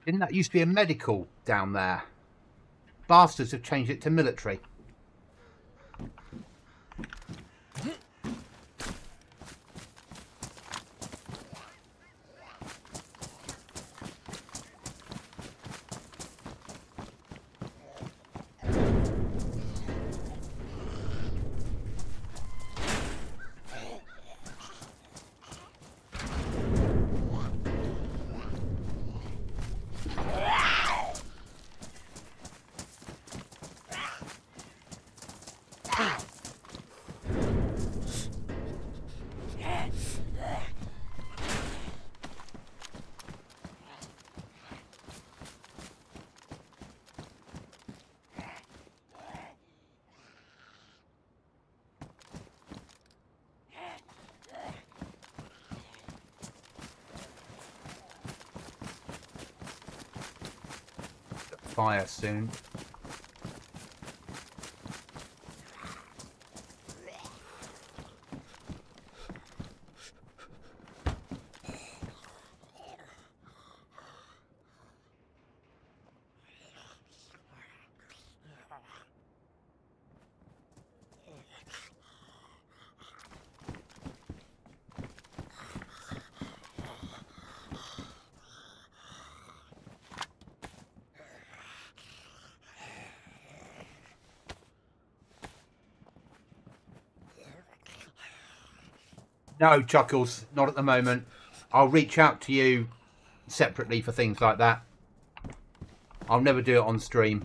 Didn't that used to be a medical down there? Bastards have changed it to military. Fire soon. No, Chuckles, not at the moment. I'll reach out to you separately for things like that. I'll never do it on stream.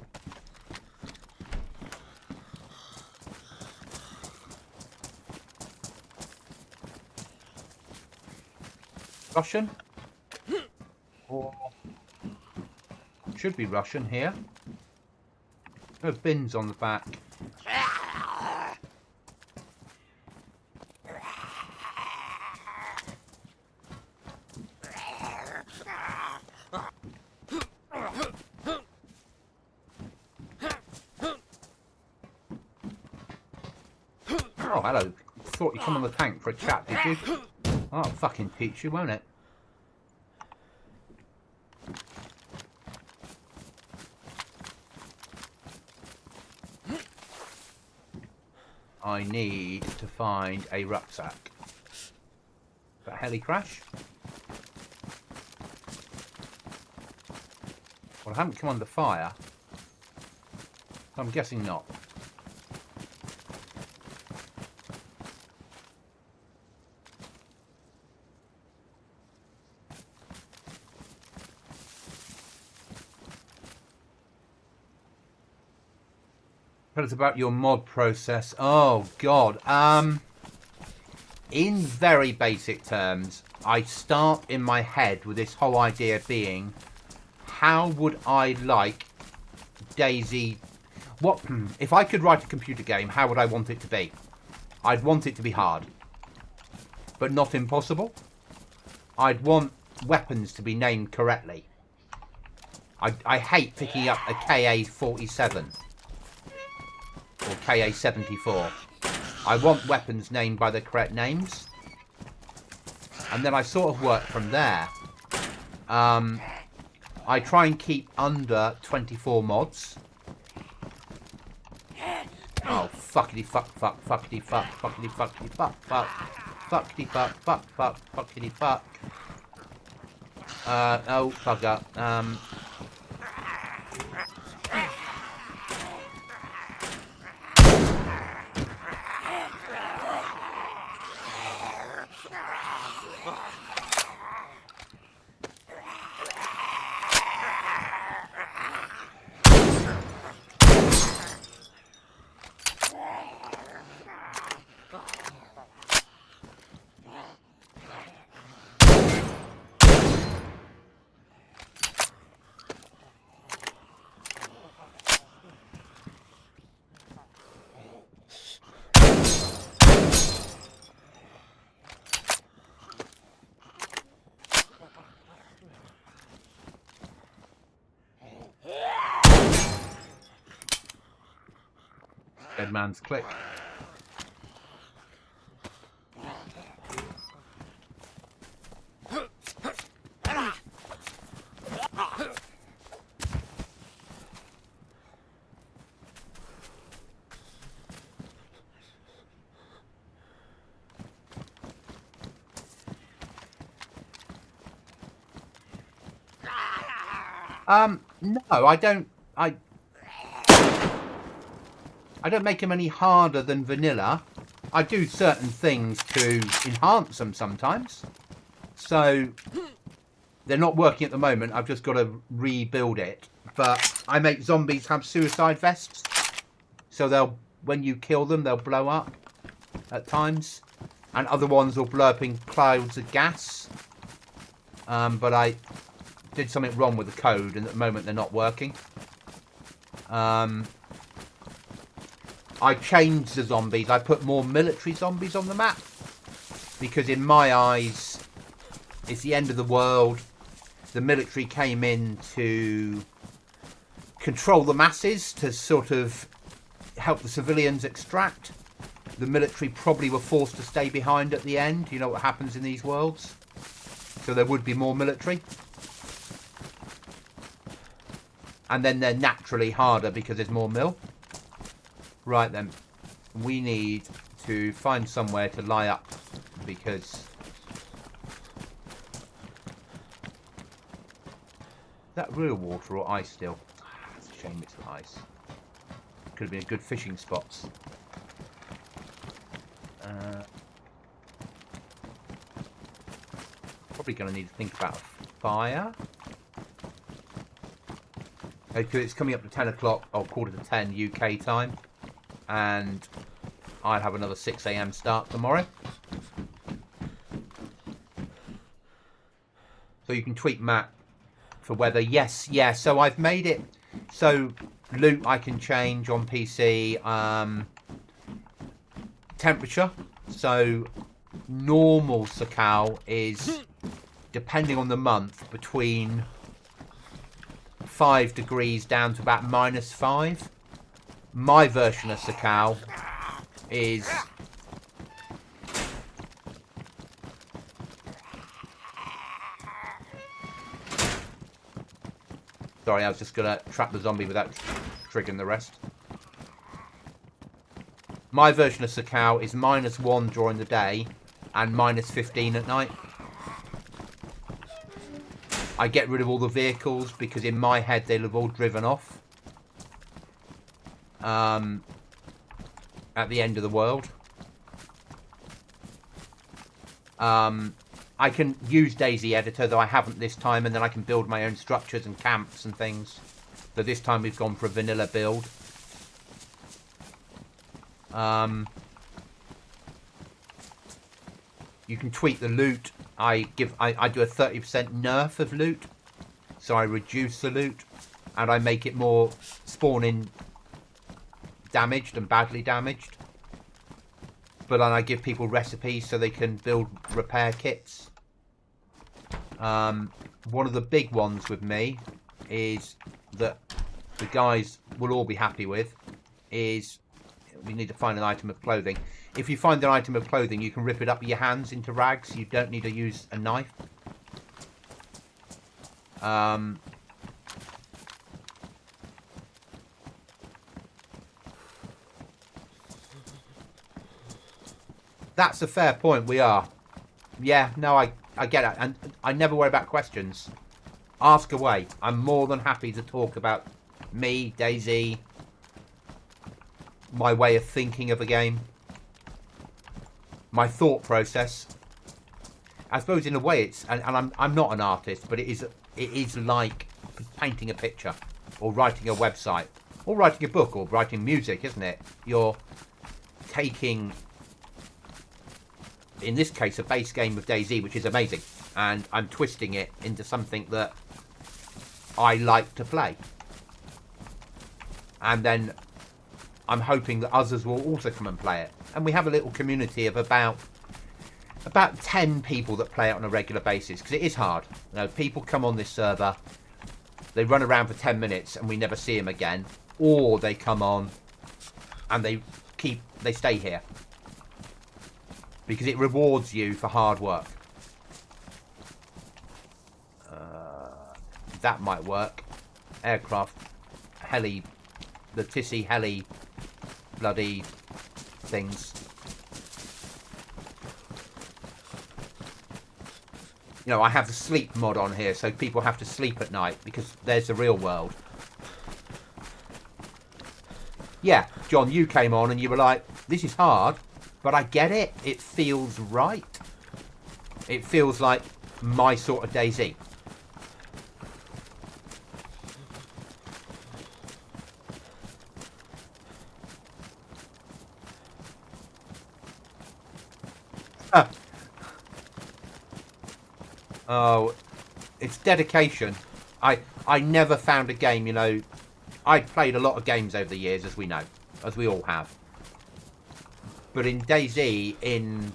Russian? Or should be Russian here. There are bins on the back. Oh, hello. Thought you'd come on the tank for a chat, did you? Oh, I'll fucking teach you, won't it? I need to find a rucksack. Is that a heli crash? Well, I haven't come under fire. So I'm guessing not. Tell us about your mod process. Oh god. In very basic terms, I start in my head with this whole idea being, how would I like Daisy? What if I could write a computer game? How would I want it to be? I'd want it to be hard, but not impossible. I'd want weapons to be named correctly. I hate picking up a KA-47. Or KA-74. I want weapons named by the correct names. And then I sort of work from there. I try and keep under 24 mods. Oh, fuckity fuck fuck, fuckity fuck, fuckity fuckity fuck fuck. Fuckity fuck, fuck fuck, fuckity fuck. Oh, bugger. Dead man's click. No, I don't. I don't make them any harder than vanilla. I do certain things to enhance them sometimes. So they're not working at the moment. I've just got to rebuild it. But I make zombies have suicide vests. So when you kill them, they'll blow up at times. And other ones will blow up in clouds of gas. But I did something wrong with the code, and at the moment they're not working. I changed the zombies. I put more military zombies on the map. Because in my eyes, it's the end of the world. The military came in to control the masses, to sort of help the civilians extract. The military probably were forced to stay behind at the end. You know what happens in these worlds. So there would be more military. And then they're naturally harder because there's more mill. Right then, we need to find somewhere to lie up, because is that real water or ice still? It's a shame it's ice. Could have been a good fishing spots. Probably going to need to think about fire. Okay, it's coming up to 10 o'clock or quarter to 10 UK time. And I'll have another 6 AM start tomorrow. So you can tweet Matt for weather. Yes, yeah. So I've made it so loot I can change on PC. Temperature. So normal Sakal is, depending on the month, between 5 degrees down to about -5. My version of Sakal is sorry, I was just gonna trap the zombie without triggering the rest. My version of Sakal is -1 during the day and -15 at night. I get rid of all the vehicles because in my head they'll have all driven off. At the end of the world. I can use Dayz editor, though I haven't this time, and then I can build my own structures and camps and things. So this time we've gone for a vanilla build. You can tweak the loot. I do a 30% nerf of loot, so I reduce the loot, and I make it more spawning damaged and badly damaged. But then I give people recipes so they can build repair kits. One of the big ones with me is that the guys will all be happy with is we need to find an item of clothing. If you find an item of clothing, you can rip it up with your hands into rags. You don't need to use a knife. That's a fair point. We are. Yeah, no, I get it. And I never worry about questions. Ask away. I'm more than happy to talk about me, Dayz, my way of thinking of a game, my thought process. I suppose in a way it's, and I'm not an artist, but it is like painting a picture or writing a website or writing a book or writing music, isn't it? You're taking, in this case, a base game of Dayz, which is amazing, and I'm twisting it into something that I like to play. And then I'm hoping that others will also come and play it. And we have a little community of about 10 people that play it on a regular basis, because it is hard. You know, people come on this server, they run around for 10 minutes and we never see them again, or they come on and they stay here. Because it rewards you for hard work. That might work. Aircraft, heli, the Tissy heli, bloody things. You know, I have the sleep mod on here, so people have to sleep at night because there's the real world. Yeah, John, you came on and you were like, this is hard, but I get it. It feels right. It feels like my sort of Dayz. Oh, it's dedication. I never found a game, you know. I played a lot of games over the years, as we know, as we all have. But in Dayz, in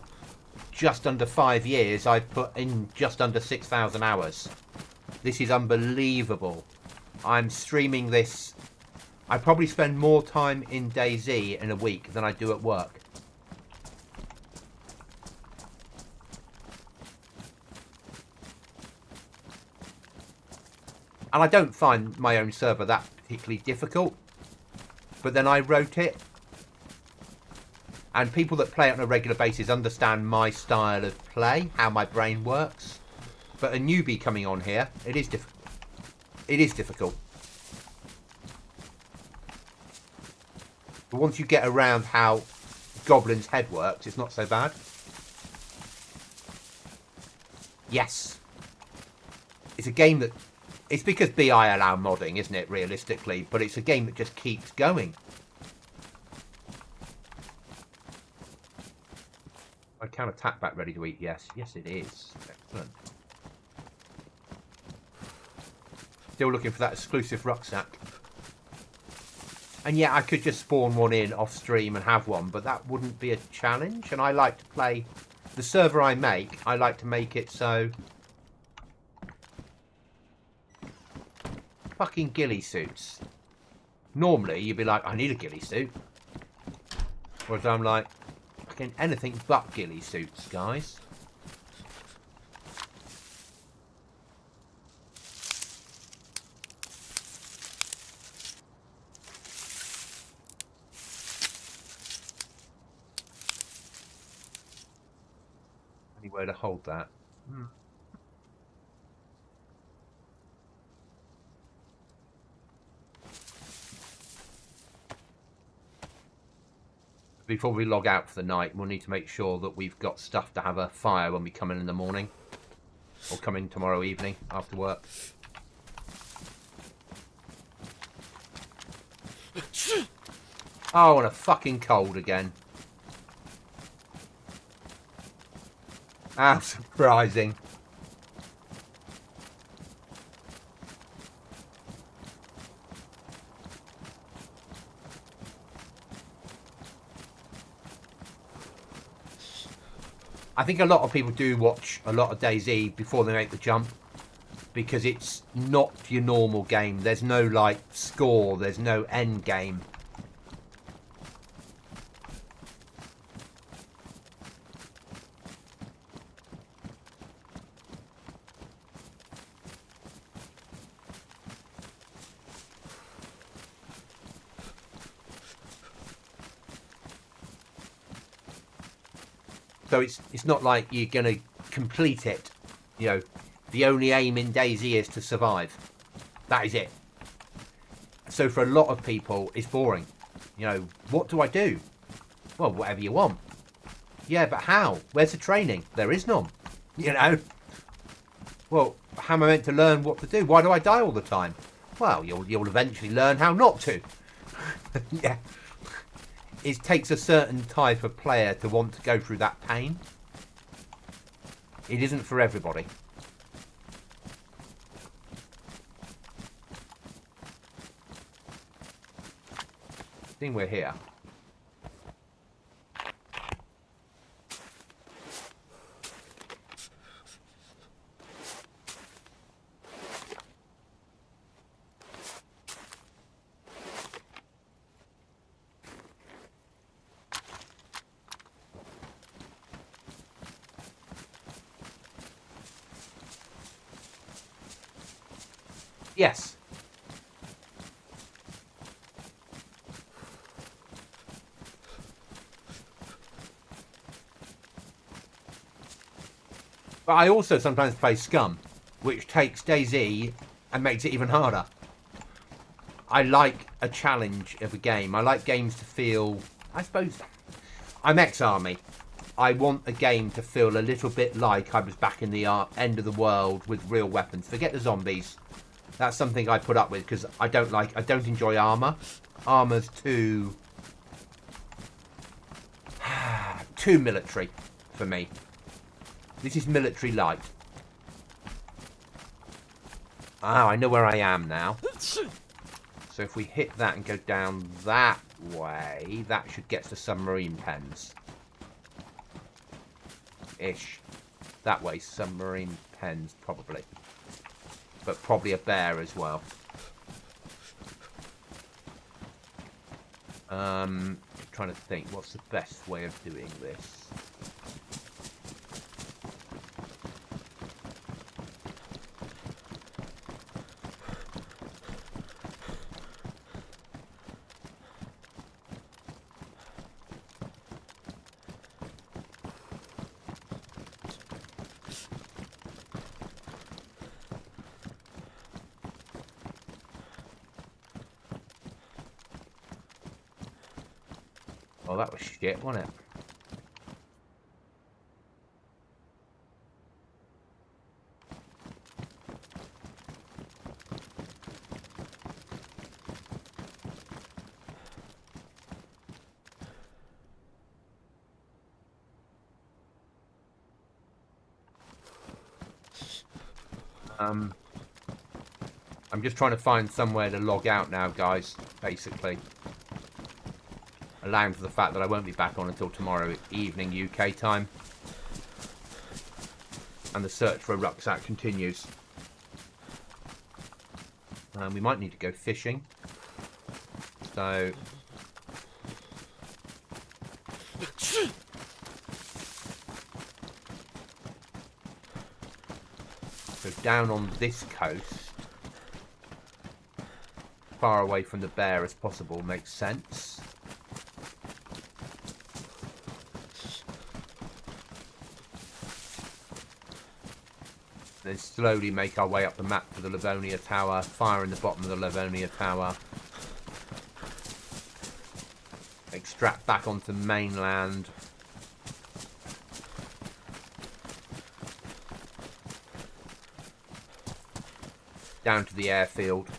just under 5 years, I've put in just under 6,000 hours. This is unbelievable. I'm streaming this. I probably spend more time in Dayz in a week than I do at work. And I don't find my own server that particularly difficult. But then I wrote it. And people that play it on a regular basis understand my style of play, how my brain works. But a newbie coming on here, it is difficult. It is difficult. But once you get around how Goblin's head works, it's not so bad. Yes. It's a game that... It's because BI allow modding, isn't it, realistically? But it's a game that just keeps going. I can attack back ready to eat, yes. Yes, it is. Excellent. Still looking for that exclusive rucksack. And yeah, I could just spawn one in off stream and have one, but that wouldn't be a challenge. And I like to play... The server I make, I like to make it so... Fucking ghillie suits. Normally, you'd be like, I need a ghillie suit. Whereas I'm like, fucking anything but ghillie suits, guys. Anywhere to hold that. Before we log out for the night, we'll need to make sure that we've got stuff to have a fire when we come in the morning. Or come in tomorrow evening after work. Oh, and a fucking cold again. How surprising. I think a lot of people do watch a lot of Dayz before they make the jump. Because it's not your normal game. There's no, like, score. There's no end game. So it's not like you're going to complete it. You know, the only aim in Dayz is to survive. That is it. So for a lot of people, it's boring. You know, what do I do? Well, whatever you want. Yeah, but how? Where's the training? There is none. You know? Well, how am I meant to learn what to do? Why do I die all the time? Well, you'll eventually learn how not to. Yeah. It takes a certain type of player to want to go through that pain. It isn't for everybody. I think we're here. Yes. But I also sometimes play Scum, which takes Dayz and makes it even harder. I like a challenge of a game. I like games to feel... I suppose... I'm ex-army. I want a game to feel a little bit like I was back in the end of the world with real weapons. Forget the zombies. That's something I put up with because I don't enjoy armour. Armour's too military for me. This is military light. Ah, I know where I am now. So if we hit that and go down that way, that should get to submarine pens. Ish. That way, submarine pens, probably. But probably a bear as well. Trying to think, what's the best way of doing this? Oh, that was shit, wasn't it? I'm just trying to find somewhere to log out now, guys, basically. Allowing for the fact that I won't be back on until tomorrow evening UK time. And the search for a rucksack continues. We might need to go fishing. So... down on this coast, far away from the bear as possible, makes sense. Then slowly make our way up the map to the Livonia Tower, fire in the bottom of the Livonia Tower, extract back onto mainland. Down to the airfield.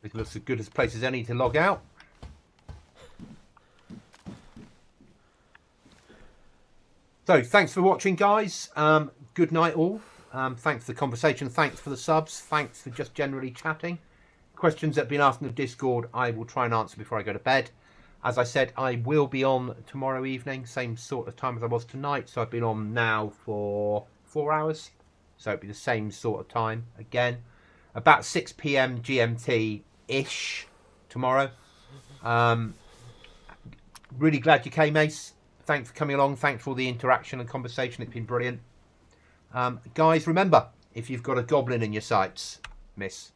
It looks as good a place as any to log out. So, thanks for watching, guys. Good night, all. Thanks for the conversation. Thanks for the subs. Thanks for just generally chatting. Questions that have been asked in the Discord, I will try and answer before I go to bed. As I said, I will be on tomorrow evening, same sort of time as I was tonight. So I've been on now for 4 hours. So it'll be the same sort of time again. About 6 PM GMT-ish tomorrow. Really glad you came, Ace. Thanks for coming along. Thanks for all the interaction and conversation. It's been brilliant. Guys, remember, if you've got a goblin in your sights, miss,